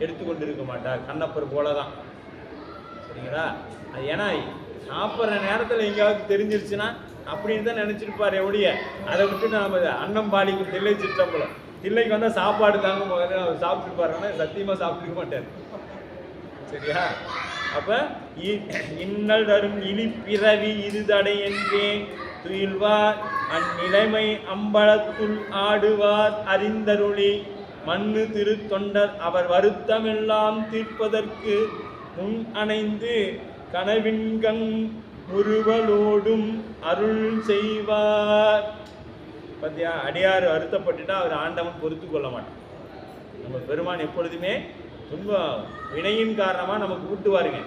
எடுத்துக்கொண்டு இருக்க மாட்டார். கண்ணப்பர் போல தான். சரிங்களா? அது ஏன்னா சாப்பிட்ற நேரத்தில் எங்கேயாவது தெரிஞ்சிருச்சுன்னா அப்படின்னு தான் நினச்சிருப்பார் எவ்வளிய. அதை விட்டு நம்ம அன்னம் பாலிக்கு தில்லை சிற்றம்பலம் தில்லைக்கு வந்தால் சாப்பாடு தாங்க முதல்ல அவர் சாப்பிட்டுருப்பாருன்னா சத்தியமாக சாப்பிட்டுருக்க மாட்டார். சரியா? அப்போ இன்னல் தரும் இழிப்பிறவி இது தடை என்றே துயில்வார் அந்நிலைமை அம்பலத்துள் ஆடுவார் அறிந்தருளி மண்ணு திருத்தொண்டர் அவர் வருத்தமெல்லாம் தீர்ப்பதற்கு முன் அணைந்து கனவின்கண் முறுவலோடும் அருள் செய்வார். பார்த்தியா? அடியார் வருத்தப்பட்டுட்டா அவர் ஆண்டவன் பொறுத்து கொள்ள மாட்டான். நம்ம பெருமான் எப்பொழுதுமே துன்பம் வினையின் காரணமாக நமக்கு ஊட்டுவாருங்க.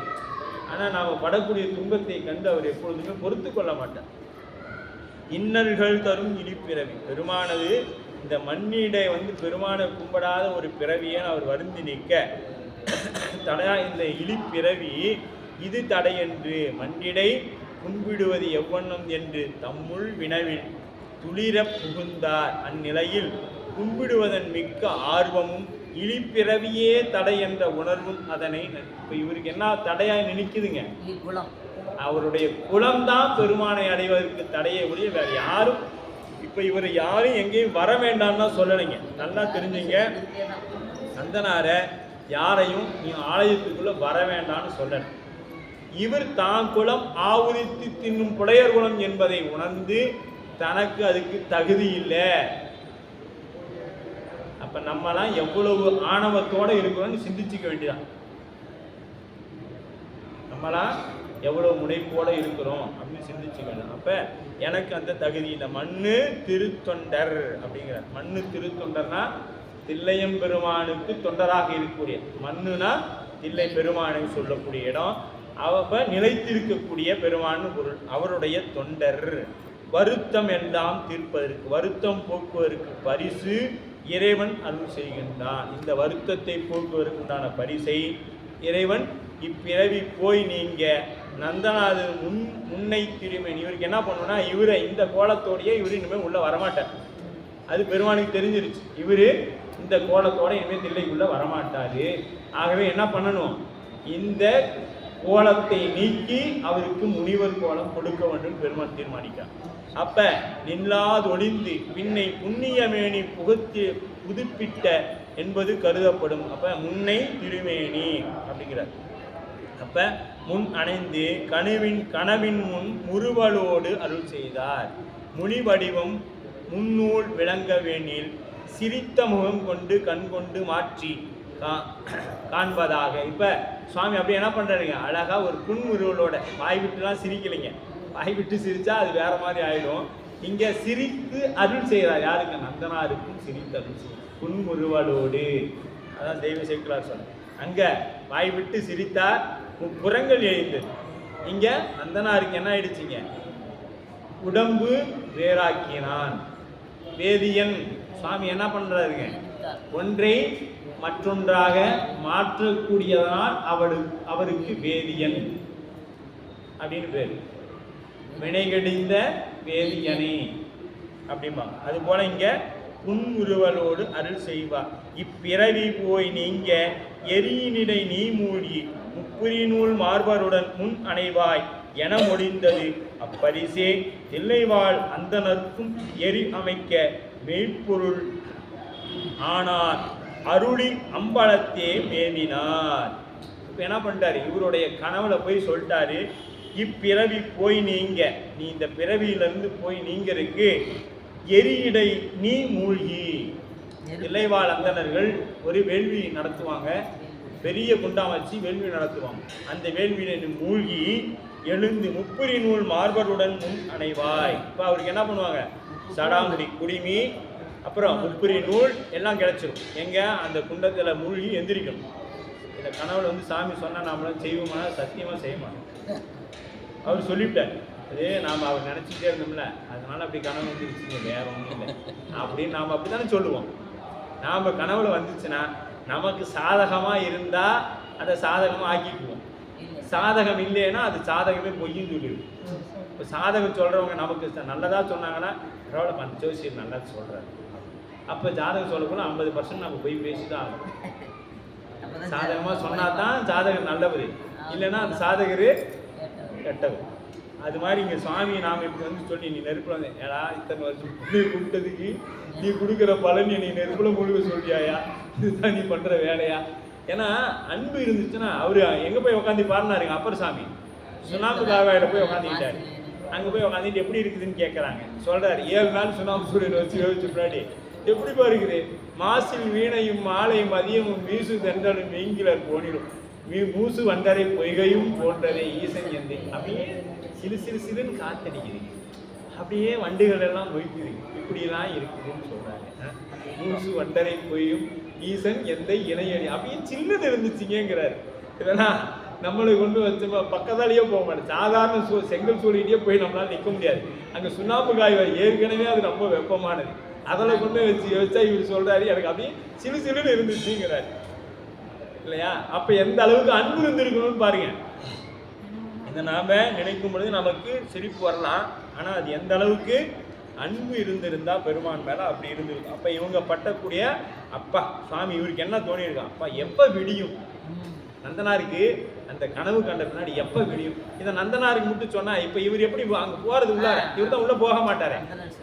ஆனால் நாம் படக்கூடிய துன்பத்தை கண்டு அவர் எப்பொழுதுமே பொறுத்து கொள்ள மாட்டார். இன்னல்கள் தரும் இழிப்பிறவி. பெருமானது இந்த மண்ணிடை பெருமானை கும்பிடாத ஒரு பிறவியை அவர் வருந்தி நிற்க தடையா இந்த இழிப்பிறவி இது தடையென்று மண்ணிடை கும்பிடுவது எவ்வண்ணம் என்று தம்முள் வினவில் துளிர புகுந்தார். அந்நிலையில் கும்பிடுவதன் மிக்க ஆர்வமும் இழிப்பிறவியே தடை என்ற உணர்வும் அதனை இப்போ இவருக்கு என்ன தடையாய் நினைக்குதுங்க? அவருடைய குலம்தான் பெருமானை அடைவதற்கு தடையை உடைய வேற யாரும். இப்ப இவர் யாரும் எங்கேயும் வர வேண்டாம்னா சொல்லலைங்க. நல்லா தெரிஞ்சுங்க, நந்தனார யாரையும் நீ ஆலயத்துக்குள்ள வர வேண்டாம்னு சொல்லல. இவர் தான் குலம் ஆவுரித்து தின்னும் புலையர் குலம் என்பதை உணர்ந்து தனக்கு அதுக்கு தகுதி இல்லை. அப்ப நம்மலாம் எவ்வளவு ஆணவத்தோட இருக்கிறோம்னு சிந்திச்சுக்க வேண்டியதான். நம்மளாம் எவ்வளவு முனைப்போட இருக்கிறோம் அப்படின்னு சிந்திச்சுக்க வேண்டியது. அப்ப எனக்கு அந்த தகுதி இல்லை. மண்ணு திருத்தொண்டர் அப்படிங்கிற, மண்ணு திருத்தொண்டர்னா தில்லையம் பெருமானுக்கு தொண்டராக இருக்கக்கூடிய, மண்ணுனா தில்லை பெருமானுக்கு சொல்லக்கூடிய இடம். அவ நிலைத்திருக்கக்கூடிய பெருமான்னு பொருள். அவருடைய தொண்டர். வருத்தம் எல்லாம் தீர்ப்பதற்கு, வருத்தம் போக்குவதற்கு பரிசு இறைவன் அருள் செய்கின்றான். இந்த வருத்தத்தை போக்குவதற்குண்டான பரிசை இறைவன் இப்பிறவி போய் நீங்க நந்தனாது முன்னை திருமேனி. இவருக்கு என்ன பண்ணுன்னா, இவரை இந்த கோலத்தோடையே இவரு இனிமேல் உள்ள வரமாட்டார். அது பெருமானுக்கு தெரிஞ்சிருச்சு. இவரு இந்த கோலத்தோட இனிமேல் தில்லைக்குள்ள வரமாட்டாரு. ஆகவே என்ன பண்ணணும், இந்த கோலத்தை நீக்கி அவருக்கு முனிவர் கோலம் கொடுக்க வேண்டும் பெருமான் தீர்மானிக்கிறார். அப்ப நில்லாதொழிந்து பின்னை புண்ணியமேனி புதுப்பிட்ட என்பது கருதப்படும். அப்ப முன்னை திருமேனி அப்படிங்கிறார். அப்ப முன் அணைந்து கனவின் முன் முறுவலோடு அருள் செய்தார். முனி வடிவம் முன்னூல் விளங்க வேணில் சிரித்த முகம் கொண்டு கண் கொண்டு மாற்றி காண்பதாக. இப்ப சுவாமி அப்படி என்ன பண்றாருங்க, அழகா ஒரு புன்முறுவலோட, வாய் விட்டுலாம் சிரிக்கலைங்க. வாய் விட்டு சிரிச்சா அது வேற மாதிரி ஆயிடும். இங்க சிரித்து அருள் செய்கிறார். யாருக்கு? நந்தனாருக்கும் சிரித்து அருள் செய்கிறார் புன்முறுவலோடு. அதான் தெய்வ சேக்கிழார் சொன்னார். அங்க வாய் விட்டு சிரித்தார், புறங்கள் எழுந்தது. இங்க நந்தனாருக்கு என்ன ஆயிடுச்சுங்க, உடம்பு வேறாக்கினான். வேதியன் சுவாமி என்ன பண்றாருங்க, ஒன்றை மற்றொன்றாக மாற்றக்கூடியதனால் அவருக்கு வேதியன் அப்படின்னு பேரு. வினைகடிந்த வேதியனே அப்படிம்பாங்க. அது போல இங்க புன்முறுவலோடு அருள் செய்வார். இப்பிறவி போய் நீங்க எரியினிடை நீ மூழ்கி முப்புரிநூல் மார்பருடன் முன் அணைவாய் என முடிந்தது அப்பரிசே தில்லைவாழ் அந்தனர்க்கும் எரி அமைக்க மெய்ப்பொருள் ஆனார் அருளி அம்பலத்தே மேவினார். இப்ப என்ன பண்ணிட்டாரு, இவருடைய கனவுல போய் சொல்லிட்டாரு, இப்பிறவி போய் நீங்க, நீ இந்த பிறவியிலிருந்து போய் நீங்கிறதுக்கு எரியிடை நீ மூழ்கி. தில்லைவாழ் அந்தணர்கள் ஒரு வேள்வி நடத்துவாங்க, பெரிய குண்டாம் வச்சு வேள்வி நடத்துவாங்க. அந்த வேள்வியில மூழ்கி எழுந்து முப்புரி நூல் மார்பருடன் முன் அணைவாய். இப்போ அவருக்கு என்ன பண்ணுவாங்க, சடாமுடி குடிமி அப்புறம் முப்புரி நூல் எல்லாம் கிடைச்சிடும். எங்க அந்த குண்டத்தில் மூழ்கி எந்திரிக்கணும். இந்த கனவுல வந்து சாமி சொன்னால் நாமளும் செய்வோமா, சத்தியமாக செய்ய மாட்டோம். அவர் சொல்லிவிட்டார், அது நாம் அவர் நினச்சிக்கிட்டே இருந்தோம்ல, அதனால அப்படி கனவு வந்துருச்சுங்க, வேற ஒன்றும் இல்லை அப்படின்னு நாம் அப்படி தானே சொல்லுவோம். நாம் கனவுல வந்துச்சுன்னா நமக்கு சாதகமாக இருந்தால் அதை சாதகமாக ஆக்கிக்குவோம், சாதகம் இல்லைன்னா அது சாதகமே பொய்யும் சொல்லிடுவோம். இப்போ சாதகம் சொல்கிறவங்க நமக்கு நல்லதாக சொன்னாங்கன்னா பரவாயில்ல, அந்த ஜோசியர் நல்லா சொல்கிறாரு, அப்போ ஜாதகம் சொல்லக்கூட 50% நம்ம போய் பேசி தான் ஆகணும். சாதகமாக சொன்னால் தான் ஜாதகர் நல்லவர், இல்லைன்னா அந்த சாதகர் கெட்டவர். அது மாதிரி இங்கே சுவாமி நாம் இப்படி வந்து சொல்லி, நீ நெருப்பில் வந்து ஏடா இத்தனை வருஷம் கூப்பிட்டதுக்கு நீ கொடுக்குற பலன் நீ நெருப்பில் முழுக சொல்லியாயா, இதுதான் நீ பண்ணுற வேலையா? ஏன்னா அன்பு இருந்துச்சுன்னா அவர் எங்கே போய் உட்காந்து பாருனாருங்க, அப்பர் சாமி சுண்ணாம்பு காவாயில போய் உட்காந்துக்கிட்டாரு. அங்கே போய் உட்காந்துட்டு எப்படி இருக்குதுன்னு கேட்குறாங்க. சொல்கிறாரு, 7 நாள் சுண்ணாம்பு சூரியன் வச்சு யோசிச்சு முன்னாடி எப்படிப்பா இருக்குது, மாசில் வீணையும் மாலையும் மதியமும் வீசு தென்றலும் வீங்கிலர் போனிடும் மூசு வண்டரை பொய்கையும் போன்றதே ஈசன் எந்தை. அப்படியே சிறு சிறு சிறுன்னு காத்தடிக்குது, அப்படியே வண்டுகள் எல்லாம் மொய்க்குது, இப்படிலாம் இருக்குதுன்னு சொல்கிறாங்க. மூசு வண்டரை பொய்யும் ஈசன் எந்தை இணையடி அப்படியே சின்னது இருந்துச்சுங்கிறாரு. இதெல்லாம் நம்மளுக்கு கொண்டு வச்சோமா பக்கத்தாலேயே போக மாட்டேன். சாதாரண செங்கல் சூழலிலேயே போய் நம்மளால நிற்க முடியாது. அங்கே சுண்ணாம்பு காய் ஏற்கனவே அது ரொம்ப வெப்பமானது, அதில் கொண்டு வச்சா இவர் சொல்கிறாரு எனக்கு அப்படியே சிறு சிறுன்னு இருந்துச்சுங்கிறாரு இல்லையா? அப்போ எந்த அளவுக்கு அன்பு இருந்திருக்கணும்னு பாருங்க. இதை நாம் நினைக்கும் பொழுது நமக்கு சிரிப்பு வரலாம், ஆனால் அது எந்த அளவுக்கு அன்பு இருந்திருந்தா பெருமான் மேலே அப்படி இருந்திருக்கும். அப்போ இவங்க பட்டக்கூடிய அப்பா சுவாமி இவருக்கு என்ன தோணியிருக்கான், அப்பா எப்போ விடியும், நந்தனாருக்கு அந்த கனவு கண்ட பின்னாடி எப்போ விடியும்? இதை நந்தனாருக்கு மட்டும் சொன்னா இப்ப இவர் எப்படி அங்க போறது? உள்ளார இவர் தான் உள்ள போக மாட்டாரு.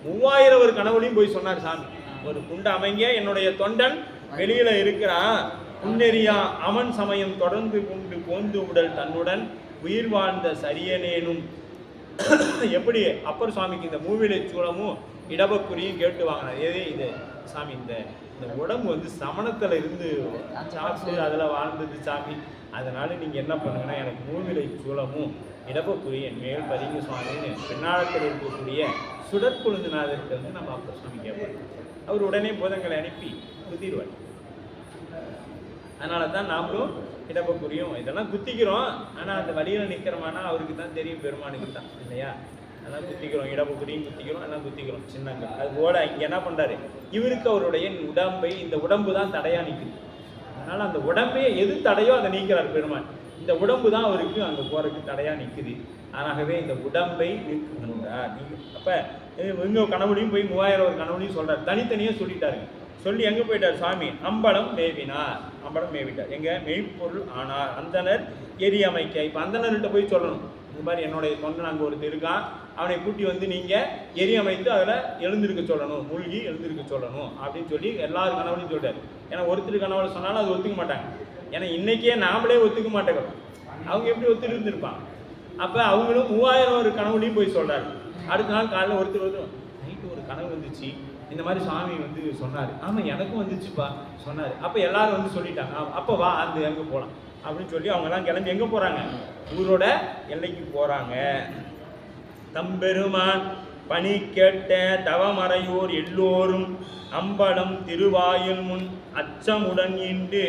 3000 ஒரு கனவுலையும் போய் சொன்னார் சாமி. ஒரு குண்ட அமைங்க, என்னுடைய தொண்டன் வெளியில இருக்கிறான், புன்னெறியா அவன் சமயம் தொடர்ந்து கொண்டு போந்து உடல் தன்னுடன் உயிர் வாழ்ந்த சரியனேனும். எப்படி அப்பர் சுவாமிக்கு இந்த மூவிலை சூளமும் இடபக்குறியும் கேட்டு வாங்கினார். எது இது சாமி? இந்த உடம்பு வந்து சமணத்துல இருந்து சாப்பிட்டு அதில் வாழ்ந்தது சாமி. அதனால நீங்க என்ன பண்ணுங்கன்னா, எனக்கு மூவிலை சூளமும் இடபக்குறி என் மேல் பதிங்க சுவாமின்னு பின்னாளத்தில் இருக்கக்கூடிய சுடற்குழுந்துநாதருக்கு வந்து நம்ம அப்பர் சுவாமி கேட்பார். அவர் உடனே பூதங்களை அனுப்பி குத்திடுவார். அதனால தான் நாமளும் இடபக்குறியும் இதெல்லாம் குத்திக்கிறோம். ஆனால் அந்த வழியில் நிற்கிறோமானா அவருக்கு தான் தெரியும், பெருமானுக்கு தான் இல்லையா? அதெல்லாம் குத்திக்கிறோம், இடபக்குறியும் குத்திக்கிறோம், எல்லாம் குத்திக்கிறோம் சின்னங்கள். அது போல இங்கே என்ன பண்ணுறாரு, இவருக்கு அவருடைய உடம்பை, இந்த உடம்பு தான் தடையாக நிற்குது. அதனால் அந்த உடம்பையே எது தடையோ அதை நீக்கிறார் பெருமான். இந்த உடம்பு தான் அவருக்கு அங்கே போகிறதுக்கு தடையாக நிற்குது. ஆகவே இந்த உடம்பை நீக்குகிறார். அப்போ இவங்க கனவுலையும் போய் 3000 ஒரு கனவுலையும் சொல்கிறார். தனித்தனியாக சொல்லிட்டாருங்க. சொல்லி எங்கே போயிட்டார் சுவாமி? அம்பலம் மேவினார். அம்பலம் மேவிட்டார். எங்கே? மெய்ப்பொருள் ஆனார் அந்தனர் எரி அமைக்க. இப்போ அந்தனர்கிட்ட போய் சொல்லணும், இந்த மாதிரி என்னுடைய தொண்டன் அங்கே ஒருத்தர் இருக்கான், அவனை கூட்டி வந்து நீங்கள் எரி அமைத்து அதில் எழுந்திருக்க சொல்லணும், மூழ்கி எழுந்திருக்க சொல்லணும் அப்படின்னு சொல்லி எல்லாரும் கனவுலையும் சொல்லிட்டார். ஏன்னா ஒருத்தர் கனவுல சொன்னாலும் அது ஒத்துக்க மாட்டாங்க. ஏன்னா இன்றைக்கே நாமளே ஒத்துக்க மாட்டேங்கிறோம், அவங்க எப்படி ஒத்துட்டு இருந்திருப்பாங்க? அப்போ அவங்களும் 3000 ஒரு கனவுலையும் போய் சொல்கிறாரு. அடுத்த நாள் காலையில் ஒருத்தர் நைட்டு ஒரு கனவு வந்துச்சு, இந்த மாதிரி சுவாமி வந்து சொன்னார். ஆமாம் எனக்கும் வந்துச்சுப்பா சொன்னார். அப்போ எல்லாரும் வந்து சொல்லிட்டாங்க, அப்போ வா அந்த எங்கே போகலாம் அப்படின்னு சொல்லி அவங்கெல்லாம் கிளம்பி எங்கே போகிறாங்க? ஊரோட எல்லைக்கு போகிறாங்க. தம்பெருமான் பணி கேட்ட தவமறையோர் எல்லோரும் அம்பலம் திருவாயில் முன் அச்சமுடன் ஈண்டு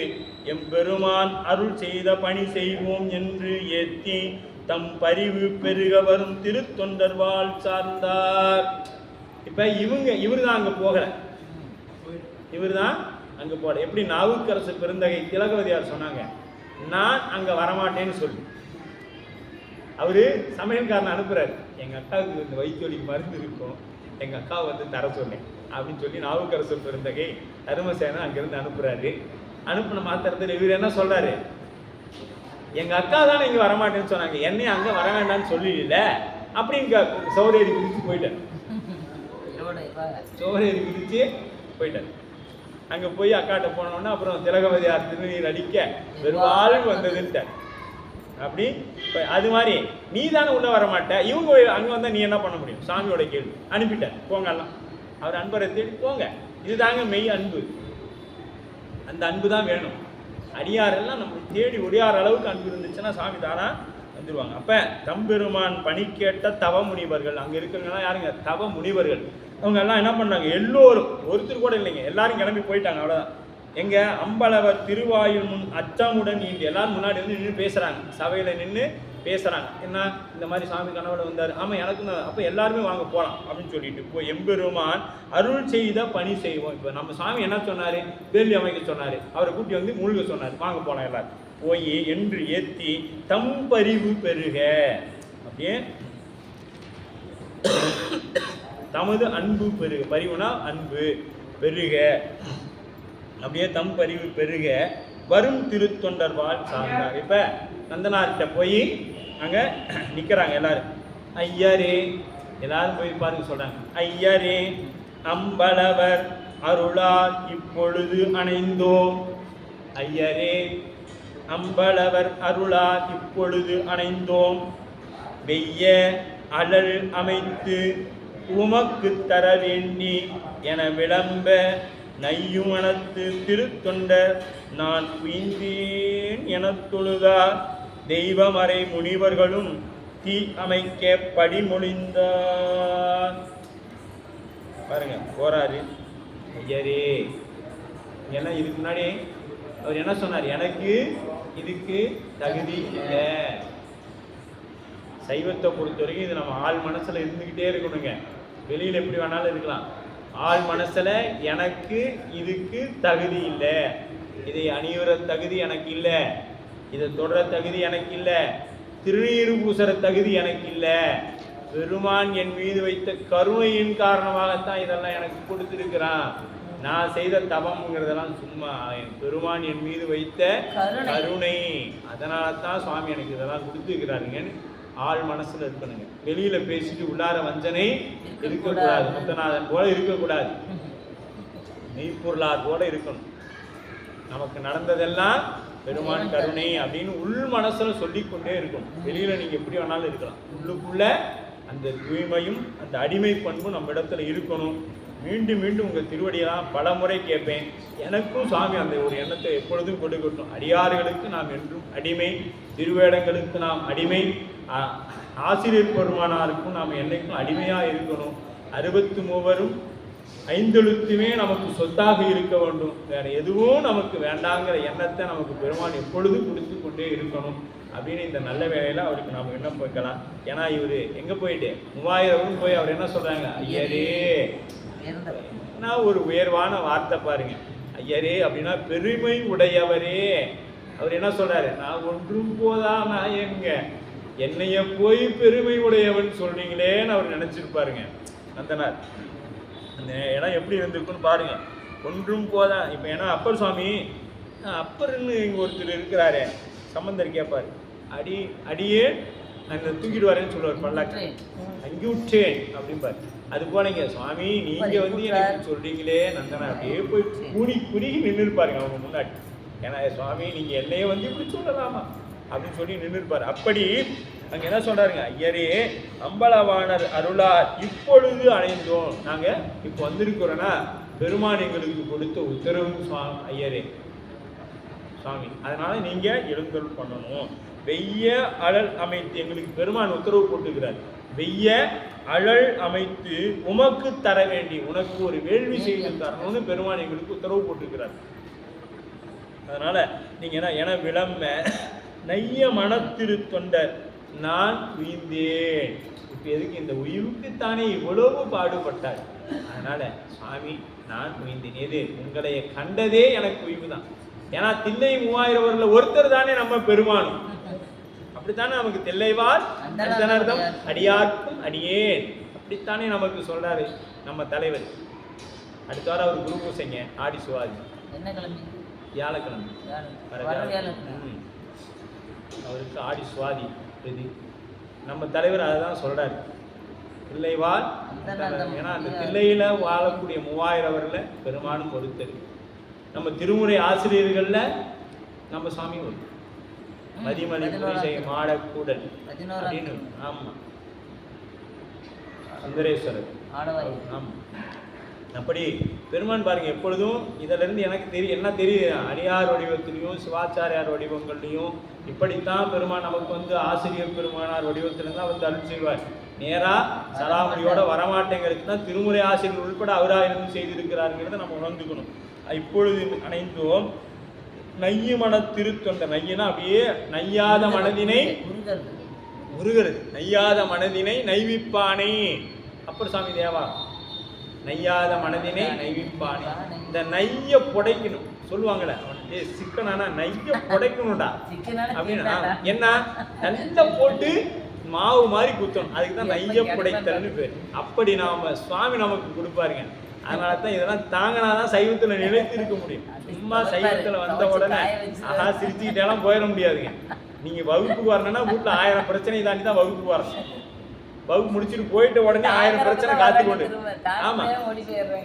எம்பெருமான் அருள் செய்த பணி செய்வோம் என்று ஏத்தி தம் பரிவு பெருக வரும் திருத்தொண்டர்வாள் சார்ந்தார். இப்போ இவர் தான் அங்கே போகலை, இவர் தான் அங்கே போகல. எப்படி நாவுக்கரசு பெருந்தகை திலகவதியார் சொன்னாங்க, நான் அங்கே வரமாட்டேன்னு சொல்லி அவரு சமையல்காரனை அனுப்புறாரு. எங்கள் அக்காவுக்கு இந்த வயிற்றுவலிக்கு மருந்து இருக்கும், எங்கள் அக்காவை வந்து தர சொன்னேன் அப்படின்னு சொல்லி நாவுக்கரசு பெருந்தகை தருமசேனை அங்கேருந்து அனுப்புறாரு. அனுப்பின மாத்திரத்தில் இவர் என்ன சொல்றாரு, எங்கள் அக்கா தானே இங்கே வரமாட்டேன்னு சொன்னாங்க, என்னையும் அங்கே வர வேண்டாம்னு சொல்லல அப்படின்னு சௌரேரி குதிச்சு போயிட்டார். சோரேரி குதிச்சு போயிட்டார். அங்கே போய் அக்காட்ட போனோன்னா அப்புறம் திலகவதியார் திருநீர் அடிக்க வெறுவாழ்வு வந்ததுன்ட்டார். அப்படி அது மாதிரி நீ தானே உள்ள வர மாட்ட, இவங்க அங்கே வந்தால் நீ என்ன பண்ண முடியும்? சாமியோட கேள்வி. அனுப்பிட்டார், போங்கலாம் அவர் அன்பரை தேடி போங்க. இதுதாங்க மெய் அன்பு. அந்த அன்பு தான் வேணும். அடியாரெல்லாம் நம்ம தேடி ஒடியார் அளவுக்கு அன்பு இருந்துச்சுன்னா சாமி தானா வந்துடுவாங்க. அப்போ தம்பெருமான் பணி கேட்ட தவ முனிவர்கள் அங்கே இருக்கிறவங்கலாம் யாருங்க? தவ முனிவர்கள். அவங்க எல்லாம் என்ன பண்ணாங்க? எல்லோரும், ஒருத்தர் கூட இல்லைங்க, எல்லாரும் கிளம்பி போயிட்டாங்க. அவ்வளோதான். எங்க அம்பலவர் திருவாயில் முன் அச்சமுடன் ஈண்டு எல்லாரும் முன்னாடி வந்து நின்று பேசுறாங்க, சபையில நின்று பேசுறாங்க. என்ன இந்த மாதிரி சாமி கனவுல வந்தார், ஆமா எனக்கு. அப்போ எல்லாருமே வாங்க போகலாம் அப்படின்னு சொல்லிட்டு இப்போ எம்பெருமான் அருள் செய்த பணி செய்வோம். இப்போ நம்ம சாமி என்ன சொன்னாரு? வேள்வி அமைக்க சொன்னாரு, அவரை கூட்டி வந்து மூழ்க சொன்னார், வாங்க போகலாம் எல்லாரும் போய் என்று ஏத்தி தம் பரிவு பெருக. அப்படியே தமது அன்பு பெருக, பரிவுனா அன்பு, பெருக அப்படியே தம் பரிவு பெருக வரும் திருத்தொண்டர்வாள் சார்ந்தார். இப்போ நந்தனார்கிட்ட போய் அங்கே நிற்கிறாங்க எல்லாரும். ஐயரே, எல்லாரும் போய் பாருங்க சொல்கிறாங்க, ஐயரே அம்பலவர் அருளால் இப்பொழுது அணைந்தோம். ஐயரே அம்பலவர் அருளால் இப்பொழுது அணைந்தோம். வெய்ய அழல் அமைத்து உமக்கு தர வேண்டி என விளம்ப நையுமனத்து திருத்தொண்டர் நான் உயிந்தேன் என தொழுதார். தெய்வமறை முனிவர்களும் தீ அமைக்க படிமொழிந்தார். பாருங்க போறாரு. ஐயரே, ஏன்னா இதுக்கு முன்னாடி அவர் என்ன சொன்னார்? எனக்கு இதுக்கு தகுதி இல்லை. சைவத்தை பொறுத்த வரைக்கும் இது நம்ம ஆள் மனசுல இருந்துகிட்டே இருக்கணுங்க. வெளியில் எப்படி வேணாலும் இருக்கலாம், ஆள் மனசில் எனக்கு இதுக்கு தகுதி இல்லை, இதை அணியுற தகுதி எனக்கு இல்லை, இதை தொடர தகுதி எனக்கு இல்லை, திருநீறு பூசுற தகுதி எனக்கு இல்லை. பெருமான் என் மீது வைத்த கருணையின் காரணமாகத்தான் இதெல்லாம் எனக்கு கொடுத்துருக்கிறான். நான் செய்த தவம்ங்கிறதெல்லாம் சும்மா என் பெருமான் என் மீது வைத்த கருணை. அதனால தான் சுவாமி எனக்கு இதெல்லாம் கொடுத்துருக்கிறாருங்கன்னு ஆள் மனசுல இருக்கணுங்க. வெளியில பேசிட்டு உள்ளார வஞ்சனை இருக்கக்கூடாது, முத்தநாதன் போல இருக்கக்கூடாது, மெய்ப்பொருளார் போல இருக்கணும். நமக்கு நடந்ததெல்லாம் பெருமான் கருணை அப்படின்னு உள் மனசுல சொல்லிக்கொண்டே இருக்கணும். வெளியில நீங்க எப்படி வேணாலும் இருக்கலாம், உள்ளுக்குள்ள அந்த தூய்மையும் அந்த அடிமை பண்பும் நம்ம இடத்துல இருக்கணும். மீண்டும் மீண்டும் உங்கள் திருவடியெல்லாம் பல முறை கேட்பேன். எனக்கும் சுவாமி அந்த ஒரு எண்ணத்தை எப்பொழுதும் கொடுக்கட்டும். அடியார்களுக்கு நாம் என்றும் அடிமை, திருவேடங்களுக்கு நாம் அடிமை, ஆசிரியர் பெருமானாருக்கும் நாம் என்னைக்கும் அடிமையாக இருக்கணும். 63 ஐந்தெழுத்துமே நமக்கு சொத்தாக இருக்க வேண்டும். வேற எதுவும் நமக்கு வேண்டாங்கிற எண்ணத்தை நமக்கு பெருமான் எப்பொழுதும் கொடுத்து கொண்டே இருக்கணும் அப்படின்னு இந்த நல்ல வேலையில அவருக்கு நாம் எண்ணம் வைக்கலாம். ஏன்னா இவர் எங்க போயிட்டு 3000 போய் அவர் என்ன சொல்றாங்க, ஐயரே. ஒரு உயர்வான வார்த்தை பாருங்க, ஐயரே அப்படின்னா பெருமை உடையவரே. அவர் என்ன சொல்றாரு, நான் ஒன்றும் போதா நான் எங்க என்னைய போய் பெருமை உடையவன் சொல்றீங்களேன்னு அவர் நினைச்சிருப்பாருங்க அந்தனார். அந்த இடம் எப்படி இருந்திருக்குன்னு பாருங்க. ஒன்றும் போதா. இப்போ ஏன்னா அப்பர் சுவாமி, அப்பர்ன்னு இங்கே ஒருத்தர் இருக்கிறாரு, சம்பந்தர் கேட்பார், அடியே நான் தூக்கிட்டு வரேன்னு சொல்லுவார், பல்லாக்கு அங்கி விட்டேன் அப்படின்பார். அது போலங்க சுவாமி நீங்க வந்து எனக்கு சொல்றீங்களே நந்தனா, அப்படியே போய் குறுகி நின்று இருப்பாருங்க அவங்க முன்னாடி. ஏன்னா சுவாமி நீங்க என்னைய வந்து இப்படி சொல்லலாமா அப்படின்னு சொல்லி நின்று இருப்பாரு. அப்படி அங்க என்ன சொல்றாருங்க, ஐயரே அம்பலவாணர் அருளார் இப்பொழுது அடைந்தோம். நாங்க இப்போ வந்திருக்கிறோன்னா பெருமான் எங்களுக்கு கொடுத்த உத்தரவு ஐயரே சுவாமி, அதனால நீங்க எழுந்தருள் பண்ணணும். வெய்ய அழல் அமைத்து எங்களுக்கு பெருமான் உத்தரவு போட்டுக்கிறார். வெய்ய அழல் அமைத்து உமக்கு தர வேண்டி, உனக்கு ஒரு வேள்வி செய்து தரணும்னு பெருமான் எங்களுக்கு உத்தரவு போட்டுக்கிறார். அதனால நீங்க என்ன என விளம்ப நைய மனத்திரு தொண்டர் நான் உயிர்ந்தேன். இப்ப எதுக்கு இந்த உயிர்வுக்குத்தானே இவ்வளவு பாடுபட்டார். அதனால சுவாமி நான் உயிர்ந்தேன். எது உங்களை கண்டதே எனக்கு உய்வு தான். ஏன்னா தில்லை 3000 ஒருத்தர் தானே நம்ம பெருமானும். அப்படித்தானே நமக்கு தில்லைவார் அந்தனர்தம் அடியார்க்கும் அடியேன், அப்படித்தானே நமக்கு சொல்றாரு நம்ம தலைவர். அடுத்த வாரம் அவர் குரு பூசைங்க, ஆடி சுவாதி வியாழக்கிழமை, அவருக்கு ஆடி சுவாதி. இது நம்ம தலைவர் அதை தான் சொல்றாரு, தில்லைவார். ஏன்னா அந்த தில்லையில வாழக்கூடிய 3000 பெருமானும் ஒருத்தர். நம்ம திருமுறை ஆசிரியர்கள்ல நம்ம சாமி ஒரு மதிமணி புரிசை மாடக்கூடல் அப்படின்னு. ஆமா சுந்தரேஸ்வரர். ஆமா அப்படி பெருமான் பாருங்க எப்பொழுதும் இதுல இருந்து எனக்கு தெரியும் என்ன தெரியுது, அடியார் வடிவத்திலையும் சிவாச்சாரியார் வடிவங்கள்லையும் இப்படித்தான் பெருமான் நமக்கு வந்து ஆசிரியர் பெருமானார் வடிவத்திலிருந்து அவர் அருள் செய்வார். நேரா சராமணியோட வரமாட்டேங்கிறது தான் திருமுறை ஆசிரியர் உட்பட அவராக இருந்து செய்திருக்கிறாருங்கிறத நம்ம உணர்ந்துக்கணும். இப்பொழுது அணைந்தோம் நைய மன திருத்தொண்ட. நையனா அப்படியே நையாத மனதினை முருகிறது, நையாத மனதினை நைவிப்பானை. அப்பர் சாமி தேவா நையாத மனதினை நைவிப்பானை. இந்த நைய புடைக்கணும் சொல்லுவாங்கல்ல, அவனுக்கு சிக்கனானா நைய புடைக்கணும்டா அப்படின்னா என்ன, நல்லா போட்டு மாவு மாதிரி குத்தணும். அதுக்கு தான் நைய புடைத்தல்னு பேர். அப்படி நாம சுவாமி நமக்கு கொடுப்பாருங்க. அதனால தான் இதெல்லாம் தாங்கினாதான் சைவத்துல நிலைத்து இருக்க முடியும். சும்மா சைவத்துல வந்த உடனே சிரிச்சுக்கிட்டேலாம் போயிட முடியாதுங்க. நீங்க வகுப்புக்கு வரணும்னா வீட்டுல 1000 பிரச்சனை தாண்டி தான் வகுப்புக்கு வரணும். வகுப்பு முடிச்சுட்டு போயிட்ட உடனே 1000 பிரச்சனை காத்துக்கொண்டு. ஆமா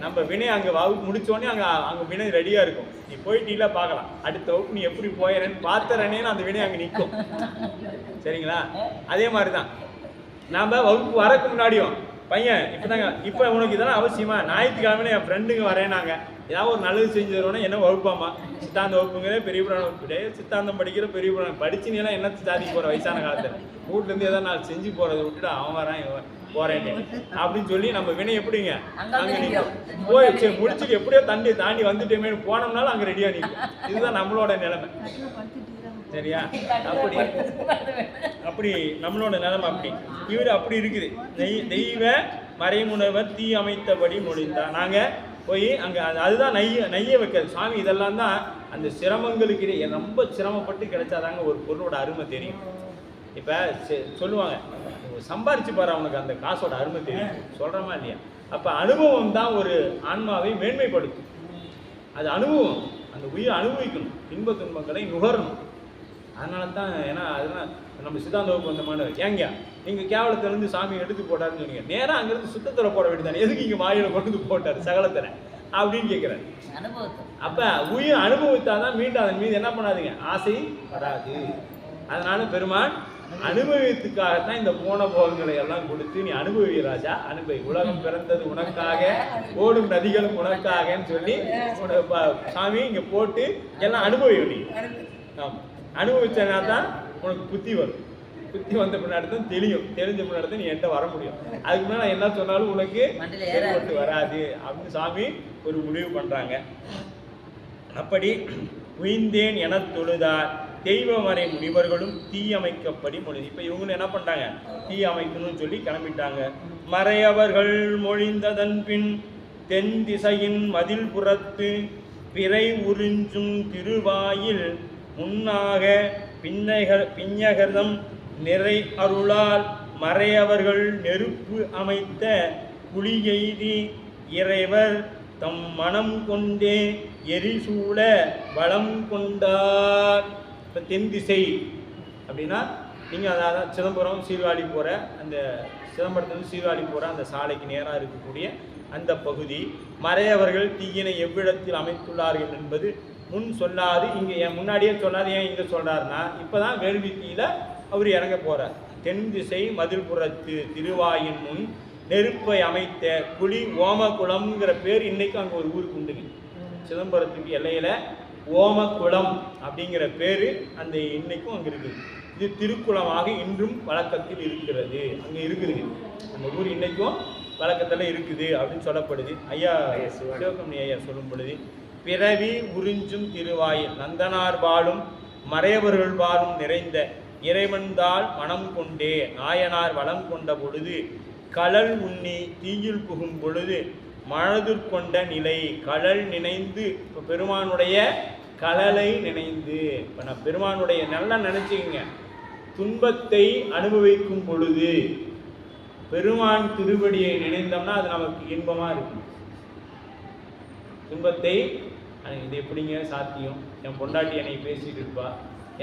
நம்ம வினை அங்க வகுப்பு முடிச்ச உடனே அங்க வினை ரெடியா இருக்கும். நீ போயிட்டீங்களா பார்க்கலாம், அடுத்த வகுப்பு நீ எப்படி போயிறேன்னு பார்த்தரனே அந்த வினை அங்க நிற்கும். சரிங்களா? அதே மாதிரிதான் நாம வகுப்பு வரக்கு முன்னாடியும் பையன் இப்போ உனக்கு இதெல்லாம் அவசியமா, ஞாயிற்றுக்கிழமை என் ஃப்ரெண்டுங்க வரேனாங்க, ஏதாவது ஒரு நல்லது செஞ்சு தருவோன்னா என்ன வகுப்பாமா, சித்தாந்த வகுப்புங்கிற பெரிய புராணம் வகுப்பு, சித்தாந்தம் படிக்கிற பெரிய புராணம் படிச்சு நீ எல்லாம் என்ன சாதிக்க போற வயசான காலத்தில், வீட்டுல இருந்து ஏதாவது நான் செஞ்சு போறதை விட்டுட்டு அவன் வரேன் போறேன் அப்படின்னு சொல்லி நம்ம வினை எப்படிங்க அங்க நிற்கும். போய் சரி முடிச்சுட்டு எப்படியோ தாண்டி வந்துட்டேமே போனோம்னாலும் அங்க ரெடியா நிற்கும். இதுதான் நம்மளோட நிலைமை. சரியா? அப்படி நம்மளோட நிலைமை அப்படி. இவர் அப்படி இருக்குது. தெய்வ மறைமுனைவர் தீ அமைத்தபடி மொழிந்தார். நாங்க போய் அங்க அதுதான் நெய்ய வைக்கிறது சுவாமி. இதெல்லாம் தான் அந்த சிரமங்களுக்கு ரொம்ப சிரமப்பட்டு கிடைச்சாதாங்க ஒரு பொருளோட அருமை தெரியும். இப்ப சொல்லுவாங்க சம்பாரிச்சு பாரு அவனுக்கு அந்த காசோட அருமை தெரியும், சொல்றமா இல்லையா? அப்ப அனுபவம் தான் ஒரு ஆன்மாவை மேன்மைப்படுத்தும். அது அனுபவம், அந்த உயிர் அனுபவிக்கணும், இன்ப துன்பங்களை நுகரணும். அதனால தான், ஏன்னா அதெல்லாம் நம்ம சித்தாந்த வகுப்பு வந்த மாதிரி ஏங்க நீங்கள் கேவலத்திலேருந்து சாமி எடுத்து போட்டாருன்னு சொன்னீங்க, நேராக அங்கேருந்து சுத்தத்தில் போட வேண்டியதானே, எதுக்கு இங்கே வாயில கொண்டு வந்து போட்டார் சகலத்தில் அப்படின்னு கேட்குறாரு. அப்போ உயிர் அனுபவித்தாதான் மீண்டும் அதன் மீது என்ன பண்ணாதுங்க, ஆசை வராது. அதனால பெருமான் அனுபவித்துக்காகத்தான் இந்த போன போகங்களை எல்லாம் கொடுத்து, நீ அனுபவி ராஜா, அனுபவி, உலகம் பிறந்தது உனக்காக, ஓடும் நதிகளும் உனக்காகன்னு சொல்லி சாமி இங்க போட்டு எல்லாம் அனுபவி. நீ ஆமாம், அனுபவிச்சனா தான் உனக்கு புத்தி வரும். புத்தி வந்த பின்னாடி தான் தெரிஞ்ச பின்னாடி தான் நீ என்கிட்ட வர முடியும். அதுக்கு மேலே என்ன சொன்னாலும் உனக்கு ஏற்பட்டு வராது அப்படின்னு சாமி ஒரு முடிவு பண்றாங்க. அப்படி உயிர்ந்தேன் என தொழுதார் தெய்வமறை முனிவர்களும் தீ அமைக்கப்படி மொழி. இப்போ இவங்களும் என்ன பண்ணுறாங்க, தீ அமைக்கணும்னு சொல்லி கிளம்பிட்டாங்க. மறையவர்கள் மொழிந்ததன் பின் தென் திசையின் மதில் புறத்து பிறை உறிஞ்சும் திருவாயில் முன்னாக பிஞகர்தம் நிறை அருளால் மறையவர்கள் நெருப்பு அமைத்த குழியெய்தி இறைவர் தம் மனம் கொண்டே எரிசூழ வளம் கொண்டார். இப்போ தென் திசை அப்படின்னா நீங்கள் அதாவது சிதம்பரம் சீர்காழி போகிற அந்த சிதம்பரத்துலேருந்து சீர்காழி போகிற அந்த சாலைக்கு நேராக இருக்கக்கூடிய அந்த பகுதி, மறையவர்கள் தீயினை எவ்விடத்தில் அமைத்துள்ளார்கள் என்பது முன் சொல்லாது, இங்கே என் முன்னாடியே சொல்லாது. ஏன் இங்கே சொல்கிறாருன்னா, இப்போ தான் வேள்வி தீயில அவர் இறங்க போகிறார். தென் திசை மதில் புறத்து திருவாயின் முன் நெருப்பை அமைத்த குழி ஓமகுளம்ங்கிற பேர் இன்னைக்கும் அங்கே ஒரு ஊருக்கு உண்டுங்க. சிதம்பரத்துக்கு எல்லையில் ஓமகுளம் அப்படிங்கிற பேர் அந்த இன்னைக்கும் அங்கே இருக்குது. இது திருக்குளமாக இன்றும் வழக்கத்தில் இருக்கிறது, அங்கே இருக்குதுங்க. அந்த ஊர் இன்னைக்கும் வழக்கத்தில் இருக்குது அப்படின்னு சொல்லப்படுது. ஐயா சிவகமணி ஐயா சொல்லும் பொழுது, பிறவி உறிஞ்சும் திருவாயில் நந்தனார் பாலும் மறையவர்கள் பாலும் நிறைந்த இறைவன்தாள் மனம் கொண்டே நாயனார் வளம் கொண்ட பொழுது கழல் உண்ணி தீயில் புகும் பொழுது மனதிற்கொண்ட நிலை. கழல் நினைந்து, இப்போ பெருமானுடைய கழலை நினைந்து, இப்போ நான் பெருமானுடைய நல்லா நினைச்சுக்கங்க, துன்பத்தை அனுபவிக்கும் பொழுது பெருமான் திருவடியை நினைந்தோம்னா அது நமக்கு இன்பமாக இருக்கும். துன்பத்தை இது எப்படிங்க சாத்தியம், என் பொண்டாட்டி என்னை பேசிட்டு இருப்பா,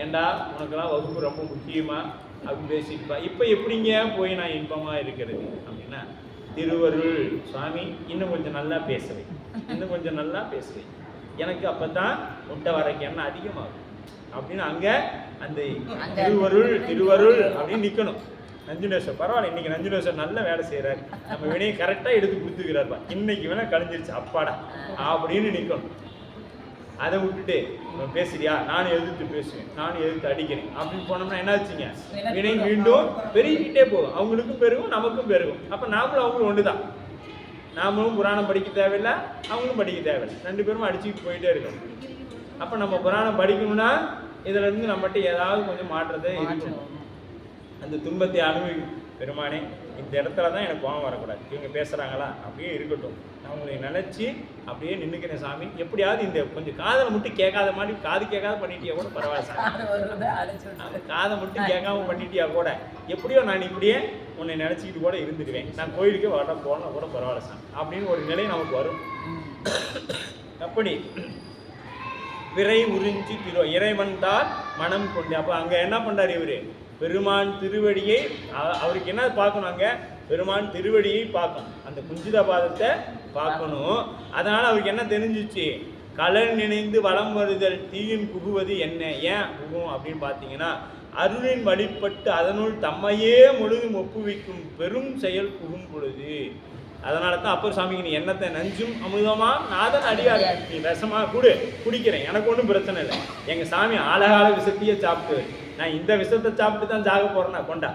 ஏண்டா உனக்கெல்லாம் வகுப்பு ரொம்ப முக்கியமா அப்படின்னு பேசிட்டுப்பா, இப்போ எப்படிங்க போய் நான் இன்பமாக இருக்கிறது அப்படின்னா, திருவருள் சுவாமி இன்னும் கொஞ்சம் நல்லா பேசுவேன், இன்னும் கொஞ்சம் நல்லா பேசுவேன், எனக்கு அப்போ தான் முட்டை வரைக்கும் என்ன அதிகமாகும் அப்படின்னு அங்கே அந்த திருவருள் அப்படின்னு நிற்கணும். நஞ்சுனேஸ்வர் பரவாயில்ல, இன்னைக்கு நஞ்சுனேஸ்வர் நல்ல வேலை செய்கிறார், நம்ம வினையை கரெக்டாக எடுத்து கொடுத்துக்கிறாருப்பா, இன்னைக்கு வேணா கழிஞ்சிருச்சு அப்பாடா அப்படின்னு நிற்கணும். அதை விட்டுட்டு பேசுறியா, நானும் எதிர்த்து பேசுவேன், நானும் எதிர்த்து அடிக்கிறேன் அப்படின்னு போனோம்னா என்ன ஆச்சுங்க, வினை மீண்டும் பெருகிட்டே போகும். அவங்களுக்கும் பெருகும், நமக்கும் பெருகும். அப்போ நாமளும் அவங்களும் ஒன்று தான். நாமளும் புராணம் படிக்க தேவையில்லை, அவங்களும் படிக்க தேவையில்லை, ரெண்டு பேரும் அடிச்சுட்டு போயிட்டே இருக்கணும். அப்போ நம்ம புராணம் படிக்கணும்னா இதுல இருந்து நம்மகிட்ட ஏதாவது கொஞ்சம் மாற்றத்தை இருக்கணும். அந்த துன்பத்தை அனுபவிக்கும். பெருமானே, இந்த இடத்துல தான் எனக்கு கோபம் வரக்கூடாது, இவங்க பேசுகிறாங்களா அப்படியே இருக்கட்டும், நான் உங்களை நினச்சி அப்படியே நின்றுக்கிறேன் சாமி, எப்படியாவது இந்த கொஞ்சம் காதலை மட்டும் கேட்காத மாதிரி, காது கேட்காத பண்ணிட்டியா கூட பரவாயில்ல சாமி, காதை மட்டும் கேட்காம பண்ணிட்டியா கூட எப்படியோ நான் இப்படியே உன்னை நினச்சிக்கிட்டு கூட இருந்துக்குவேன், நான் கோயிலுக்கே வர போனால் கூட பரவாயில்ல சாமி அப்படின்னு ஒரு நிலை நமக்கு வரும். அப்படி விரை உறிஞ்சி இறைவன் தான் மனம் கொண்டு. அப்போ அங்கே என்ன பண்ணுறாரு இவர், பெருமான் திருவடியை, அவருக்கு என்ன பார்க்கணும், அங்கே பெருமான் திருவடியை பார்க்கணும், அந்த குஞ்சித பாதத்தை பார்க்கணும். அதனால் அவருக்கு என்ன தெரிஞ்சிச்சு, கலன் நினைந்து வளம் வருதல் தீயின் புகுவது என்ன, ஏன் புகும் அப்படின்னு பார்த்தீங்கன்னா, அருளின் வழிபட்டு அதனுள் தம்மையே முழுதும் ஒப்புவிக்கும் பெரும் செயல் புகும் பொழுது. அதனால தான் அப்பர் சாமிக்கு, நீ என்னத்தை நஞ்சும் அமுதமா நாதன் அடியார், நீ விஷமாக குடிக்கிறேன், எனக்கு ஒன்றும் பிரச்சனை இல்லை, எங்கள் சாமி ஆழகால விஷத்தையே சாப்பிட்டு, நான் இந்த விஷத்தை சாப்பிட்டு தான் ஜாக போகிறேன்னா கொண்டா.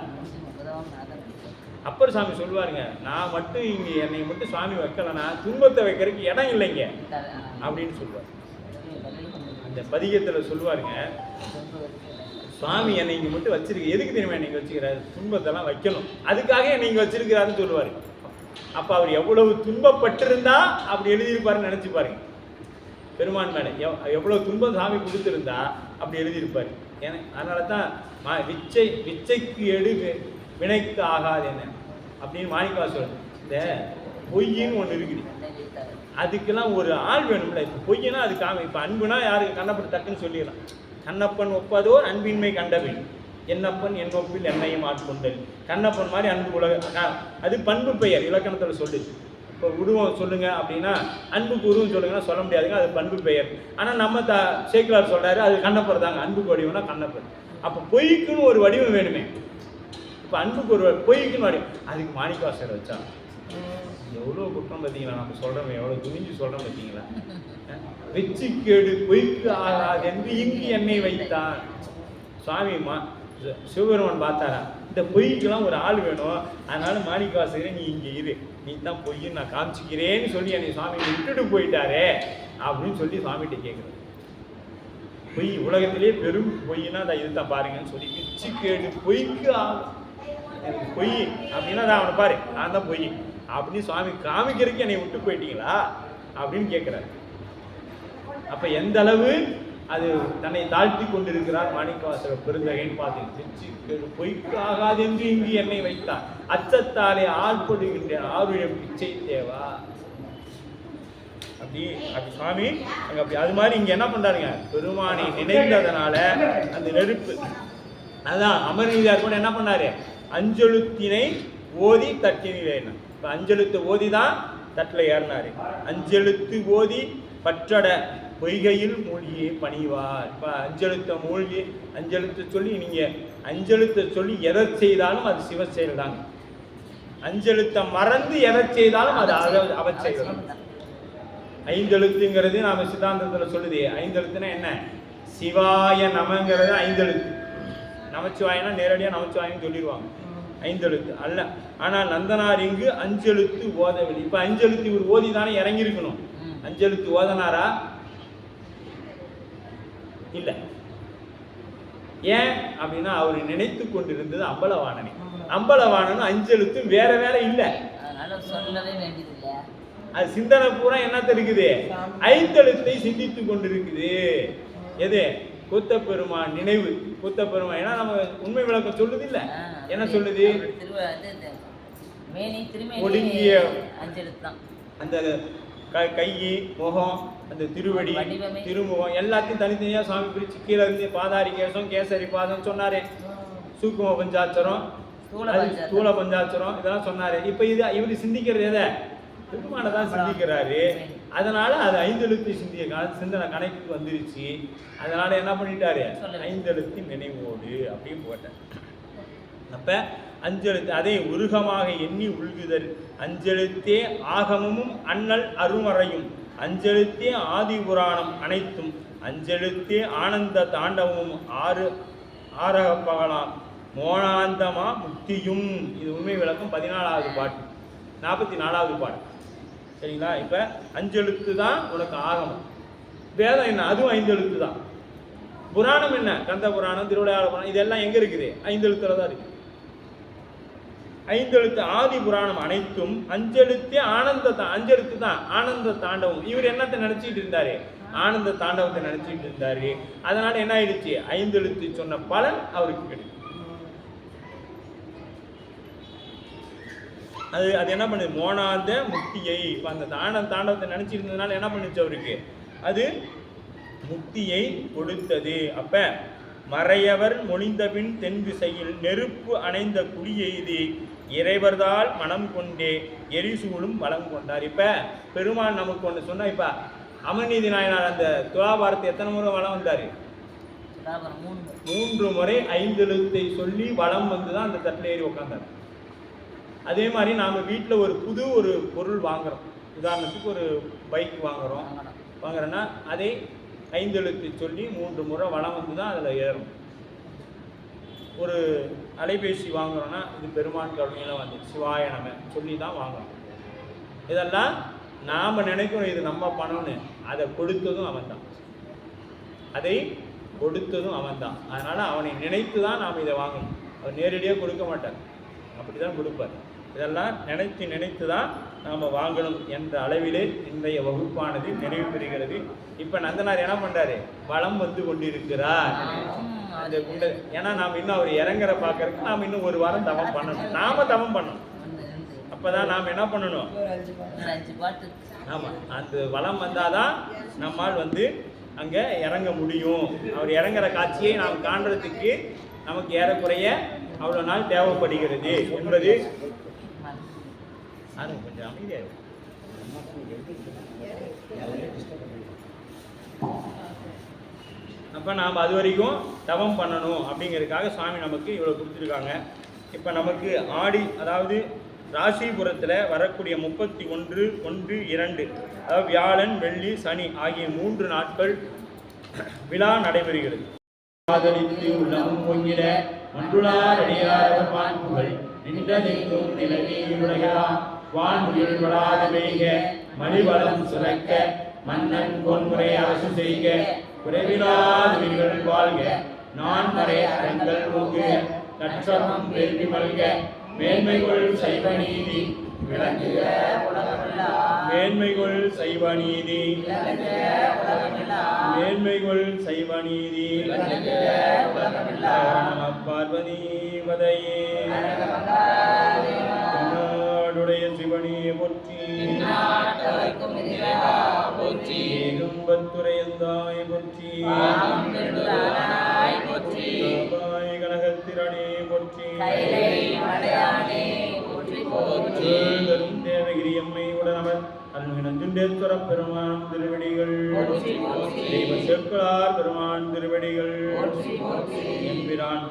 அப்பர் சாமி சொல்லுவாருங்க, நான் மட்டும் இங்கே என்னை மட்டும் சுவாமி வைக்கலைன்னா துன்பத்தை வைக்கிறதுக்கு இடம் இல்லைங்க அப்படின்னு சொல்லுவார். அந்த பதிகத்தில் சொல்லுவாருங்க, சுவாமி என்னை இங்கே மட்டும் வச்சிருக்கு, எதுக்கு தெரியுமா என்னைக்கு வச்சுக்கிறாரு, துன்பத்தெல்லாம் வைக்கணும், அதுக்காக என்னை இங்கே வச்சிருக்கிறாருன்னு சொல்லுவார். அப்போ அவர் எவ்வளவு துன்பப்பட்டிருந்தா அப்படி எழுதியிருப்பாருன்னு நினச்சி பாருங்க. பெருமான் மேலே எவ்வளோ துன்பம் சாமி கொடுத்துருந்தா அப்படி எழுதியிருப்பார். ஏன்னா அதனால தான் விச்சைக்கு எடு வினைக்கு ஆகாது என்ன அப்படின்னு மாணிக்கவா சொல்லுது. இந்த பொய்ன்னு ஒன்று இருக்குது, அதுக்கெல்லாம் ஒரு ஆள் வேணும்ல. இப்போ பொய்னா அது இப்போ அன்புனா யாருக்கு கண்ணப்பன் டக்குன்னு சொல்லிடலாம். கண்ணப்பன் ஒப்பதோர் அன்பின்மை கண்டபின் என்னப்பன் என் ஒப்பில் என்னையும் ஆட்கொண்டல். கண்ணப்பன் மாதிரி அன்பு உலக அது பண்பு பெயர் இலக்கணத்தில் சொல்லுது. இப்போ உருவம் சொல்லுங்க அப்படின்னா அன்புக்கு உருவம் சொல்லுங்கன்னா சொல்ல முடியாதுங்க, அது பண்பு பெயர். ஆனால் நம்ம சேக்கிலார் சொல்றாரு அது கண்ணப்பர் தாங்க, அன்புக்கு வடிவம்னா கண்ணப்பர். அப்போ பொய்க்குன்னு ஒரு வடிவம் வேணுமே. இப்போ அன்புக்கு ஒரு பொய்க்குன்னு வடிவம், அதுக்கு மாணிக்கவாசகர் வச்சா எவ்வளோ குற்றம் பார்த்தீங்களா? நம்ம சொல்கிறோம் எவ்வளோ துணிஞ்சு சொல்கிறோம் பார்த்தீங்களா? வெச்சு கேடு பொய்க்கு ஆகாது என்று இங்கு என்னை வைத்தான். சுவாமி சிவபெருமான் பார்த்தாரா, இந்த பொய்க்கெல்லாம் ஒரு ஆள் வேணும், அதனால மாணிக்கவாசகரே நீ இங்கே இரு, நீ தான் பொய்ன்னு நான் காமிச்சிக்கிறேன்னு சொல்லி என்னை சுவாமி விட்டுட்டு போயிட்டாரே அப்படின்னு சொல்லி சுவாமிகிட்ட கேட்குறேன். பொய் உலகத்திலே பெரும் பொய்னா அதை இதுதான் பாருங்கன்னு சொல்லி பிச்சு கேடு பொய்க்கு எனக்கு பொய் அப்படின்னா தான் அவனை பாரு நான் தான் பொய் அப்படின்னு சுவாமி காமிக்கிறதுக்கு என்னை விட்டு போயிட்டீங்களா அப்படின்னு கேட்குறாரு. அப்போ எந்த அளவு அது தன்னை தாழ்த்தி கொண்டிருக்கிறார் மாணிக்கவாசகர் பெருந்தகைன்னு பார்த்தீங்க. பொய்க்கு ஆகாது என்று இங்கு என்னை வைத்தார், அச்சத்தாலே ஆள்படுகின்றேன் ஆருடைய பிச்சை தேவா. அப்படி சுவாமி அங்கே அப்படி அது மாதிரி இங்கே என்ன பண்ணுறாருங்க, பெருமானை நினைந்ததனால அந்த நெருப்பு அதான் அமர்நீதியார் கூட என்ன பண்ணாரு, அஞ்செழுத்தினை ஓதி தட்டினேன். இப்போ அஞ்செழுத்து ஓதி தான் தட்டில் ஏறினாரு. அஞ்செழுத்து ஓதி பற்றட பொய்கையில் மூழ்கியே பணிவார். இப்போ அஞ்செழுத்த மூழ்கி அஞ்செழுத்த சொல்லி நீங்கள் அஞ்செழுத்த சொல்லி எதை செய்தாலும் அது சிவ செயல் தாங்க. அஞ்செழுத்த மறந்து எதை செய்தாலும் அது அவச்செயல் தான். ஐந்தெழுத்துங்கிறது நாம சித்தாந்தத்தில் சொல்லுது. ஐந்தெழுத்துனா என்ன, சிவாய நமங்கிறது ஐந்தெழுத்து. நமச்சிவாயனா நேரடியாக நமச்சிவாயன்னு சொல்லிடுவாங்க, ஐந்தெழுத்து அல்ல. ஆனால் நந்தனார் இங்கு அஞ்செழுத்து ஓதவில்லை. இப்போ அஞ்செழுத்து இவர் ஓதி தானே இறங்கியிருக்கணும். அஞ்செழுத்து ஓதனாரா இல்லை. ஏன் அப்படின்னா அவர் நினைத்து கொண்டிருந்தது அம்பலவாணனை. அம்பலவாணனும் அஞ்செழுத்து வேற வேற இல்லை. அது சிந்தனை பூரா என்னத்த இருக்குது, ஐந்தெழுத்தை சிந்தித்து கொண்டிருக்குது. எது, கூத்தப்பெருமான் நினைவு. கூத்தப்பெருமான் ஏன்னா நம்ம உண்மை விளக்கம் சொல்லுது இல்ல, என்ன சொல்லுது, ஒடுங்கிய அந்த கை முகம் அந்த திருவடி திருமுகம் எல்லாத்தையும் தனித்தனியா சுவாமி பிரிச்சு கீழே இருந்து பாதாரி கேசம் கேசரி பாதம் சொன்னாரு, சூக்கும பஞ்சாட்சரம் ஸ்தூல பஞ்சாட்சரம் இதெல்லாம் சொன்னாரு. இப்ப இது இவரு சிந்திக்கிறது எதை, பெருமானை தான் சிந்திக்கிறாரு. அதனால அது ஐந்தெழுத்து சிந்தனை கணக்கு வந்துருச்சு. அதனால என்ன பண்ணிட்டாரு, ஐந்தெழுத்து நினைவோடு அப்படின்னு போட்டார். அப்ப அஞ்செழுத்து அதை உருகமாக எண்ணி உள்குதல். அஞ்செழுத்தே ஆகமமும் அண்ணல் அருமறையும், அஞ்செழுத்தே ஆதி புராணம் அனைத்தும், அஞ்செழுத்தே ஆனந்த தாண்டவமும் ஆரகப்பகலாம் மோனாந்தமா முக்தியும். இது உண்மை விளக்கம் 14வது பாட்டு 44வது பாட்டு. சரிங்களா? இப்போ அஞ்செழுத்து தான் உனக்கு ஆகமம். வேதம் என்ன, அதுவும் ஐந்தெழுத்து தான். புராணம் என்ன, கந்த புராணம் திருவிளையாடல் புராணம் இதெல்லாம் எங்கே இருக்குது, ஐந்தெழுத்துல தான் இருக்குது. ஐந்தெழுத்து ஆதி புராணம் அனைத்தும் அஞ்செழுத்தே அஞ்செழுத்து தான் ஆனந்த தாண்டவம். இவர் என்னத்தை நினைச்சிட்டு இருந்தாரு, ஆனந்த தாண்டவத்தை நினைச்சிட்டு இருந்தாரு. அதனால என்ன ஆயிடுச்சு, ஐந்தெழுத்து சொன்ன பலன் அவருக்கு கிடைக்கும். அது என்ன பண்ணுது, மோனாந்த முக்தியை. இப்போ அந்த தாண்டவத்தை நினைச்சிட்டு இருந்ததுனால என்ன பண்ணுச்சு அவருக்கு, அது முக்தியை கொடுத்தது. அப்ப மறையவர் மொழிந்தபின் தென் திசையில் நெருப்பு அணைந்த குடியெய்தி இறைவர்தால் மனம் கொண்டே எரிசூழும் வளம் கொண்டார். இப்ப பெருமான் நமக்கு ஒன்று சொன்னா, இப்ப அமர்நீதி நாயனார் அந்த துலாபாரத்தை எத்தனை முறை வளம் வந்தாரு, 3 முறை ஐந்தெழுத்தை சொல்லி வளம் வந்துதான் அந்த தட்டில் ஏறி உட்காந்தார். அதே மாதிரி நாம் வீட்டில் ஒரு புது ஒரு பொருள் வாங்குகிறோம், உதாரணத்துக்கு ஒரு பைக் வாங்குறோன்னா அதை ஐந்தெழுத்து சொல்லி 3 முறை வளம் வந்து தான் அதில் ஏறும். ஒரு அலைபேசி வாங்குறோன்னா இது பெருமான் கருணையில் வந்து சிவாய நம சொல்லி தான் வாங்குறோம். இதெல்லாம் நாம் நினைக்கணும் இது நம்ம பணம்னு, அதை கொடுத்ததும் அவன் தான், அதை கொடுத்ததும் அவன் தான். அதனால் அவனை நினைத்து தான் நாம் இதை வாங்கணும். அவர் நேரடியாக கொடுக்க மாட்டார், அப்படி தான் கொடுப்பார். இதெல்லாம் நினைத்து தான் நாம் வாங்கணும் என்ற அளவிலே இன்றைய வகுப்பானது நிறைவு பெறுகிறது. இப்போ நந்தனார் என்ன பண்ணுறாரு, வளம் வந்து கொண்டிருக்கிறார். அந்த குண்டை ஏன்னா நாம் இன்னும் அவர் இறங்குற பார்க்கறதுக்கு நாம் இன்னும் 1 வாரம் தவம் பண்ணணும். நாம தவம் பண்ணணும். அப்போ தான் நாம் என்ன பண்ணணும், ஆமாம், அந்த வளம் வந்தாதான் நம்மால் வந்து அங்கே இறங்க முடியும். அவர் இறங்குற காட்சியை நாம் காண்றதுக்கு நமக்கு ஏறக்குறைய அவ்வளோ நாள் தேவைப்படுகிறது என்பது. கொஞ்சம் அமைதியாக அப்போ நாம் அது வரைக்கும் தவம் பண்ணணும் அப்படிங்கிறதுக்காக சுவாமி நமக்கு இவ்வளோ கொடுத்துருக்காங்க. இப்போ நமக்கு ஆடி, அதாவது ராசிபுரத்தில் வரக்கூடிய 31, 1, 2, அதாவது வியாழன், வெள்ளி, சனி ஆகிய 3 நாட்கள் விழா நடைபெறுகிறது. ஆதரித்து உள்ளமும் பொங்கிட மன்றுளார் அடியார் பான்புகள் நின்றதெங்கும் நிலவியுலகலாம் வான்முகில் வளாத பெய்க மணிவளம் சுரக்க மன்னன் பொன்முறை அரசு செய்க குறைவிலாத உயிர்கள் வாழ்க நான்மறை அறங்கள் ஓங்குக நற்றமம் வேள்வி மல்க மேன்மைகள் சைவ நீதி விளங்குக மேன்மைகள் சைவ நீதி மேன்மைகள் சைவ நீதி நம பார்வதி வதையே நாடுடைய சிவனியை போற்றி ஏகம்பத்துரையந்தாய் போற்றி கனகத்திரனே போற்றி தரும் தேவகிரி அம்மை உடனவர் அருள்மிகு நஞ்சுண்டேஸ்வர பெருமான் திருவடிகள் தெய்வ சேக்கலார் பெருமான் திருவடிகள் எம்பிரான்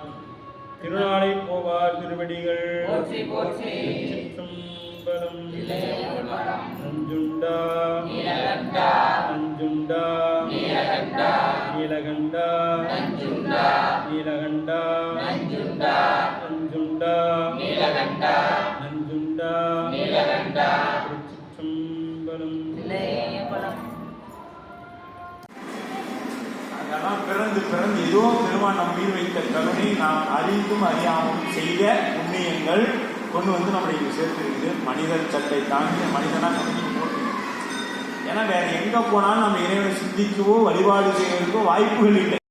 திருநாளை போவார் திருவடிகள் சிற்றம்பலம். நஞ்சுண்டா நஞ்சுண்டா நீலகண்டா நீலகண்டா நஞ்சுண்டா நஞ்சுண்டா சிற்றம்பலம். அதெல்லாம் பிறந்து ஏதோ பெருமான் நம் மீது வைத்த கருணை நாம் அறிந்தும் அறியாமல் செய்த புண்ணியங்கள் கொண்டு வந்து நம்மளை இங்கே சேர்த்துருக்குது. மனிதர் சட்டை தாண்டி மனிதனா கண்டிப்பாக போட்டு, ஏன்னா வேற எங்க போனாலும் நம்ம இறைவனை சிந்திக்கவோ வழிபாடு செய்வதற்கோ வாய்ப்புகள் இல்லை.